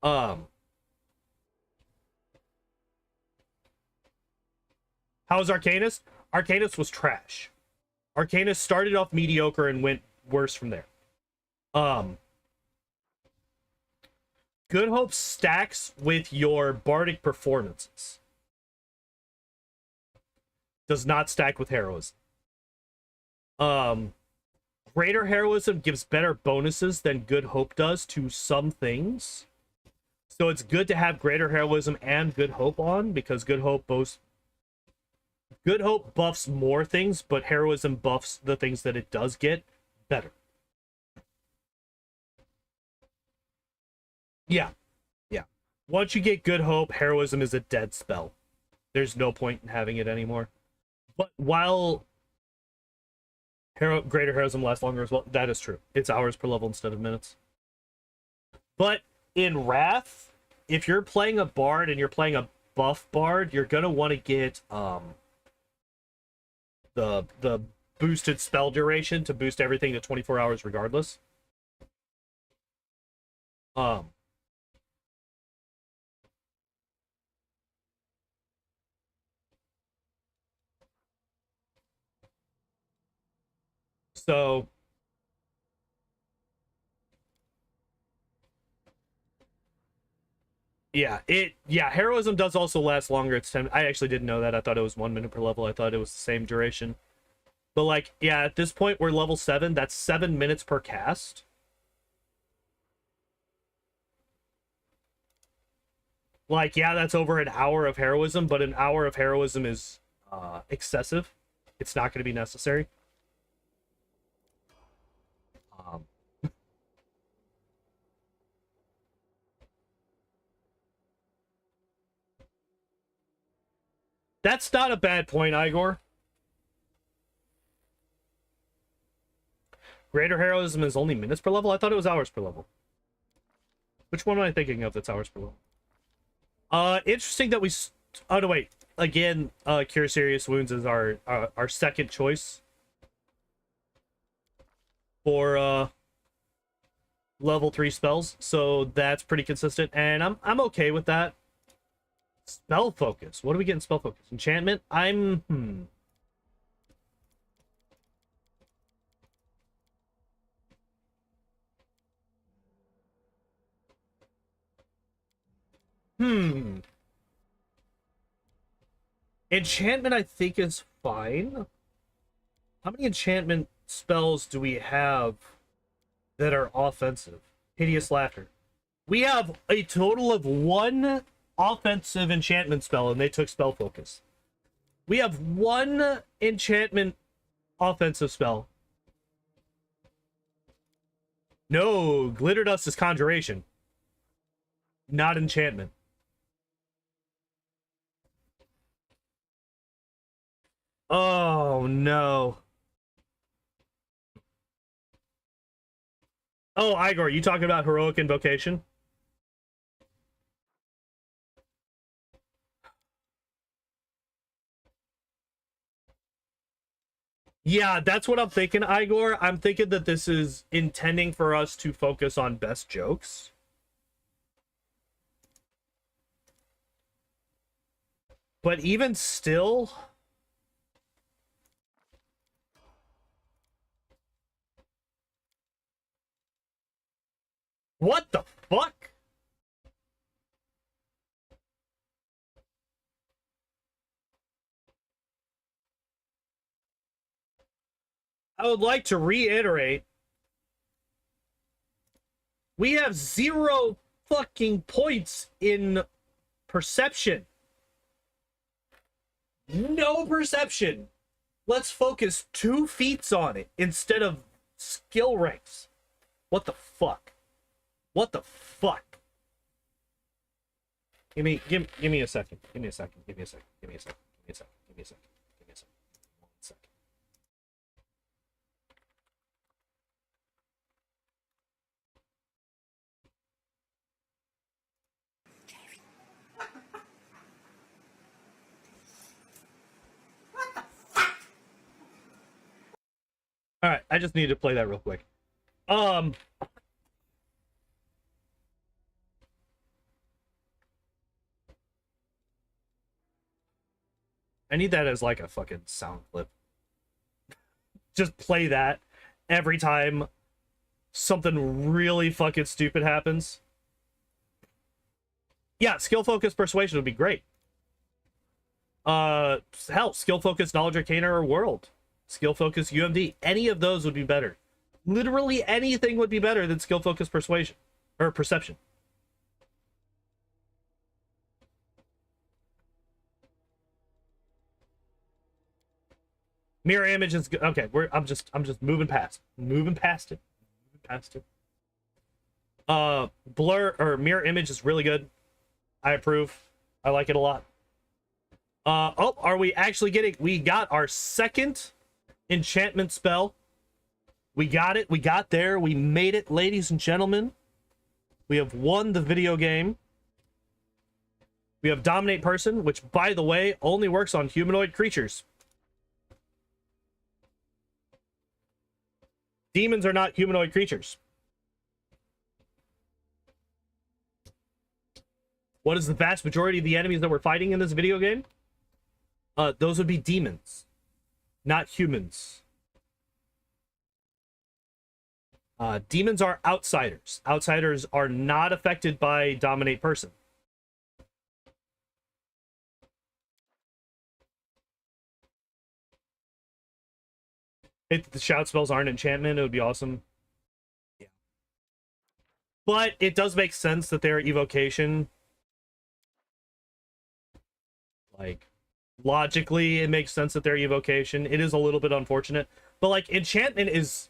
How was Arcanist? Arcanist was trash. Arcanist started off mediocre and went worse from there. Good Hope stacks with your bardic performances. Does not stack with Heroism. Greater Heroism gives better bonuses than Good Hope does to some things. So it's good to have Greater Heroism and Good Hope on, because Good Hope buffs more things, but Heroism buffs the things that it does get better. Yeah. Once you get Good Hope, Heroism is a dead spell. There's no point in having it anymore. But while Greater Heroism lasts longer as well, that is true. It's hours per level instead of minutes. But in Wrath, if you're playing a bard and you're playing a buff bard, you're gonna want to get the boosted spell duration to boost everything to 24 hours regardless. So yeah, Heroism does also last longer. It's 10. I actually didn't know that. I thought it was 1 minute per level. I thought it was the same duration. But like, yeah, at this point we're level 7. That's 7 minutes per cast. Like, yeah, that's over an hour of heroism, but an hour of heroism is excessive. It's not going to be necessary. Um, that's not a bad point, Igor. Greater heroism is only minutes per level? I thought it was hours per level. Which one am I thinking of that's hours per level? Interesting that we... Oh, no, wait. Again, Cure Serious Wounds is our second choice for level 3 spells, so that's pretty consistent, and I'm okay with that. Spell focus. What do we get in spell focus? Enchantment? Enchantment, I think, is fine. How many enchantment spells do we have that are offensive? Hideous Laughter. We have a total of 1 offensive enchantment spell, and they took spell focus. We have 1 enchantment offensive spell. No, Glitter Dust is conjuration, not enchantment. Oh, no. Oh, Igor, you talking about Heroic Invocation? Yeah, that's what I'm thinking, Igor. I'm thinking that this is intending for us to focus on best jokes. But even still... What the fuck? I would like to reiterate, we have 0 fucking points in perception. No perception. Let's focus 2 feats on it instead of skill ranks. What the fuck? What the fuck? Give me a second. Give me a second. Give me a second. Give me a second. Give me a second. Give me a second. Give me a second. 1 second. All right, I just need to play that real quick. I need that as like a fucking sound clip. Just play that every time something really fucking stupid happens. Yeah, skill focus persuasion would be great. Hell, skill focus knowledge arcana or world. Skill focus UMD. Any of those would be better. Literally anything would be better than skill focus persuasion or perception. Mirror image is good. Okay, I'm just moving past it. Moving past it. Blur or mirror image is really good. I approve. I like it a lot. Oh, are we actually getting... We got our second enchantment spell. We got it. We got there. We made it, ladies and gentlemen. We have won the video game. We have Dominate Person, which, by the way, only works on humanoid creatures. Demons are not humanoid creatures. What is the vast majority of the enemies that we're fighting in this video game? Those would be demons, not humans. Demons are outsiders. Outsiders are not affected by Dominate Person. If the shout spells aren't enchantment, it would be awesome. Yeah. But it does make sense that they're evocation. Like, logically, it makes sense that they're evocation. It is a little bit unfortunate. But, like, enchantment is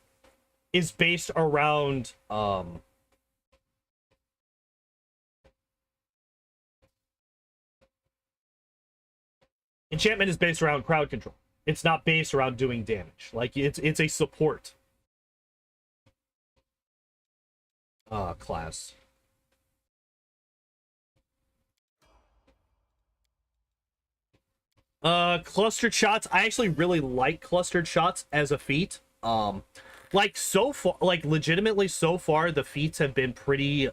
based around, enchantment is based around crowd control. It's not based around doing damage. Like, it's a support class. Clustered shots. I actually really like clustered shots as a feat. Like, so far, like, legitimately so far, the feats have been pretty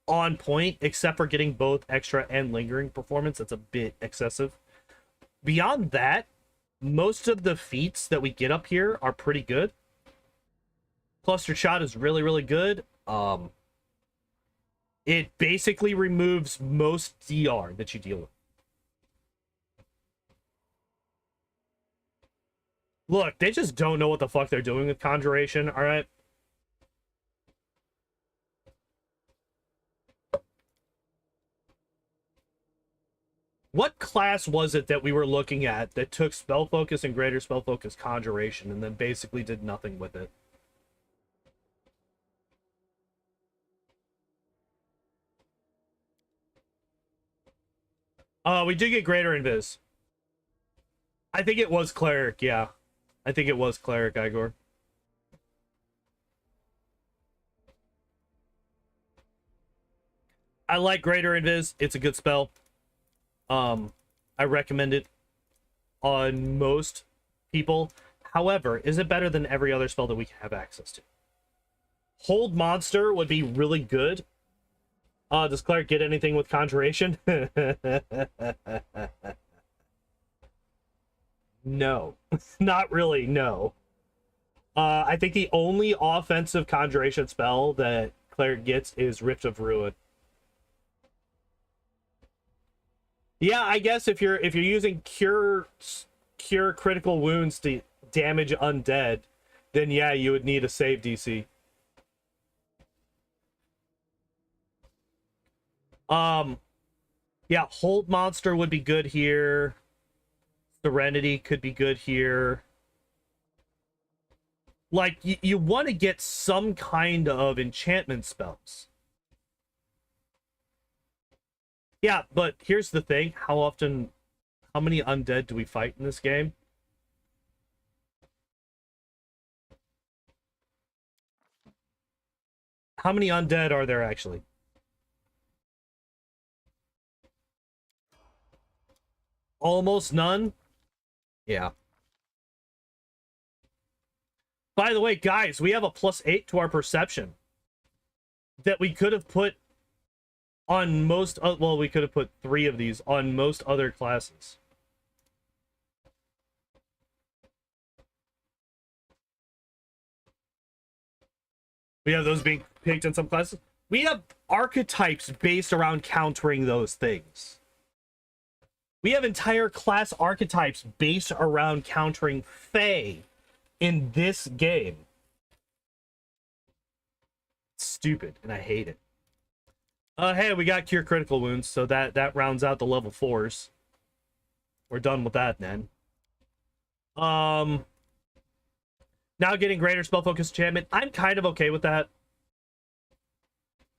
on point, except for getting both extra and lingering performance. That's a bit excessive. Beyond that, most of the feats that we get up here are pretty good. Clustered shot is really, really good. It basically removes most DR that you deal with. Look, they just don't know what the fuck they're doing with Conjuration, alright? What class was it that we were looking at that took Spell Focus and Greater Spell Focus Conjuration and then basically did nothing with it? We did get Greater Invis. I think it was Cleric, yeah. I think it was Cleric, Igor. I like Greater Invis. It's a good spell. I recommend it on most people. However, is it better than every other spell that we have access to? Hold Monster would be really good. Does Cleric get anything with Conjuration? No. Not really, no. I think the only offensive Conjuration spell that Cleric gets is Rift of Ruin. Yeah, I guess if you're using cure critical wounds to damage undead, then yeah, you would need a save DC. Yeah, Hold Monster would be good here. Serenity could be good here. Like, you want to get some kind of enchantment spells. Yeah, but here's the thing. How many undead do we fight in this game? How many undead are there actually? Almost none? Yeah. By the way, guys, we have a +8 to our perception that we could have put on most, well, we could have put 3 of these on most other classes. We have those being picked in some classes. We have archetypes based around countering those things. We have entire class archetypes based around countering Fae in this game. It's stupid, and I hate it. Hey, we got Cure Critical Wounds, so that rounds out the level 4s. We're done with that, then. Now getting Greater Spell Focus Enchantment. I'm kind of okay with that.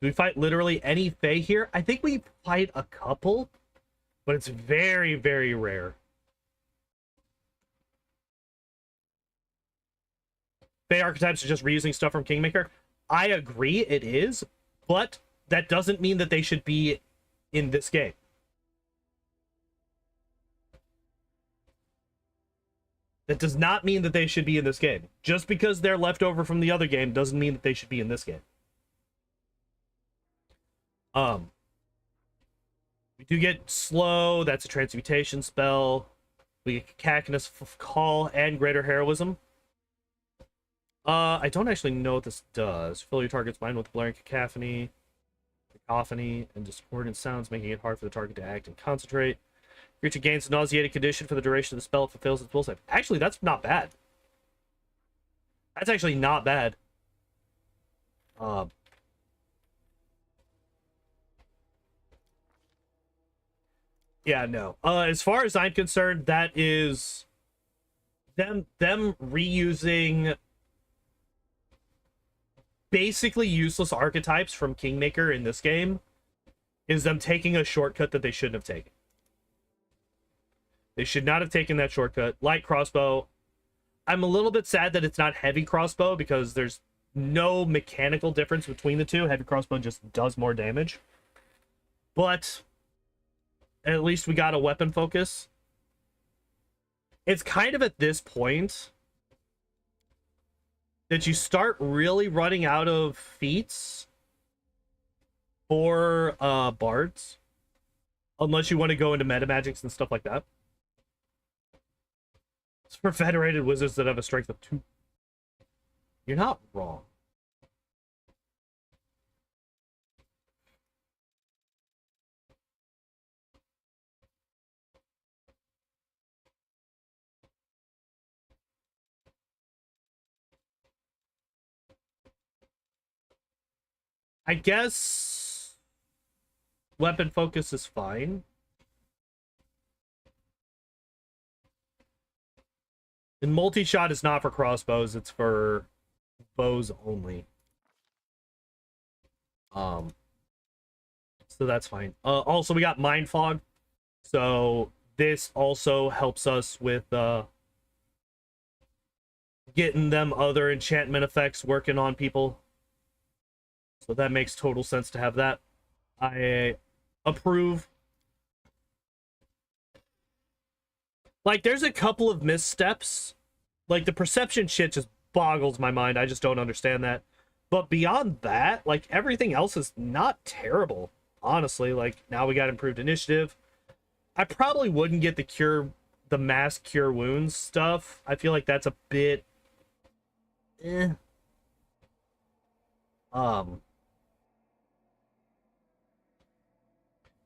Do we fight literally any Fae here? I think we fight a couple, but it's very, very rare. Fae archetypes are just reusing stuff from Kingmaker. I agree, it is, but that doesn't mean that they should be in this game. That does not mean that they should be in this game. Just because they're left over from the other game doesn't mean that they should be in this game. We do get Slow. That's a transmutation spell. We get Arcanist Call and Greater Heroism. I don't actually know what this does. Fill your target's mind with blaring cacophony, and discordant sounds, making it hard for the target to act and concentrate. Creature gains a nauseated condition for the duration of the spell. It fulfills its will save. Actually, that's not bad. That's actually not bad. Yeah, no. As far as I'm concerned, that is them reusing basically useless archetypes from Kingmaker in this game, is them taking a shortcut that they shouldn't have taken. They should not have taken that shortcut. Light crossbow. I'm a little bit sad that it's not heavy crossbow because there's no mechanical difference between the two. Heavy crossbow just does more damage. But at least we got a weapon focus. It's kind of at this point that you start really running out of feats for bards. Unless you want to go into meta magics and stuff like that. It's for federated wizards that have a strength of 2. You're not wrong. I guess weapon focus is fine. And multi-shot is not for crossbows, it's for bows only. So that's fine. Also, we got Mind Fog. So this also helps us with getting them other enchantment effects working on people. So that makes total sense to have that. I approve. Like, there's a couple of missteps. Like, the perception shit just boggles my mind. I just don't understand that. But beyond that, like, everything else is not terrible. Honestly, like, now we got improved initiative. I probably wouldn't get the mass cure wounds stuff. I feel like that's a bit...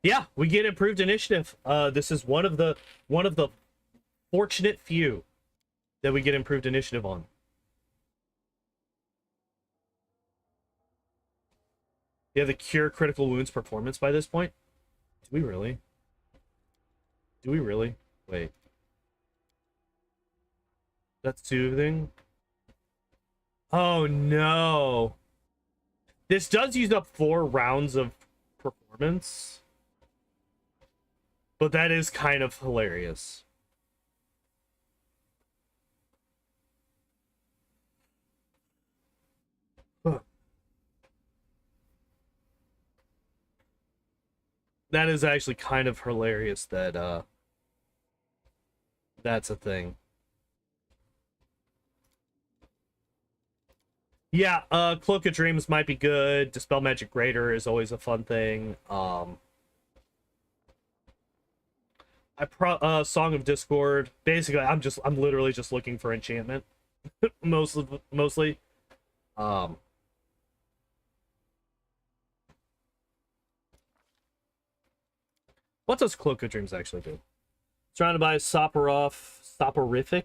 Yeah, we get improved initiative. This is one of the fortunate few that we get improved initiative on. You have the cure critical wounds performance by this point? Do we really? Do we really? Wait. That's soothing? Oh no. This does use up 4 rounds of performance. But that is kind of hilarious. Huh. That is actually kind of hilarious that that's a thing. Yeah, Cloak of Dreams might be good. Dispel Magic Greater is always a fun thing. Song of Discord. Basically, I'm literally just looking for enchantment. mostly. What does Cloak of Dreams actually do? Surrounded by soporific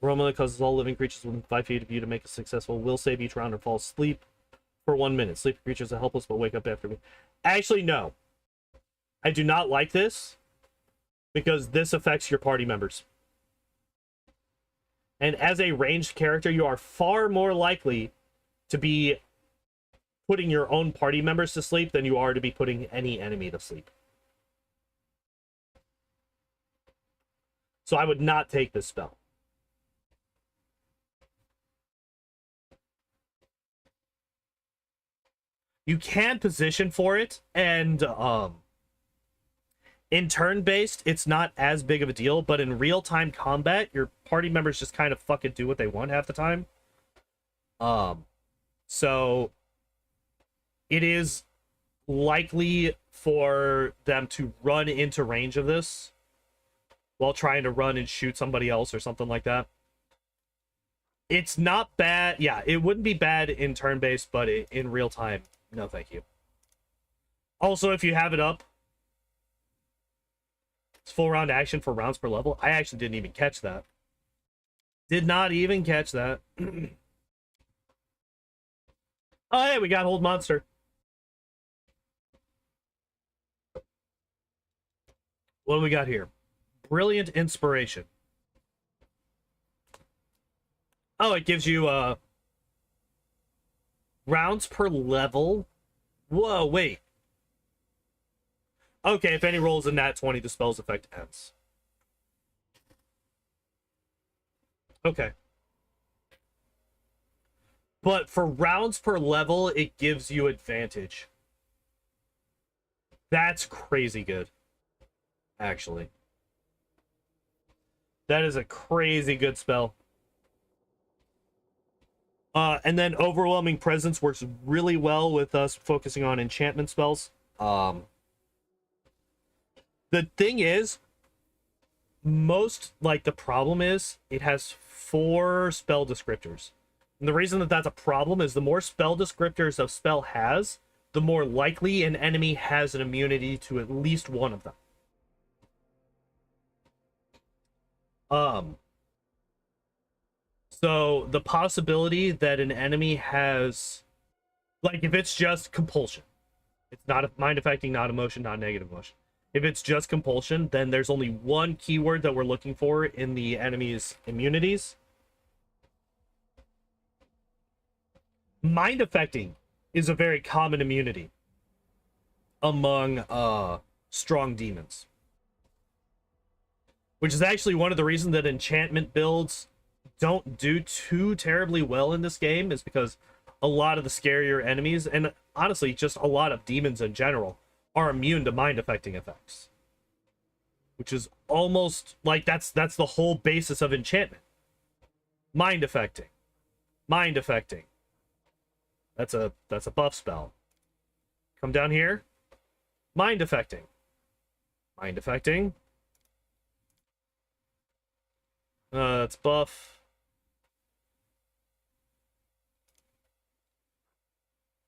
aroma that causes all living creatures within 5 feet of you to make a successful will save each round or fall asleep for 1 minute. Sleeping creatures are helpless but wake up after me. Actually, no. I do not like this because this affects your party members. And as a ranged character, you are far more likely to be putting your own party members to sleep than you are to be putting any enemy to sleep. So I would not take this spell. You can position for it, and in turn-based, it's not as big of a deal, but in real-time combat, your party members just kind of fucking do what they want half the time. So it is likely for them to run into range of this while trying to run and shoot somebody else or something like that. It's not bad. Yeah, it wouldn't be bad in turn-based, but in real time, no thank you. Also, if you have it up, it's full round action for rounds per level. I actually didn't even catch that. Did not even catch that. Oh, hey, we got Hold Monster. What do we got here? Brilliant Inspiration. Oh, it gives you rounds per level. Whoa, wait. Okay, if any rolls in nat 20, the spell's effect ends. Okay. But for rounds per level, it gives you advantage. That's crazy good. Actually. That is a crazy good spell. And then Overwhelming Presence works really well with us focusing on enchantment spells. The thing is, the problem is, it has 4 spell descriptors. And the reason that that's a problem is the more spell descriptors a spell has, the more likely an enemy has an immunity to at least one of them. So the possibility that an enemy has, like, if it's just compulsion, it's not a mind affecting, not emotion, not negative emotion. If it's just compulsion, then there's only one keyword that we're looking for in the enemy's immunities. Mind affecting is a very common immunity among strong demons, which is actually one of the reasons that enchantment builds don't do too terribly well in this game, is because a lot of the scarier enemies, and honestly just a lot of demons in general, are immune to mind affecting effects, which is almost like that's the whole basis of enchantment. Mind affecting. That's a buff spell. Come down here. Mind affecting. That's buff.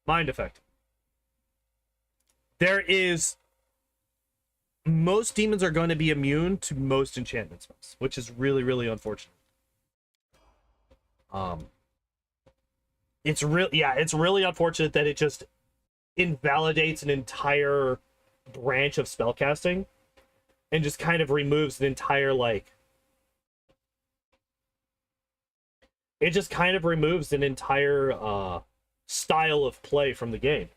Mind affecting. Most demons are going to be immune to most enchantment spells, which is really, really unfortunate. It's really unfortunate that it just invalidates an entire branch of spellcasting and just kind of removes an entire, it just kind of removes an entire style of play from the game,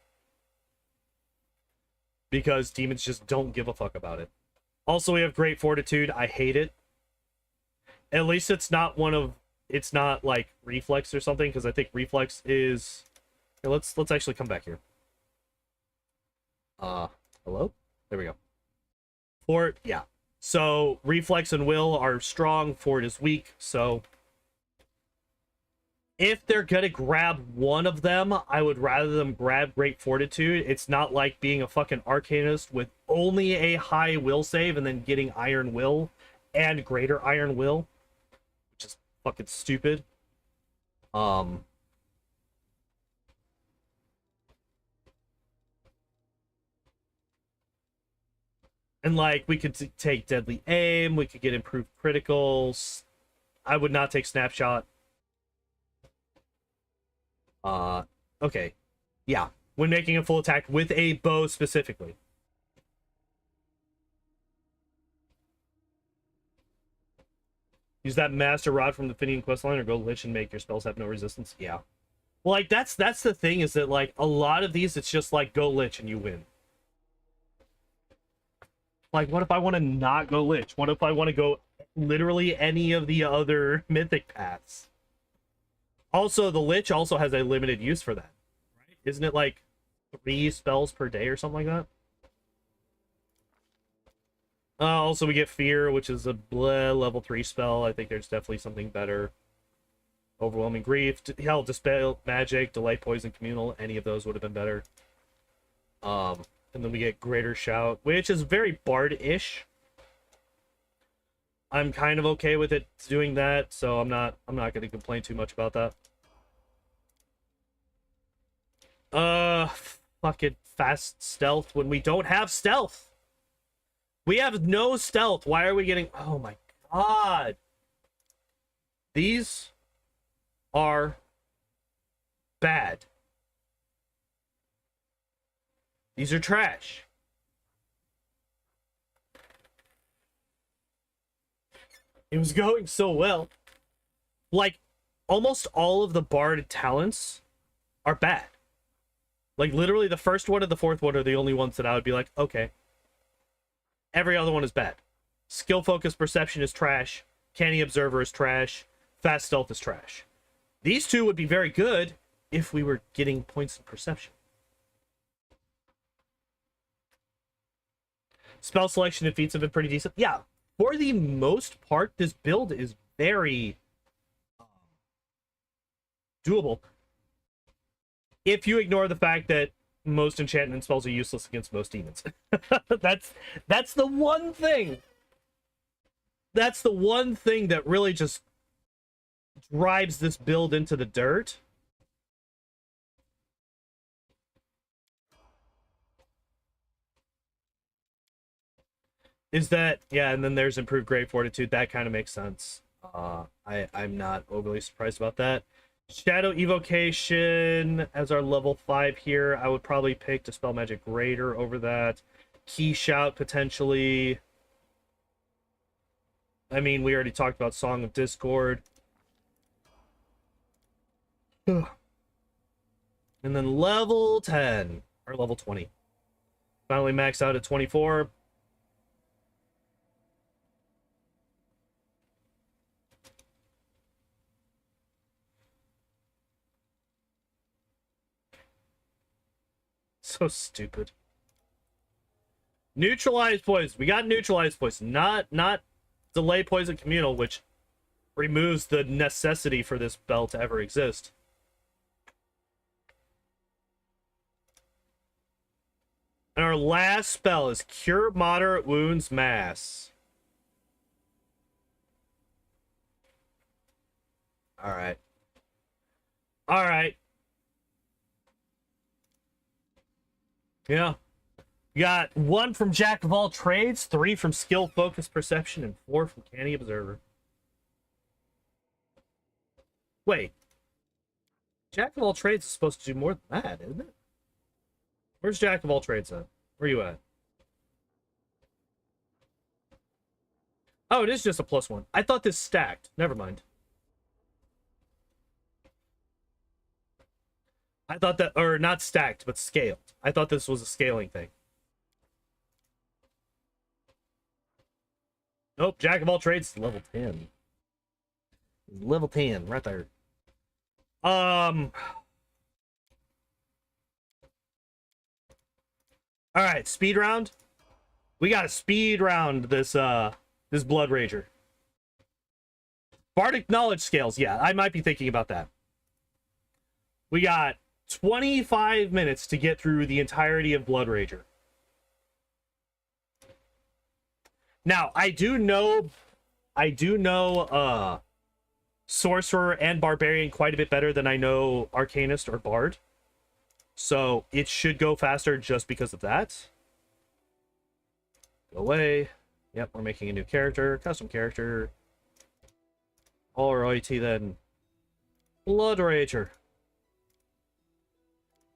because demons just don't give a fuck about it. Also, we have Great Fortitude. I hate it. At least it's not like Reflex or something, because I think Reflex is... Here, let's actually come back here. Hello? There we go. Fort, yeah. So, Reflex and Will are strong, Fort is weak, so... If they're gonna grab one of them, I would rather them grab Great Fortitude. It's not like being a fucking Arcanist with only a high will save and then getting Iron Will and Greater Iron Will, which is fucking stupid. And like, we could take Deadly Aim, we could get improved criticals. I would not take Snapshot. Okay. Yeah. When making a full attack with a bow specifically. Use that Master Rod from the Finian questline, or go Lich and make your spells have no resistance. Yeah. Well, like, that's the thing, is that, like, a lot of these, it's just like, go Lich and you win. Like, what if I want to not go Lich? What if I want to go literally any of the other mythic paths? Also, the Lich also has a limited use for that, right? Isn't it like 3 spells per day or something like that? Also, we get Fear, which is a level 3 spell. I think there's definitely something better. Overwhelming Grief. Hell, Dispel Magic, Delay Poison, Communal. Any of those would have been better. And then we get Greater Shout, which is very Bard-ish. I'm kind of okay with it doing that, so I'm not going to complain too much about that. Fucking fast stealth when we don't have stealth. We have no stealth. Why are we getting... Oh my god. These are bad. These are trash. It was going so well. Like, almost all of the bard talents are bad. Like, literally, the first one and the fourth one are the only ones that I would be like, okay. Every other one is bad. Skill focus perception is trash. Canny observer is trash. Fast stealth is trash. These two would be very good if we were getting points in perception. Spell selection and feats have been pretty decent. Yeah, for the most part, this build is very doable. If you ignore the fact that most enchantment spells are useless against most demons. that's the one thing. That's the one thing that really just drives this build into the dirt. Is that, yeah, and then there's improved grave fortitude. That kind of makes sense. I'm not overly surprised about that. Shadow Evocation as our level 5 here. I would probably pick Dispel Magic Greater over that. Key Shout, potentially. I mean, we already talked about Song of Discord. And then level 10. Or level 20. Finally maxed out at 24. So stupid. Neutralize poison. We got neutralize poison. Not delay poison communal, which removes the necessity for this spell to ever exist. And our last spell is Cure Moderate Wounds Mass. Alright. Alright. Yeah. You got 1 from Jack of all trades, 3 from skill, focus, perception, and 4 from canny observer. Wait. Jack of all trades is supposed to do more than that, isn't it? Where's Jack of all trades at? Where you at? Oh, it is just a +1. I thought this stacked. Never mind. I thought that, or not stacked, but scaled. I thought this was a scaling thing. Nope, Jack of all trades, level 10. Level 10, right there. Alright, speed round. We got to speed round this this Bloodrager. Bardic knowledge scales, yeah, I might be thinking about that. We got 25 minutes to get through the entirety of Bloodrager. Now, I do know Sorcerer and Barbarian quite a bit better than I know Arcanist or Bard. So it should go faster just because of that. Go away. Yep, we're making a new character, custom character. Alrighty then. Bloodrager.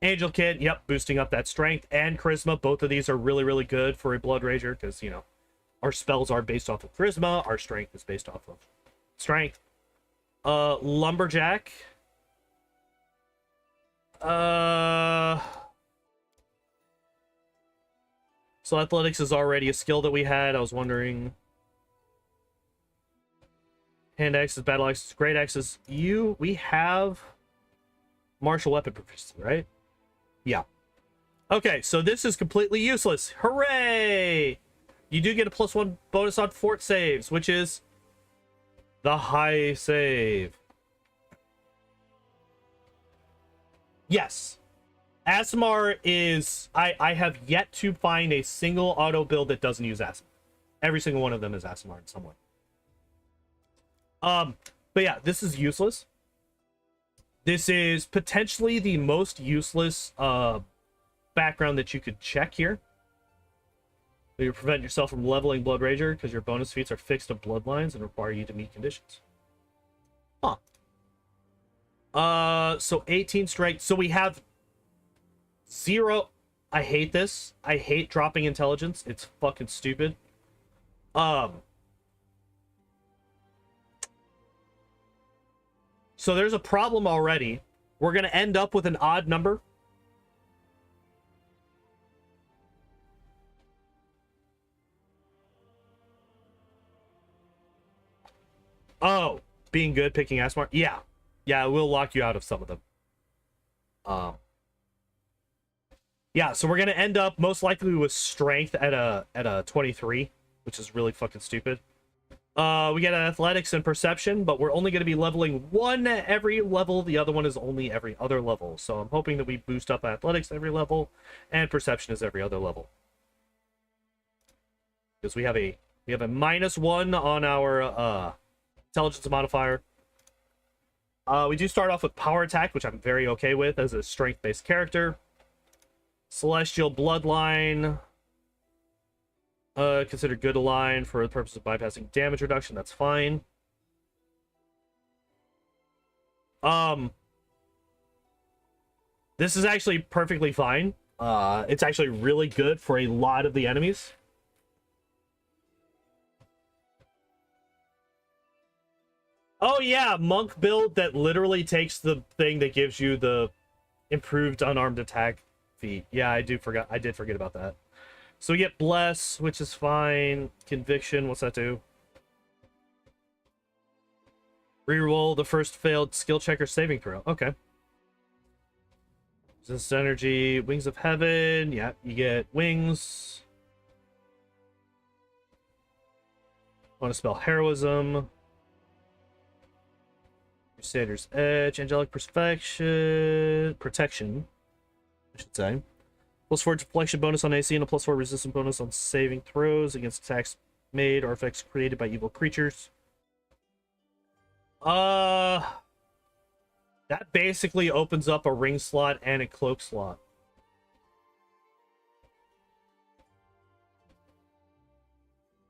Angel Kid, yep, boosting up that strength and charisma. Both of these are really, really good for a Bloodrager because, you know, our spells are based off of charisma. Our strength is based off of strength. Lumberjack. So athletics is already a skill that we had. I was wondering. Hand axes, battle axes, great axes. We have martial weapon proficiency, right? Yeah. Okay, so this is completely useless. Hooray! You do get a +1 bonus on fort saves, which is the high save. Yes. Aasimar is... I have yet to find a single auto build that doesn't use Aasimar. Every single one of them is Aasimar in some way. But yeah, this is useless. This is potentially the most useless background that you could check here. You prevent yourself from leveling Bloodrager because your bonus feats are fixed to bloodlines and require you to meet conditions. Huh. So 18 strength. So we have 0. I hate this. I hate dropping intelligence. It's fucking stupid. So there's a problem already. We're gonna end up with an odd number. Oh, being good, picking ass smart. Yeah. Yeah, it will lock you out of some of them. Yeah, so we're gonna end up most likely with strength at a 23, which is really fucking stupid. We get athletics and perception, but we're only gonna be leveling one at every level. The other one is only every other level. So I'm hoping that we boost up athletics every level, and perception is every other level. Because we have a -1 on our intelligence modifier. We do start off with power attack, which I'm very okay with as a strength-based character. Celestial bloodline. Considered good align for the purpose of bypassing damage reduction. That's fine. This is actually perfectly fine. It's actually really good for a lot of the enemies. Oh yeah, monk build that literally takes the thing that gives you the improved unarmed attack feat. Yeah, I did forget about that. So we get bless, which is fine. Conviction, what's that do? Reroll the first failed skill check or saving throw. Okay. Resist energy, wings of heaven. Yeah, you get wings. Want to spell heroism. Crusader's Edge, Angelic Protection, I should say. +4 deflection bonus on AC and a +4 resistance bonus on saving throws against attacks made or effects created by evil creatures. That basically opens up a ring slot and a cloak slot.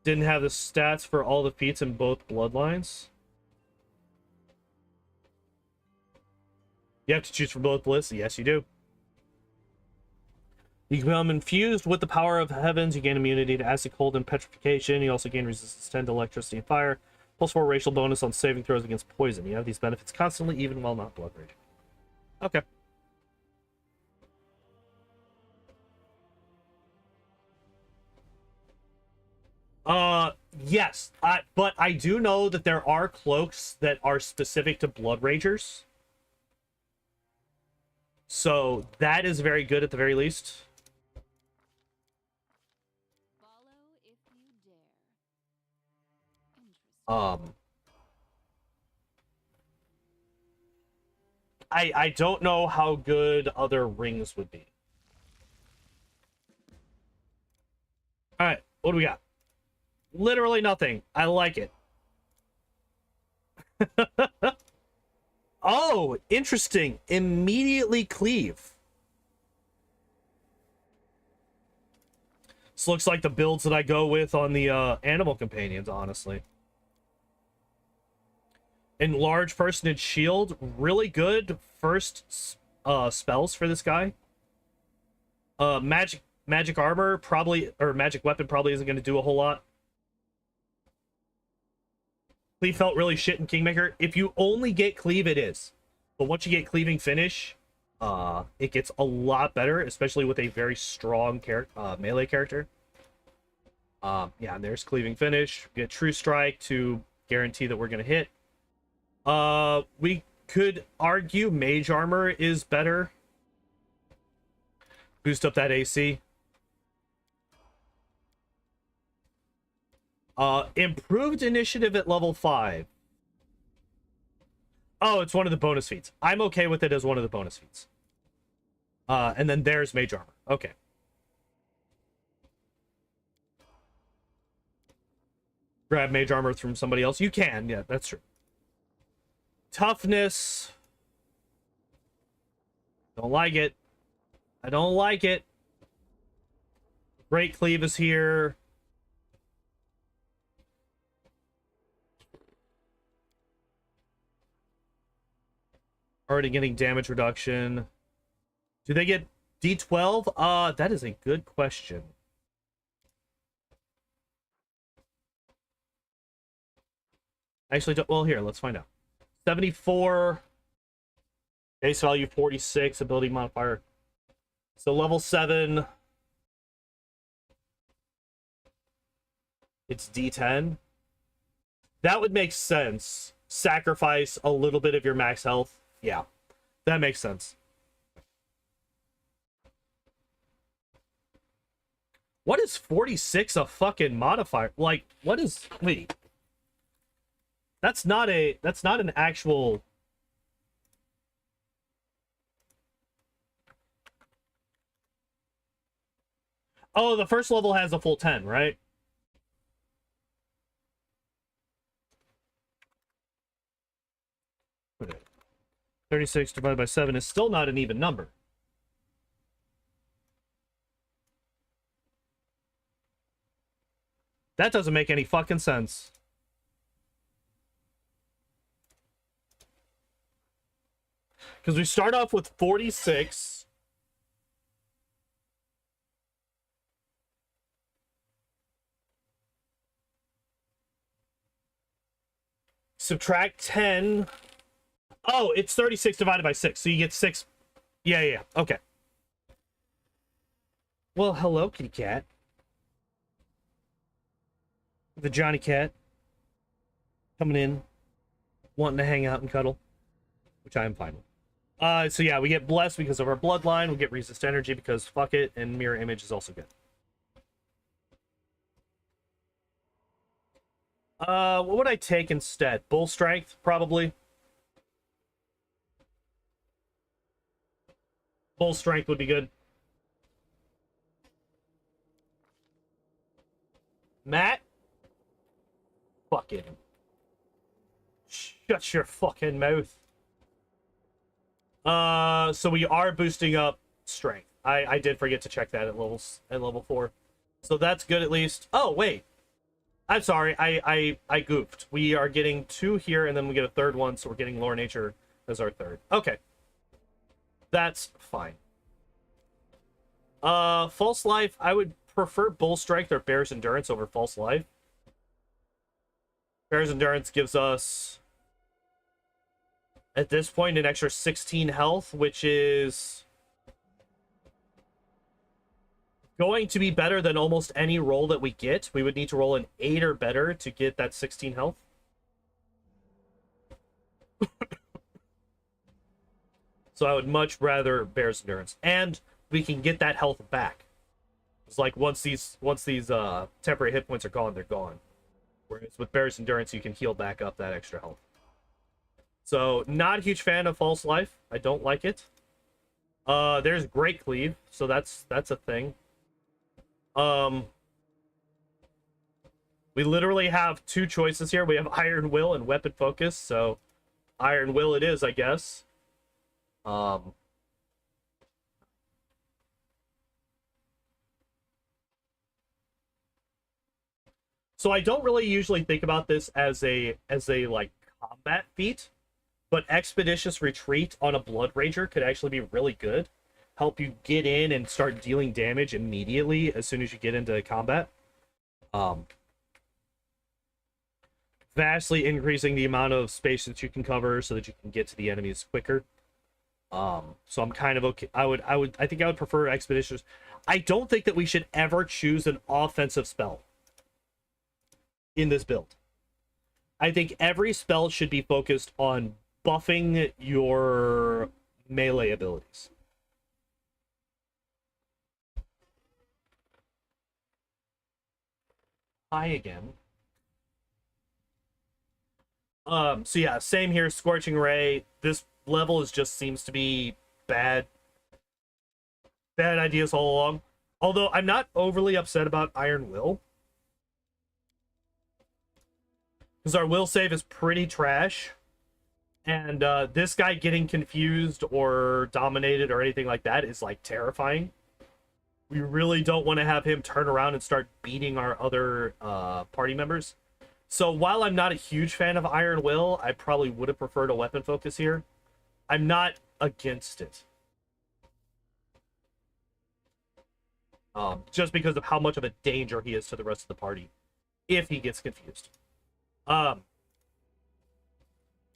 Didn't have the stats for all the feats in both bloodlines. You have to choose from both lists. Yes, you do. You become infused with the power of heavens. You gain immunity to acid, cold, and petrification. You also gain resistance 10 to electricity and fire. +4 racial bonus on saving throws against poison. You have these benefits constantly, even while not blood raging. Okay. Yes. But I do know that there are cloaks that are specific to blood ragers. So that is very good at the very least. Follow if you dare. I don't know how good other rings would be. All right, what do we got? Literally nothing. I like it. Oh, interesting. Immediately cleave. This looks like the builds that I go with on the animal companions, honestly. Enlarge personage shield. Really good first spells for this guy. Magic armor probably, or magic weapon probably isn't going to do a whole lot. Cleave felt really shit in Kingmaker. If you only get cleave, it is. But once you get cleaving finish, it gets a lot better, especially with a very strong melee character. Yeah, and there's cleaving finish. We get true strike to guarantee that we're gonna hit. We could argue mage armor is better. Boost up that AC. Improved initiative at level 5. Oh, it's one of the bonus feats. I'm okay with it as one of the bonus feats. And then there's mage armor. Okay. Grab mage armor from somebody else. You can. Yeah, that's true. Toughness. Don't like it. I don't like it. Great cleave is here. Already getting damage reduction. Do they get D12? That is a good question. Actually, well, here, let's find out. 74, base value 46, ability modifier. So level 7, it's D10. That would make sense. Sacrifice a little bit of your max health. Yeah, that makes sense. What is 46 a fucking modifier? Like, what is... Wait. That's not an actual... Oh, the first level has a full 10, right? Okay. 36 divided by 7 is still not an even number. That doesn't make any fucking sense. Because we start off with 46. Subtract 10. Oh, it's 36 divided by 6. So you get 6. Yeah. Okay. Well, hello, kitty cat. The Johnny cat. Coming in. Wanting to hang out and cuddle. Which I am fine with. So yeah, we get blessed because of our bloodline. We get resist energy because fuck it. And mirror image is also good. What would I take instead? Bull strength, probably. Bull strength would be good. Matt? Fucking. Shut your fucking mouth. So we are boosting up strength. I did forget to check that at level 4. So that's good at least. Oh, wait. I'm sorry, I goofed. We are getting 2 here, and then we get a third one, so we're getting Lore Nature as our third. Okay. That's fine. False Life, I would prefer Bull Strength or Bear's Endurance over False Life. Bear's Endurance gives us, at this point, an extra 16 health, which is going to be better than almost any roll that we get. We would need to roll an 8 or better to get that 16 health. So I would much rather Bear's Endurance. And we can get that health back. It's like once these temporary hit points are gone, they're gone. Whereas with Bear's Endurance, you can heal back up that extra health. So, not a huge fan of False Life. I don't like it. There's Great Cleave, so that's a thing. We literally have 2 choices here. We have Iron Will and Weapon Focus, so Iron Will it is, I guess. So I don't really usually think about this as a like combat feat, but Expeditious Retreat on a Bloodrager could actually be really good. Help you get in and start dealing damage immediately as soon as you get into combat. Vastly increasing the amount of space that you can cover so that you can get to the enemies quicker. So I'm kind of okay. I think I would prefer Expeditious. I don't think that we should ever choose an offensive spell in this build. I think every spell should be focused on buffing your melee abilities. Hi again. So yeah, same here, Scorching Ray. This level just seems to be bad ideas all along. Although I'm not overly upset about Iron Will, because our will save is pretty trash, and this guy getting confused or dominated or anything like that is like terrifying. We really don't want to have him turn around and start beating our other party members. So while I'm not a huge fan of Iron Will, I probably would have preferred a Weapon Focus here. I'm not against it. just because of how much of a danger he is to the rest of the party if he gets confused. But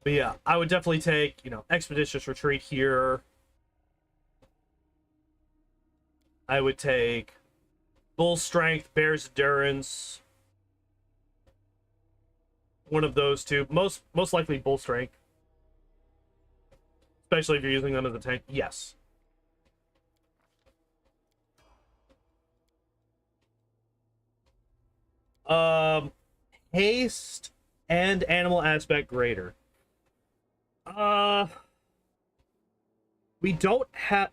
yeah, I would definitely take, Expeditious Retreat here. I would take Bull Strength, Bear's Endurance. One of those two. Most likely Bull Strength. Especially if you're using them as a tank. Yes. Haste and Animal Aspect Greater. We don't have...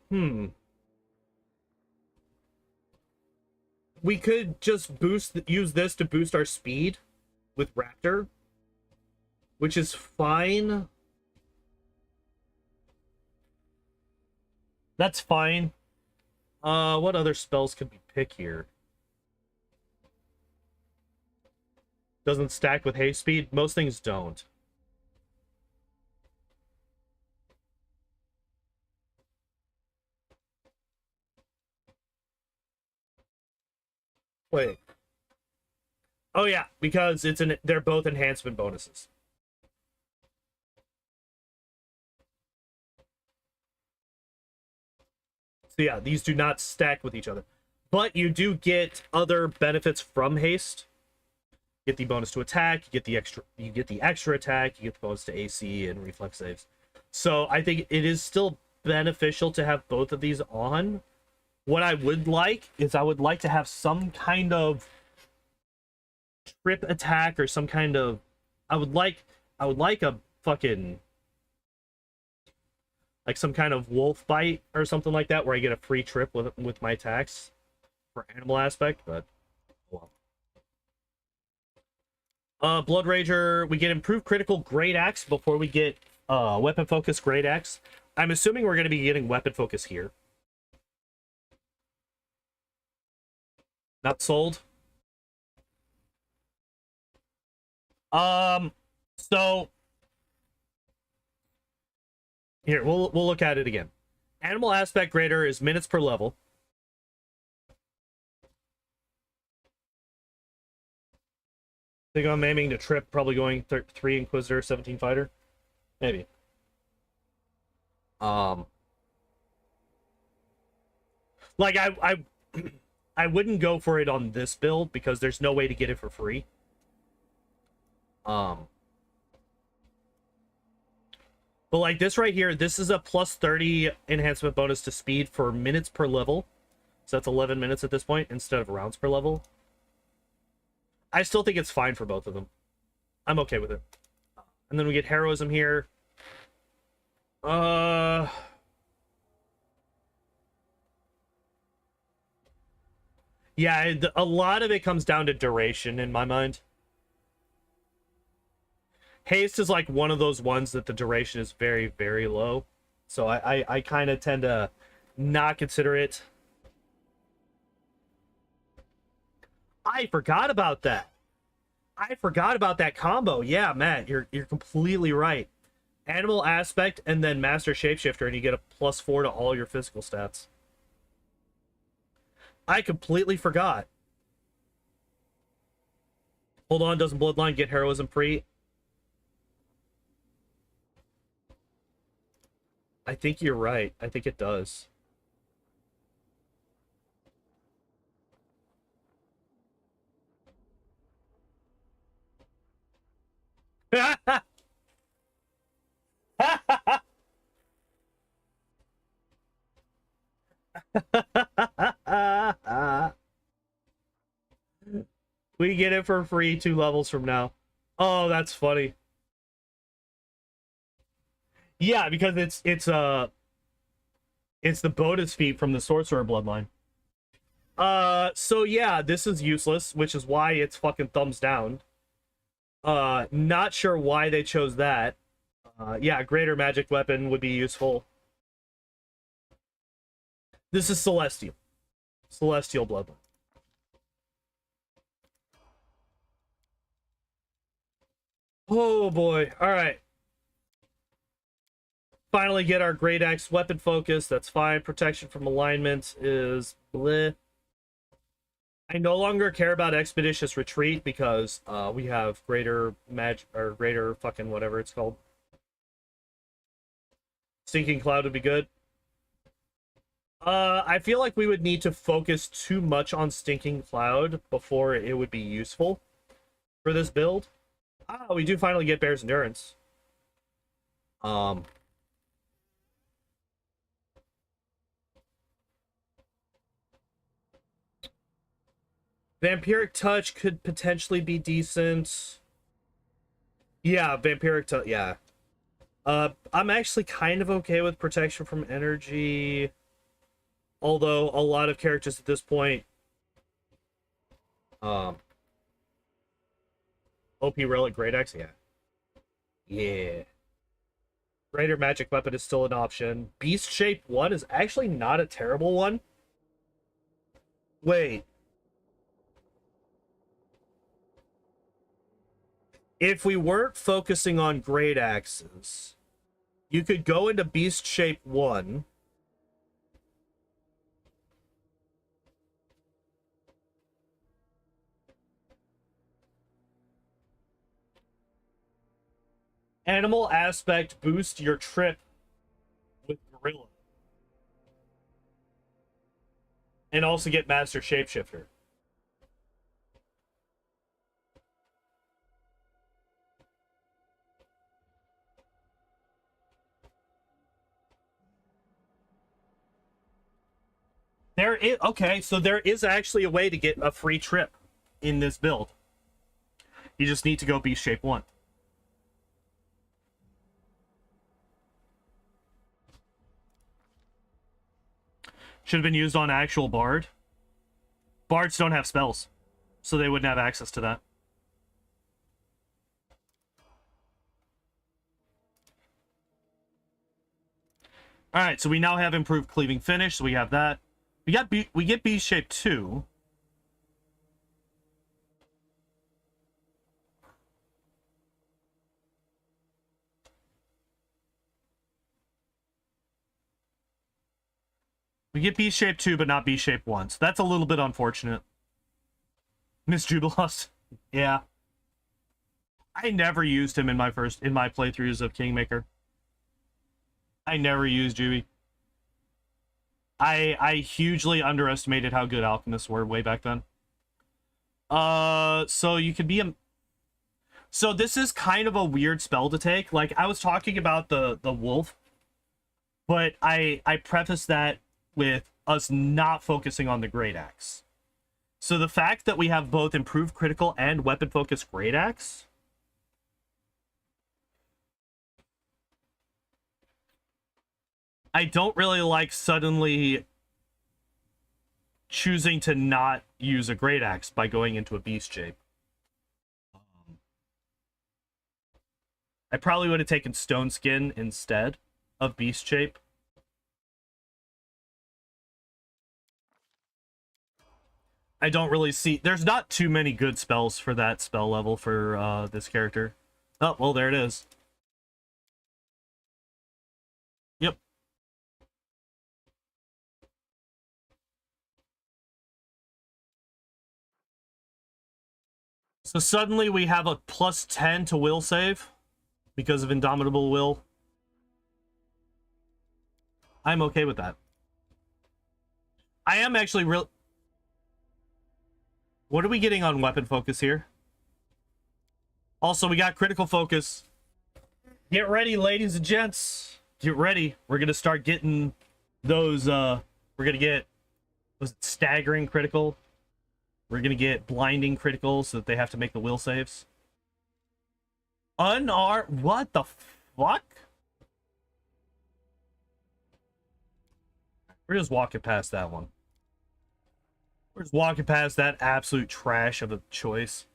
We could just use this to boost our speed with Raptor, which is fine. That's fine. What other spells could we pick here? Doesn't stack with haste speed. Most things don't. Wait. Oh yeah, because they're both enhancement bonuses. So yeah, these do not stack with each other. But you do get other benefits from haste. You get the bonus to attack, you get the extra attack, you get the bonus to AC and reflex saves. So I think it is still beneficial to have both of these on. What I would like is I would like to have some kind of trip attack or some kind of I would like a fucking like some kind of wolf bite or something like that where I get a free trip with my attacks for Animal Aspect, but well. Bloodrager, we get improved critical Great Axe before we get weapon focus Great Axe. I'm assuming we're going to be getting weapon focus here. Not sold. So here we'll look at it again. Animal Aspect Greater is minutes per level. I think I'm aiming to trip, probably going 3 Inquisitor, 17 Fighter. Maybe. Like I wouldn't go for it on this build because there's no way to get it for free. But like this right here, this is a plus 30 enhancement bonus to speed for minutes per level. So that's 11 minutes at this point instead of rounds per level. I still think it's fine for both of them. I'm okay with it. And then we get Heroism here. Yeah, a lot of it comes down to duration in my mind. Haste is like one of those ones that the duration is very, very low. So I kind of tend to not consider it. I forgot about that. I forgot about that combo. Yeah, Matt, you're completely right. Animal Aspect and then Master Shapeshifter, and you get a +4 to all your physical stats. I completely forgot. Hold on, doesn't Bloodline get Heroism free? I think you're right. I think it does. We get it for free 2 levels from now. Oh, that's funny. Yeah, because it's the bonus feat from the Sorcerer bloodline. So yeah, this is useless, which is why it's fucking thumbs down. Not sure why they chose that. Yeah, greater magic weapon would be useful. This is Celestial. Celestial bloodline. Oh boy. Alright. Finally get our Great Axe weapon focus. That's fine. Protection from alignment is bleh. I no longer care about Expeditious Retreat because we have greater magic, or greater fucking whatever it's called. Stinking Cloud would be good. I feel like we would need to focus too much on Stinking Cloud before it would be useful for this build. Ah, we do finally get Bear's Endurance. Vampiric Touch could potentially be decent. Yeah, Vampiric Touch, yeah. I'm actually kind of okay with Protection from Energy. Although, a lot of characters at this point... OP Relic Great Axe, yeah. Yeah. Greater Magic Weapon is still an option. Beast Shape 1 is actually not a terrible one. Wait. If we weren't focusing on Great Axes, you could go into Beast Shape 1. Animal Aspect boost your trip with Gorilla. And also get Master Shapeshifter. There is, okay, so there is actually a way to get a free trip in this build. You just need to go Beast Shape 1. Should have been used on actual Bard. Bards don't have spells, so they wouldn't have access to that. Alright, so we now have improved Cleaving Finish, so we have that. We get Beast Shape 2. We get Beast Shape 2, but not Beast Shape 1. So that's a little bit unfortunate. Miss Jubilos. Yeah. I never used him in my playthroughs of Kingmaker. I never used Juby. I hugely underestimated how good alchemists were way back then. So you could be a... So this is kind of a weird spell to take. Like, I was talking about the wolf, but I prefaced that with us not focusing on the Great Axe. So the fact that we have both improved critical and weapon focused Great Axe... I don't really like suddenly choosing to not use a Great Axe by going into a Beast Shape. I probably would have taken Stone Skin instead of Beast Shape. I don't really see... There's not too many good spells for that spell level for this character. Oh, well, there it is. Yep. So suddenly we have a +10 to will save because of Indomitable Will. I'm okay with that. I am actually real... What are we getting on weapon focus here? Also, we got critical focus. Get ready, ladies and gents. Get ready. We're going to start getting those, we're going to get, was it staggering critical? We're going to get blinding critical so that they have to make the will saves. Unarmed, what the fuck? We're just walking past that one. We're just walking past that absolute trash of a choice.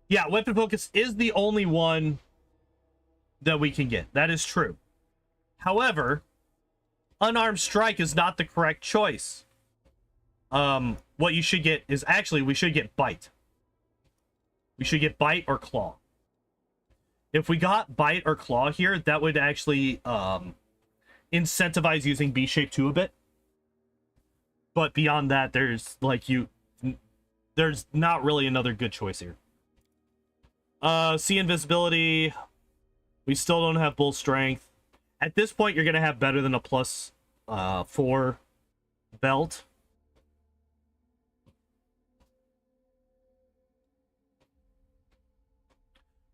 Yeah, weapon focus is the only one that we can get. That is true. However, unarmed strike is not the correct choice. What you should get is actually, we should get bite. We should get bite or claw. If we got bite or claw here, that would actually incentivize using B shape 2 a bit. But beyond that, there's like there's not really another good choice here. C invisibility. We still don't have bull strength. At this point, you're gonna have better than a plus 4 belt.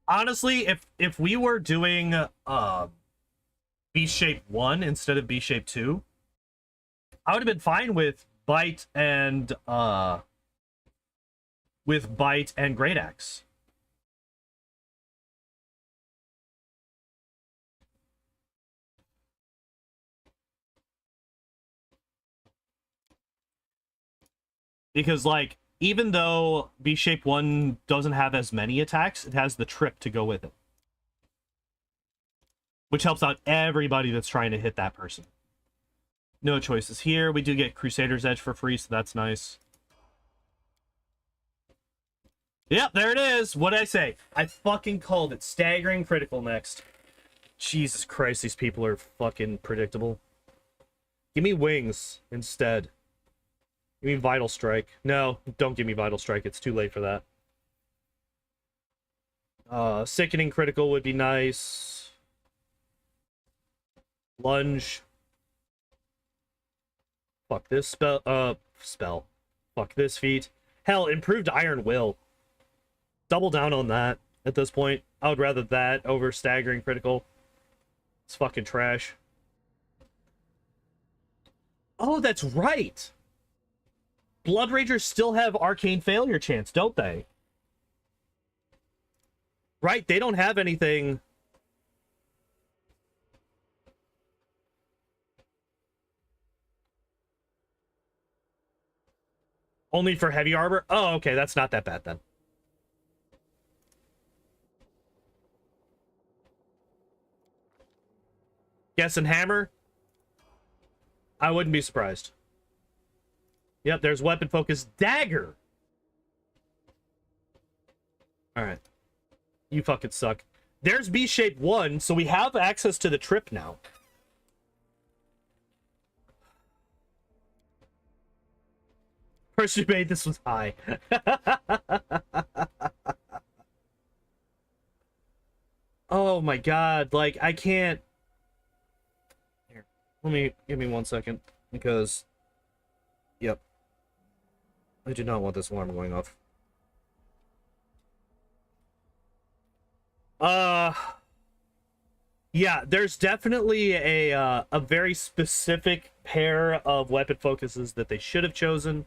Honestly, if we were doing B shape 1 instead of B shape 2, I would have been fine with bite and Great Axe. Because like, even though B shape 1 doesn't have as many attacks, it has the trip to go with it, which helps out everybody that's trying to hit that person. No choices here. We do get Crusader's Edge for free, so that's nice. Yep, there it is. What'd I say? I fucking called it. Staggering critical next. Jesus Christ, these people are fucking predictable. Give me wings instead. Give me Vital Strike. No, don't give me Vital Strike. It's too late for that. Sickening critical would be nice. Lunge. Fuck this spell. Fuck this feat. Hell, improved Iron Will. Double down on that at this point. I would rather that over staggering critical. It's fucking trash. Oh, that's right. Bloodragers still have arcane failure chance, don't they? Right, they don't have anything. Only for heavy armor? Oh, okay, that's not that bad then. Guessing hammer? I wouldn't be surprised. Yep, there's weapon focus dagger. Alright. You fucking suck. There's B shape 1, so we have access to the trip now. First you made this was high. Oh my god, like I can't. Here, give me 1 second because yep. I do not want this alarm going off. Yeah, there's definitely a very specific pair of weapon focuses that they should have chosen,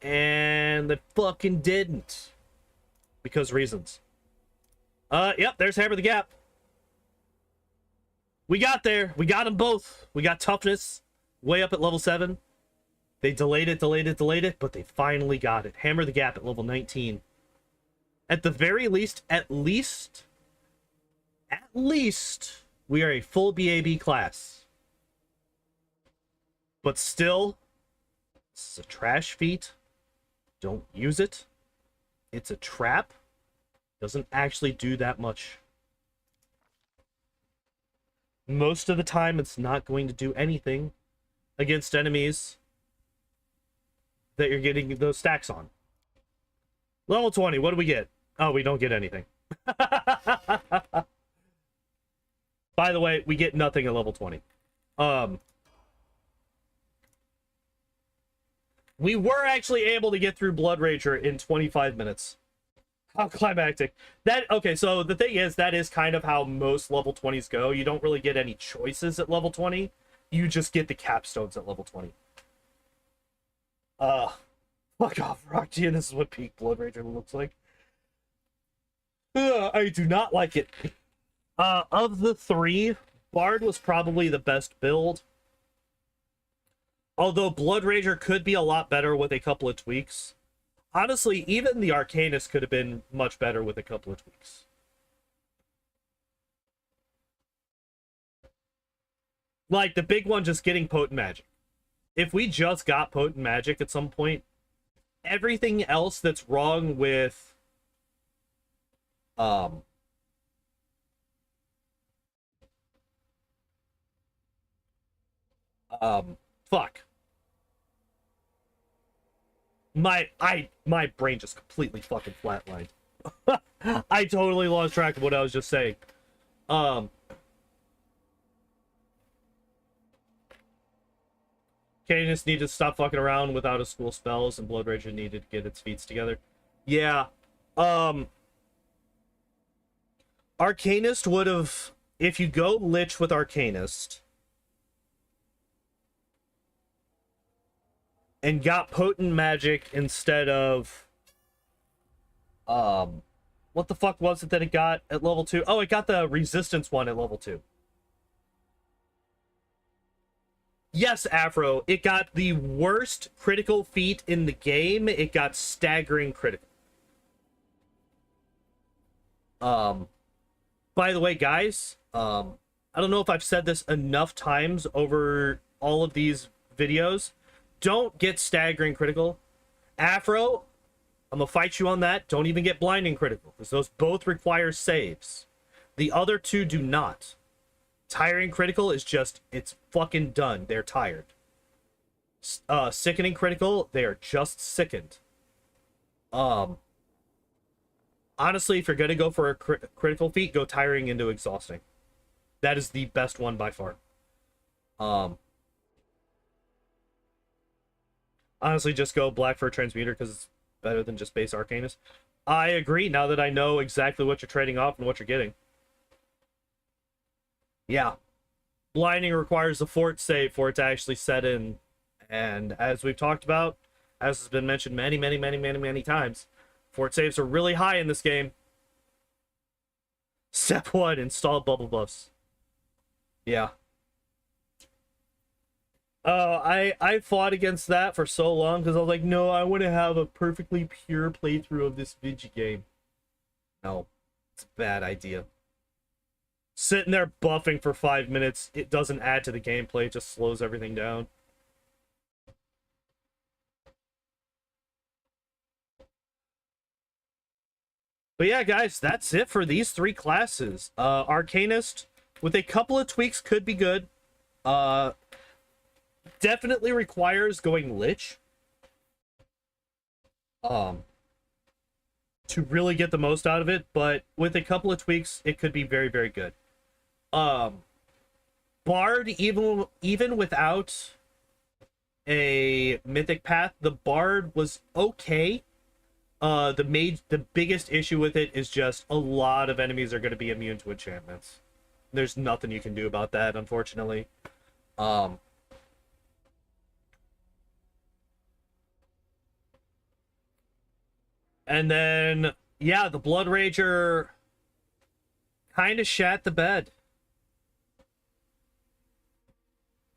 and they fucking didn't. Because reasons. Yep, there's Hammer the Gap. We got there. We got them both. We got toughness way up at level 7. They delayed it, but they finally got it. Hammer the Gap at level 19. At the very least, at least, we are a full BAB class. But still, this is a trash feat. Don't use it. It's a trap. Doesn't actually do that much. Most of the time, it's not going to do anything against enemies that you're getting those stacks on. Level 20, what do we get? Oh, we don't get anything. By the way, we get nothing at level 20. We were actually able to get through Bloodrager in 25 minutes. How climactic. Okay, so the thing is, that is kind of how most level 20s go. You don't really get any choices at level 20. You just get the capstones at level 20. Fuck off, Rocky. This is what peak Bloodrager looks like. I do not like it. Of the 3, Bard was probably the best build. Although Bloodrager could be a lot better with a couple of tweaks. Honestly, even the Arcanist could have been much better with a couple of tweaks. Like, the big one, just getting Potent Magic. If we just got Potent Magic at some point, everything else that's wrong with Fuck. My brain just completely fucking flatlined. I totally lost track of what I was just saying. Arcanist needed to stop fucking around with out of school spells, and Bloodrager needed to get its feats together. Yeah. Arcanist would have, if you go Lich with Arcanist and got potent magic instead of what the fuck was it that it got at level 2? Oh, it got the resistance one at level 2. Yes, Afro, it got the worst critical feat in the game. It got staggering critical. By the way, guys, I don't know if I've said this enough times over all of these videos. Don't get staggering critical. Afro, I'm gonna fight you on that. Don't even get blinding critical, because those both require saves. The other two do not. Tiring critical is just, it's fucking done. They're tired. Sickening critical, they are just sickened. Honestly, if you're gonna go for a critical feat, go tiring into exhausting. That is the best one by far. Honestly, just go black for a transmuter because it's better than just base Arcanist. I agree, now that I know exactly what you're trading off and what you're getting. Yeah. Blinding requires a fort save for it to actually set in. And as we've talked about, as has been mentioned many times, fort saves are really high in this game. Step 1, install bubble buffs. Yeah. I fought against that for so long because I was like, no, I want to have a perfectly pure playthrough of this Vigi game. No, it's a bad idea. Sitting there buffing for 5 minutes, it doesn't add to the gameplay, it just slows everything down. But yeah, guys, that's it for these 3 classes. Arcanist, with a couple of tweaks, could be good. Definitely requires going Lich. To really get the most out of it, but with a couple of tweaks, it could be very, very good. Bard, even without a mythic path, the Bard was okay. The biggest issue with it is just a lot of enemies are going to be immune to enchantments. There's nothing you can do about that, unfortunately. And then, yeah, the Bloodrager kind of shat the bed.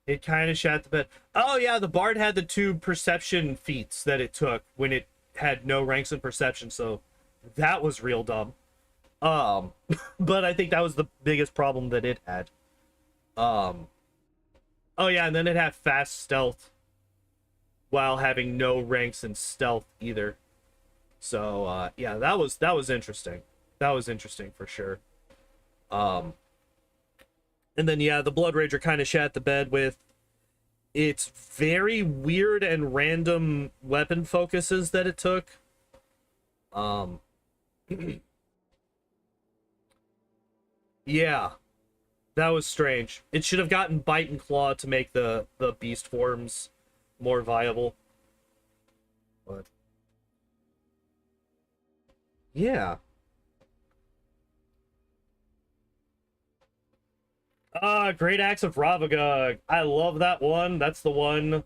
It kind of shat the bed. Oh, yeah, the Bard had the 2 perception feats that it took when it had no ranks in perception, so that was real dumb. But I think that was the biggest problem that it had. Oh, yeah, and then it had fast stealth while having no ranks in stealth either. So, yeah, that was interesting. That was interesting for sure. And then, yeah, the Bloodrager kind of shat the bed with its very weird and random weapon focuses that it took. Yeah, that was strange. It should have gotten Bite and Claw to make the beast forms more viable. But yeah. Great Axe of Ravagug. I love that one. That's the one.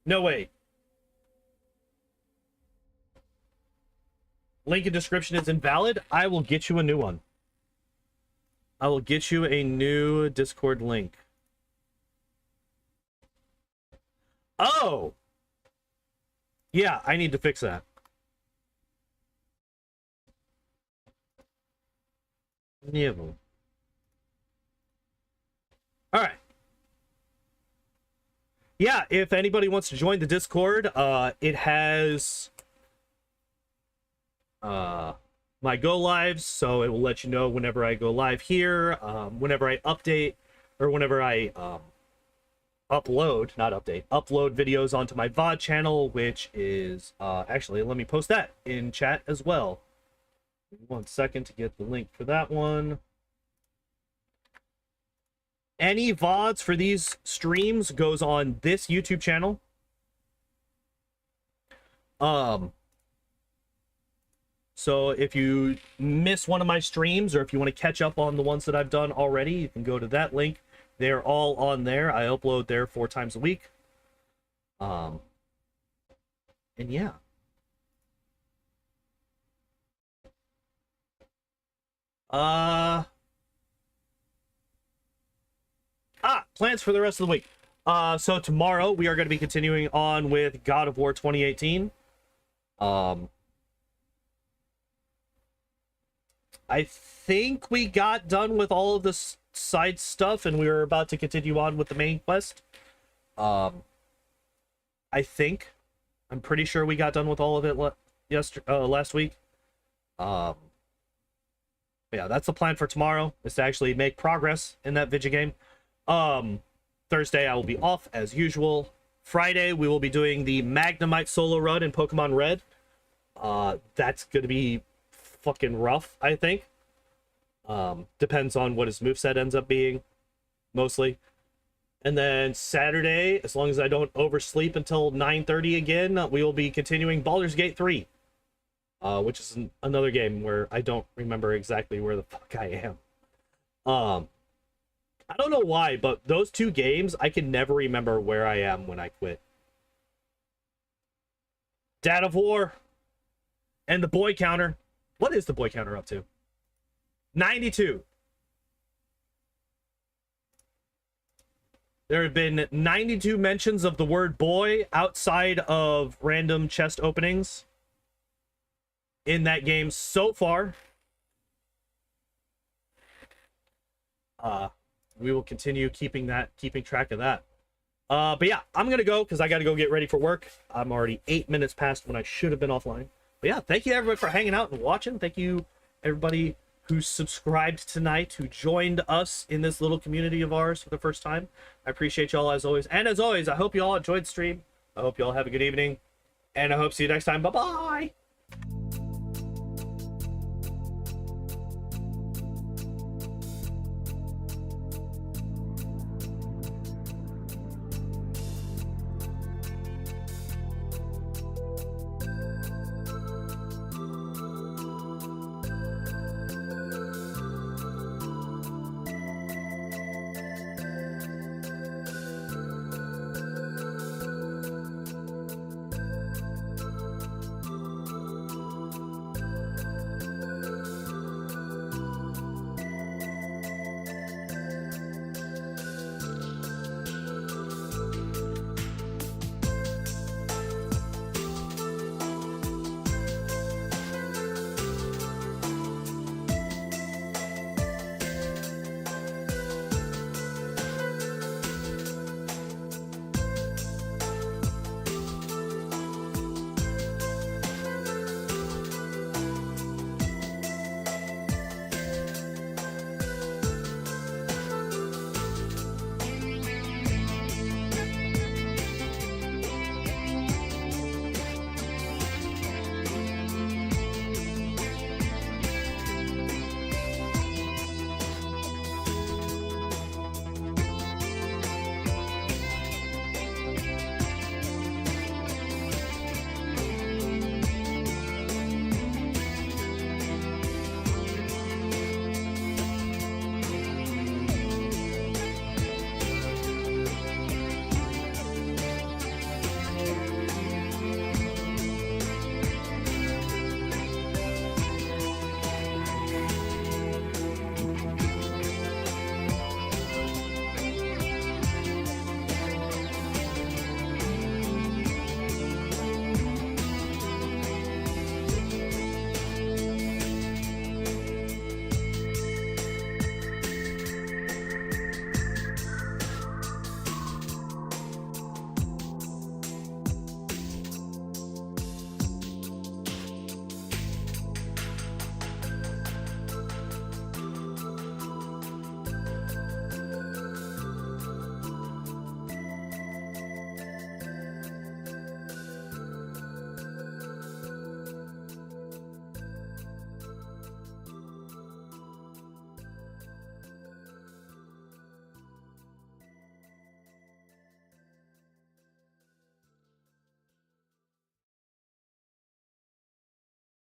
No, wait. Link in description is invalid. I will get you a new one. I will get you a new Discord link. Oh! Yeah, I need to fix that. Yeah. All right. Yeah, if anybody wants to join the Discord, it has my go lives, so it will let you know whenever I go live here, whenever I update, or whenever I upload, not update, upload videos onto my VOD channel, which is, actually, let me post that in chat as well. 1 second to get the link for that one. Any VODs for these streams goes on this YouTube channel. So if you miss one of my streams, or if you want to catch up on the ones that I've done already, you can go to that link. They're all on there. I upload there 4 times a week. And yeah. Plans for the rest of the week. So tomorrow we are going to be continuing on with God of War 2018. I think we got done with all of this side stuff, and we were about to continue on with the main quest. I think. I'm pretty sure we got done with all of it last week. Yeah, that's the plan for tomorrow, is to actually make progress in that video game. Thursday I will be off as usual. Friday we will be doing the Magnemite solo run in Pokemon Red. That's gonna be fucking rough, I think. Depends on what his moveset ends up being, mostly. And then Saturday, as long as I don't oversleep until 9:30 again, we will be continuing Baldur's Gate 3. Which is another game where I don't remember exactly where the fuck I am. I don't know why, but those 2 games, I can never remember where I am when I quit. Dad of War and the boy counter. What is the boy counter up to? 92. There have been 92 mentions of the word boy outside of random chest openings in that game so far. We will continue keeping track of that. But yeah, I'm gonna go because I gotta go get ready for work. I'm already 8 minutes past when I should have been offline. But yeah, thank you everybody for hanging out and watching. Thank you everybody who subscribed tonight, who joined us in this little community of ours for the first time. I appreciate y'all as always. And as always, I hope you all enjoyed the stream. I hope you all have a good evening. And I hope to see you next time. Bye-bye!